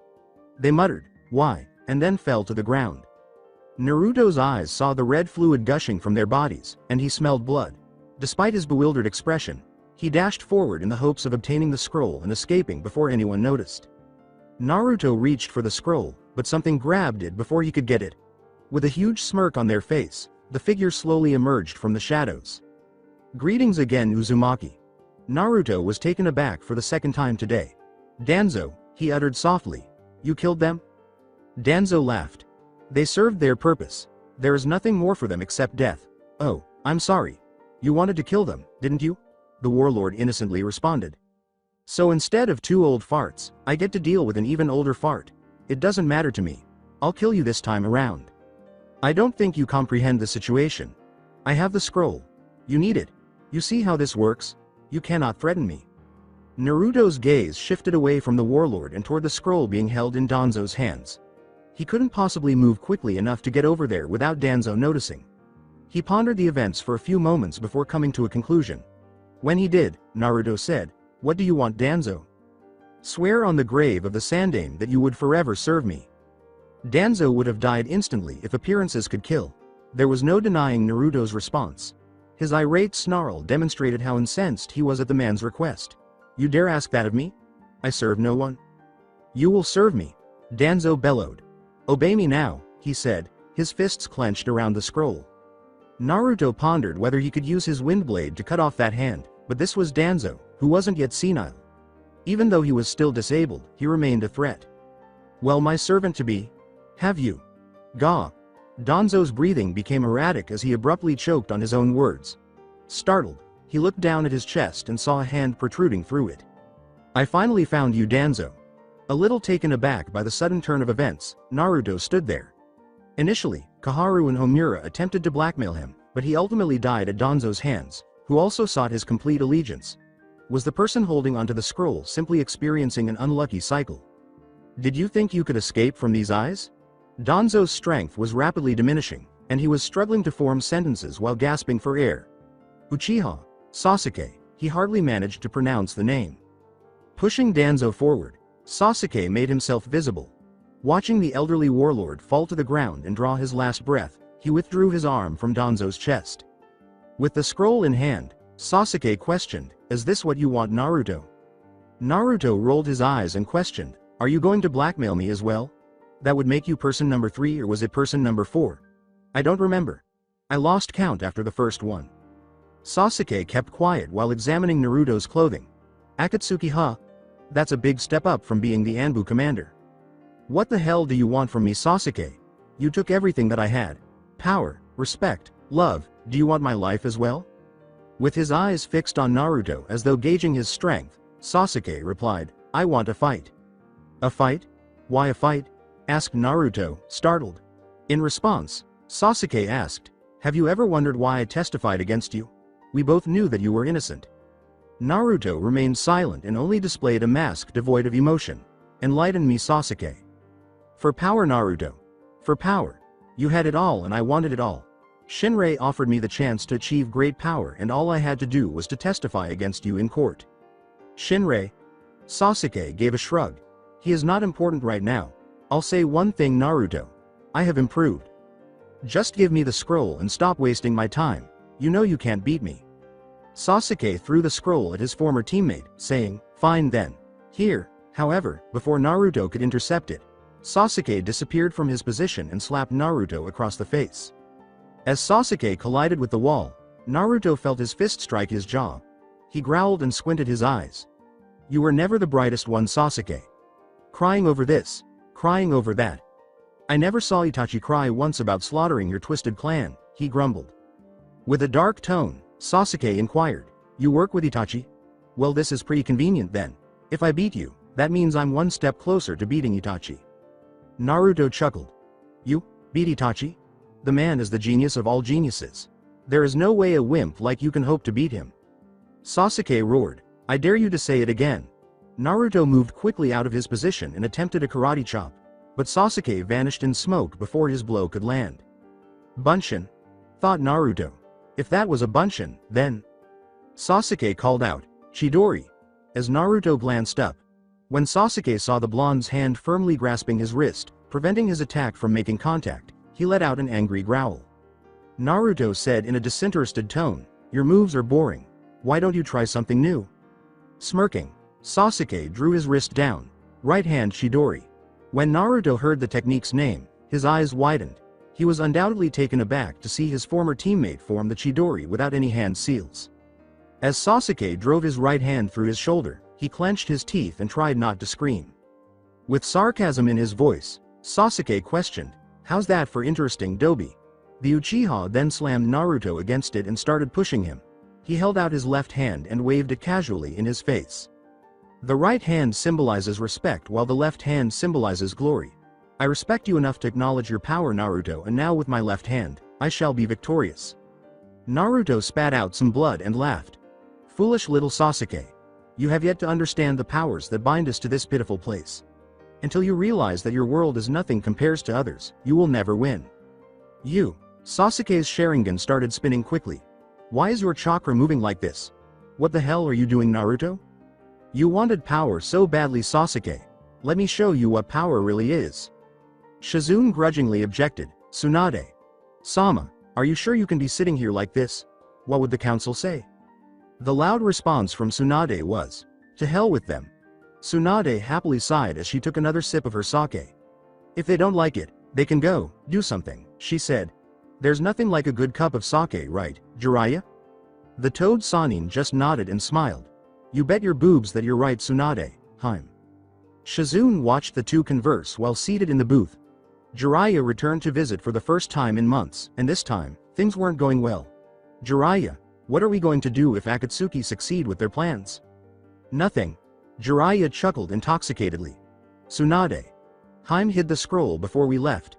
They muttered, "Why?" and then fell to the ground. Naruto's eyes saw the red fluid gushing from their bodies, and he smelled blood. Despite his bewildered expression, he dashed forward in the hopes of obtaining the scroll and escaping before anyone noticed. Naruto reached for the scroll, but something grabbed it before he could get it. With a huge smirk on their face, the figure slowly emerged from the shadows. "Greetings again, Uzumaki." Naruto was taken aback for the second time today. "Danzo," he uttered softly. "You killed them?" Danzo laughed. "They served their purpose. There is nothing more for them except death." "Oh, I'm sorry. You wanted to kill them, didn't you?" the warlord innocently responded. "So instead of two old farts, I get to deal with an even older fart. It doesn't matter to me. I'll kill you this time around. I don't think you comprehend the situation. I have the scroll. You need it. You see how this works? You cannot threaten me." Naruto's gaze shifted away from the warlord and toward the scroll being held in Danzo's hands. He couldn't possibly move quickly enough to get over there without Danzo noticing. He pondered the events for a few moments before coming to a conclusion. When he did, Naruto said, "What do you want, Danzo?" "Swear on the grave of the Sandaime that you would forever serve me." Danzo would have died instantly if appearances could kill. There was no denying Naruto's response. His irate snarl demonstrated how incensed he was at the man's request. "You dare ask that of me? I serve no one." "You will serve me," Danzo bellowed. "Obey me now," he said, his fists clenched around the scroll. Naruto pondered whether he could use his wind blade to cut off that hand, but this was Danzo, who wasn't yet senile. Even though he was still disabled, he remained a threat. "Well, my servant to be, have you?" "Ga." Danzo's breathing became erratic as he abruptly choked on his own words. Startled, he looked down at his chest and saw a hand protruding through it. "I finally found you, Danzo." A little taken aback by the sudden turn of events, Naruto stood there. Initially, Koharu and Homura attempted to blackmail him, but he ultimately died at Danzo's hands, who also sought his complete allegiance. Was the person holding onto the scroll simply experiencing an unlucky cycle? "Did you think you could escape from these eyes?" Danzo's strength was rapidly diminishing, and he was struggling to form sentences while gasping for air. "Uchiha Sasuke," he hardly managed to pronounce the name. Pushing Danzo forward, Sasuke made himself visible. Watching the elderly warlord fall to the ground and draw his last breath, he withdrew his arm from Danzo's chest. With the scroll in hand, Sasuke questioned, "Is this what you want, Naruto?" Naruto rolled his eyes and questioned, "Are you going to blackmail me as well? That would make you person number 3, or was it person number 4? I don't remember. I lost count after the first one." Sasuke kept quiet while examining Naruto's clothing. "Akatsuki, huh? That's a big step up from being the Anbu commander." "What the hell do you want from me, Sasuke? You took everything that I had. Power, respect, love, do you want my life as well?" With his eyes fixed on Naruto as though gauging his strength, Sasuke replied, "I want a fight." "A fight? Why a fight?" asked Naruto, startled. In response, Sasuke asked, "Have you ever wondered why I testified against you? We both knew that you were innocent." Naruto remained silent and only displayed a mask devoid of emotion. "Enlighten me, Sasuke." "For power, Naruto. For power. You had it all and I wanted it all. Shinrei offered me the chance to achieve great power and all I had to do was to testify against you in court." "Shinrei?" Sasuke gave a shrug. "He is not important right now. I'll say one thing, Naruto. I have improved. Just give me the scroll and stop wasting my time. You know you can't beat me." Sasuke threw the scroll at his former teammate, saying, "Fine then. Here." However, before Naruto could intercept it, Sasuke disappeared from his position and slapped Naruto across the face. As Sasuke collided with the wall, Naruto felt his fist strike his jaw. He growled and squinted his eyes. "You were never the brightest one, Sasuke. Crying over this, crying over that. I never saw Itachi cry once about slaughtering your twisted clan," he grumbled. With a dark tone, Sasuke inquired, "You work with Itachi? Well, this is pretty convenient then. If I beat you, that means I'm one step closer to beating Itachi." Naruto chuckled. "You beat Itachi? The man is the genius of all geniuses. There is no way a wimp like you can hope to beat him." Sasuke roared, "I dare you to say it again." Naruto moved quickly out of his position and attempted a karate chop, but Sasuke vanished in smoke before his blow could land. "Bunshin," thought Naruto. If that was a bunshin, then... Sasuke called out, "Chidori," as Naruto glanced up. When Sasuke saw the blonde's hand firmly grasping his wrist, preventing his attack from making contact, he let out an angry growl. Naruto said in a disinterested tone, "Your moves are boring. Why don't you try something new?" Smirking, Sasuke drew his wrist down. Right hand Chidori. When Naruto heard the technique's name, his eyes widened. He was undoubtedly taken aback to see his former teammate form the Chidori without any hand seals. As Sasuke drove his right hand through his shoulder, he clenched his teeth and tried not to scream. With sarcasm in his voice, Sasuke questioned, "How's that for interesting, Dobi?" The Uchiha then slammed Naruto against it and started pushing him. He held out his left hand and waved it casually in his face. The right hand symbolizes respect while the left hand symbolizes glory. "I respect you enough to acknowledge your power, Naruto, and now with my left hand, I shall be victorious." Naruto spat out some blood and laughed. "Foolish little Sasuke. You have yet to understand the powers that bind us to this pitiful place. Until you realize that your world is nothing compares to others, you will never win." "You." Sasuke's Sharingan started spinning quickly. "Why is your chakra moving like this? What the hell are you doing, Naruto? You wanted power so badly, Sasuke. Let me show you what power really is. Shizune grudgingly objected. Tsunade. Sama, are you sure you can be sitting here like this? What would the council say? The loud response from Tsunade was, to hell with them. Tsunade happily sighed as she took another sip of her sake. If they don't like it, they can go, do something, she said. There's nothing like a good cup of sake, right, Jiraiya? The toad Sanin just nodded and smiled. You bet your boobs that you're right, Tsunade, Hime. Shizune watched the two converse while seated in the booth. Jiraiya returned to visit for the first time in months, and this time, things weren't going well. Jiraiya, what are we going to do if Akatsuki succeed with their plans? Nothing. Jiraiya chuckled intoxicatedly. Tsunade. Hime hid the scroll before we left.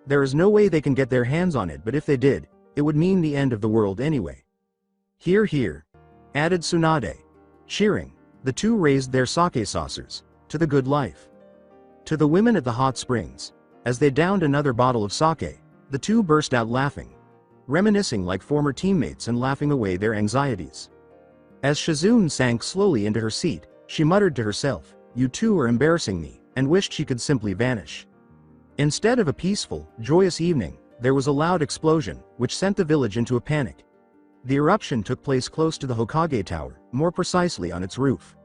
There is no way they can get their hands on it, but if they did, it would mean the end of the world anyway. Hear, hear, added Tsunade. Cheering, the two raised their sake saucers, to the good life. To the women at the hot springs. As they downed another bottle of sake, the two burst out laughing. Reminiscing like former teammates and laughing away their anxieties. As Shizune sank slowly into her seat, she muttered to herself, you two are embarrassing me, and wished she could simply vanish. Instead of a peaceful, joyous evening, there was a loud explosion, which sent the village into a panic. The eruption took place close to the Hokage Tower, more precisely on its roof.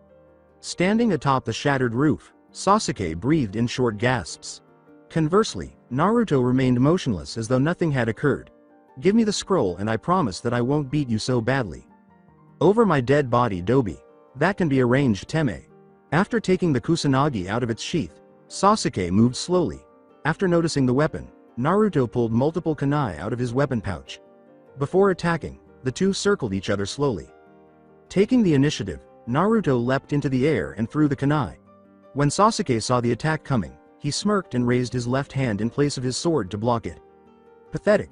Standing atop the shattered roof, Sasuke breathed in short gasps. Conversely, Naruto remained motionless as though nothing had occurred. Give me the scroll and I promise that I won't beat you so badly. Over my dead body, Dobi. That can be arranged, Teme. After taking the kusanagi out of its sheath, Sasuke moved slowly. After noticing the weapon, Naruto pulled multiple kunai out of his weapon pouch. Before attacking, the two circled each other slowly. Taking the initiative, Naruto leapt into the air and threw the kunai. When Sasuke saw the attack coming, he smirked and raised his left hand in place of his sword to block it. Pathetic.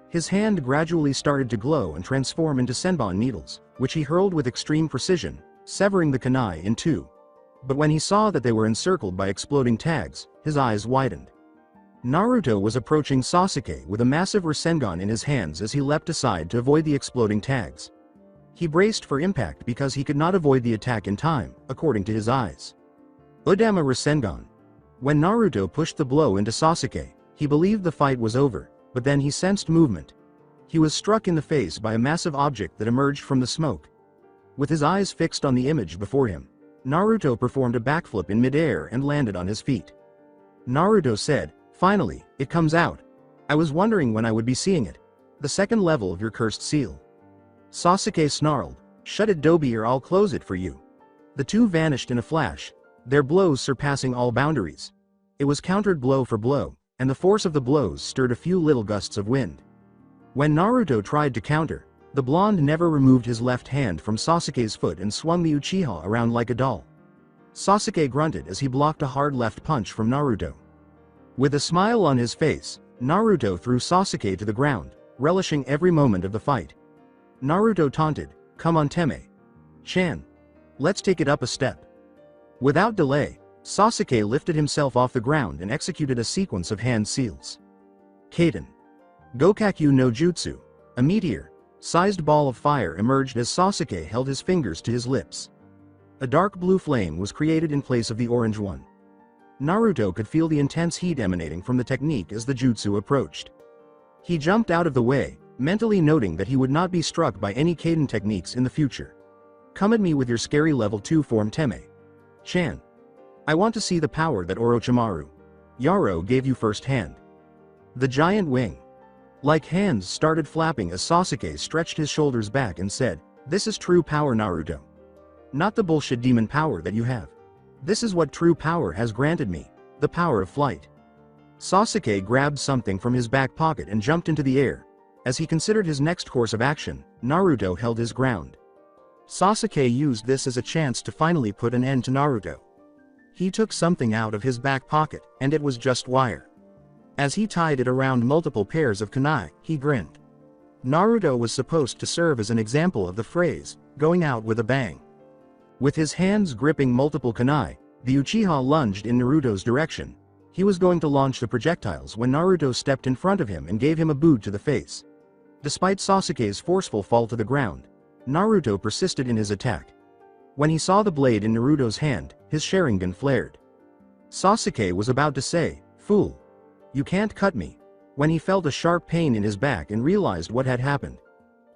His hand gradually started to glow and transform into senbon needles, which he hurled with extreme precision, severing the kunai in two. But when he saw that they were encircled by exploding tags, his eyes widened. Naruto was approaching Sasuke with a massive Rasengan in his hands as he leapt aside to avoid the exploding tags. He braced for impact because he could not avoid the attack in time, according to his eyes. Udama Rasengan. When Naruto pushed the blow into Sasuke, he believed the fight was over, but then he sensed movement. He was struck in the face by a massive object that emerged from the smoke. With his eyes fixed on the image before him, Naruto performed a backflip in midair and landed on his feet. Naruto said, finally, it comes out. I was wondering when I would be seeing it. The second level of your cursed seal. Sasuke snarled, shut it, Dobi, or I'll close it for you. The two vanished in a flash, their blows surpassing all boundaries. It was countered blow for blow, and the force of the blows stirred a few little gusts of wind. When Naruto tried to counter, the blonde never removed his left hand from Sasuke's foot and swung the Uchiha around like a doll. Sasuke grunted as he blocked a hard left punch from Naruto. With a smile on his face, Naruto threw Sasuke to the ground, relishing every moment of the fight. Naruto taunted, come on, Teme. Chan. Let's take it up a step. Without delay, Sasuke lifted himself off the ground and executed a sequence of hand seals. Kaden. Gokaku no Jutsu. A meteor-sized ball of fire emerged as Sasuke held his fingers to his lips. A dark blue flame was created in place of the orange one. Naruto could feel the intense heat emanating from the technique as the jutsu approached. He jumped out of the way, mentally noting that he would not be struck by any Kaden techniques in the future. Come at me with your scary level 2 form, Teme. Chan. I want to see the power that Orochimaru Yaro gave you firsthand. The giant wing like hands started flapping as Sasuke stretched his shoulders back and said, this is true power, Naruto. Not the bullshit demon power that you have. This is what true power has granted me, the power of flight. Sasuke grabbed something from his back pocket and jumped into the air. As he considered his next course of action, Naruto held his ground. Sasuke used this as a chance to finally put an end to Naruto. He took something out of his back pocket, and it was just wire. As he tied it around multiple pairs of kunai, he grinned. Naruto was supposed to serve as an example of the phrase, going out with a bang. With his hands gripping multiple kunai, the Uchiha lunged in Naruto's direction. He was going to launch the projectiles when Naruto stepped in front of him and gave him a boot to the face. Despite Sasuke's forceful fall to the ground, Naruto persisted in his attack. When he saw the blade in Naruto's hand, his Sharingan flared. Sasuke was about to say, "Fool! You can't cut me," when he felt a sharp pain in his back and realized what had happened.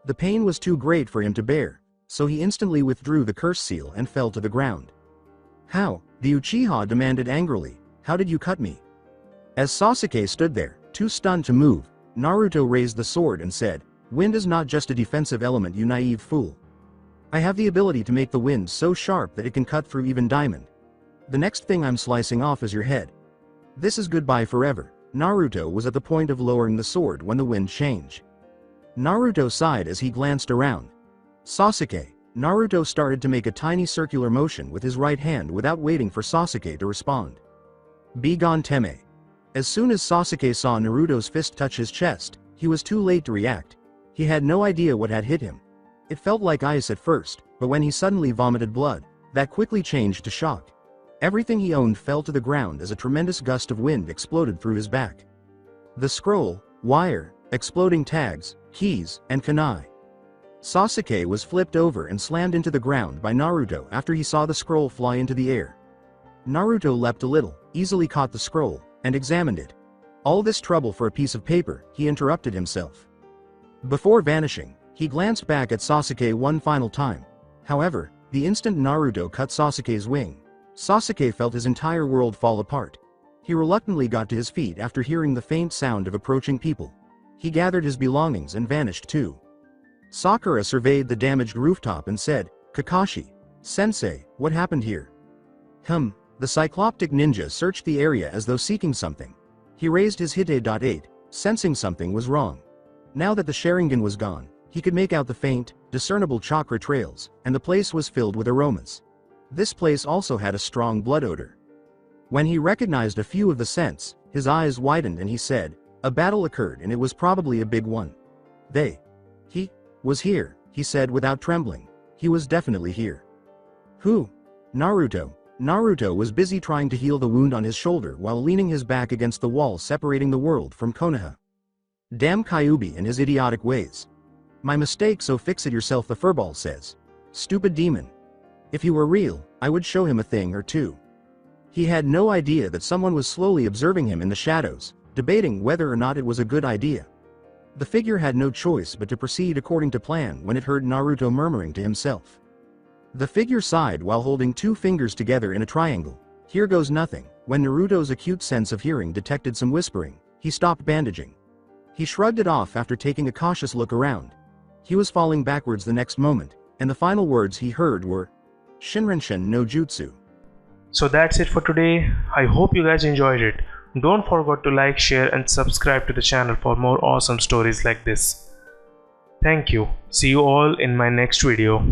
The pain was too great for him to bear, so he instantly withdrew the curse seal and fell to the ground. "How?" the Uchiha demanded angrily. "How did you cut me?" As Sasuke stood there, too stunned to move, Naruto raised the sword and said, "Wind is not just a defensive element, you naive fool. I have the ability to make the wind so sharp that it can cut through even diamond. The next thing I'm slicing off is your head. This is goodbye forever." Naruto was at the point of lowering the sword when the wind changed. Naruto sighed as he glanced around. "Sasuke." Naruto started to make a tiny circular motion with his right hand without waiting for Sasuke to respond. "Be gone, Teme." As soon as Sasuke saw Naruto's fist touch his chest, he was too late to react. He had no idea what had hit him. It felt like ice at first, but when he suddenly vomited blood, that quickly changed to shock. Everything he owned fell to the ground as a tremendous gust of wind exploded through his back. The scroll, wire, exploding tags, keys, and kunai. Sasuke was flipped over and slammed into the ground by Naruto after he saw the scroll fly into the air. Naruto leapt a little, easily caught the scroll, and examined it. All this trouble for a piece of paper, he interrupted himself. Before vanishing, he glanced back at Sasuke one final time. However, the instant Naruto cut Sasuke's wing, Sasuke felt his entire world fall apart. He reluctantly got to his feet after hearing the faint sound of approaching people. He gathered his belongings and vanished too. Sakura surveyed the damaged rooftop and said, "Kakashi, Sensei, what happened here?" The cycloptic ninja searched the area as though seeking something. He raised his Hite.8, sensing something was wrong. Now that the Sharingan was gone, he could make out the faint, discernible chakra trails, and the place was filled with aromas. This place also had a strong blood odor. When he recognized a few of the scents, his eyes widened and he said, "A battle occurred and it was probably a big one." He was here, he said without trembling. He was definitely here. "Who?" "Naruto." Naruto was busy trying to heal the wound on his shoulder while leaning his back against the wall separating the world from Konoha. "Damn Kyuubi and his idiotic ways. My mistake, so fix it yourself," the furball says. "Stupid demon. If he were real, I would show him a thing or two." He had no idea that someone was slowly observing him in the shadows, debating whether or not it was a good idea. The figure had no choice but to proceed according to plan when it heard Naruto murmuring to himself. The figure sighed while holding two fingers together in a triangle. "Here goes nothing." When Naruto's acute sense of hearing detected some whispering, he stopped bandaging. He shrugged it off after taking a cautious look around. He was falling backwards the next moment, and the final words he heard were, "Shinrenshin no Jutsu." So that's it for today. I hope you guys enjoyed it. Don't forget to like, share and subscribe to the channel for more awesome stories like this. Thank you. See you all in my next video.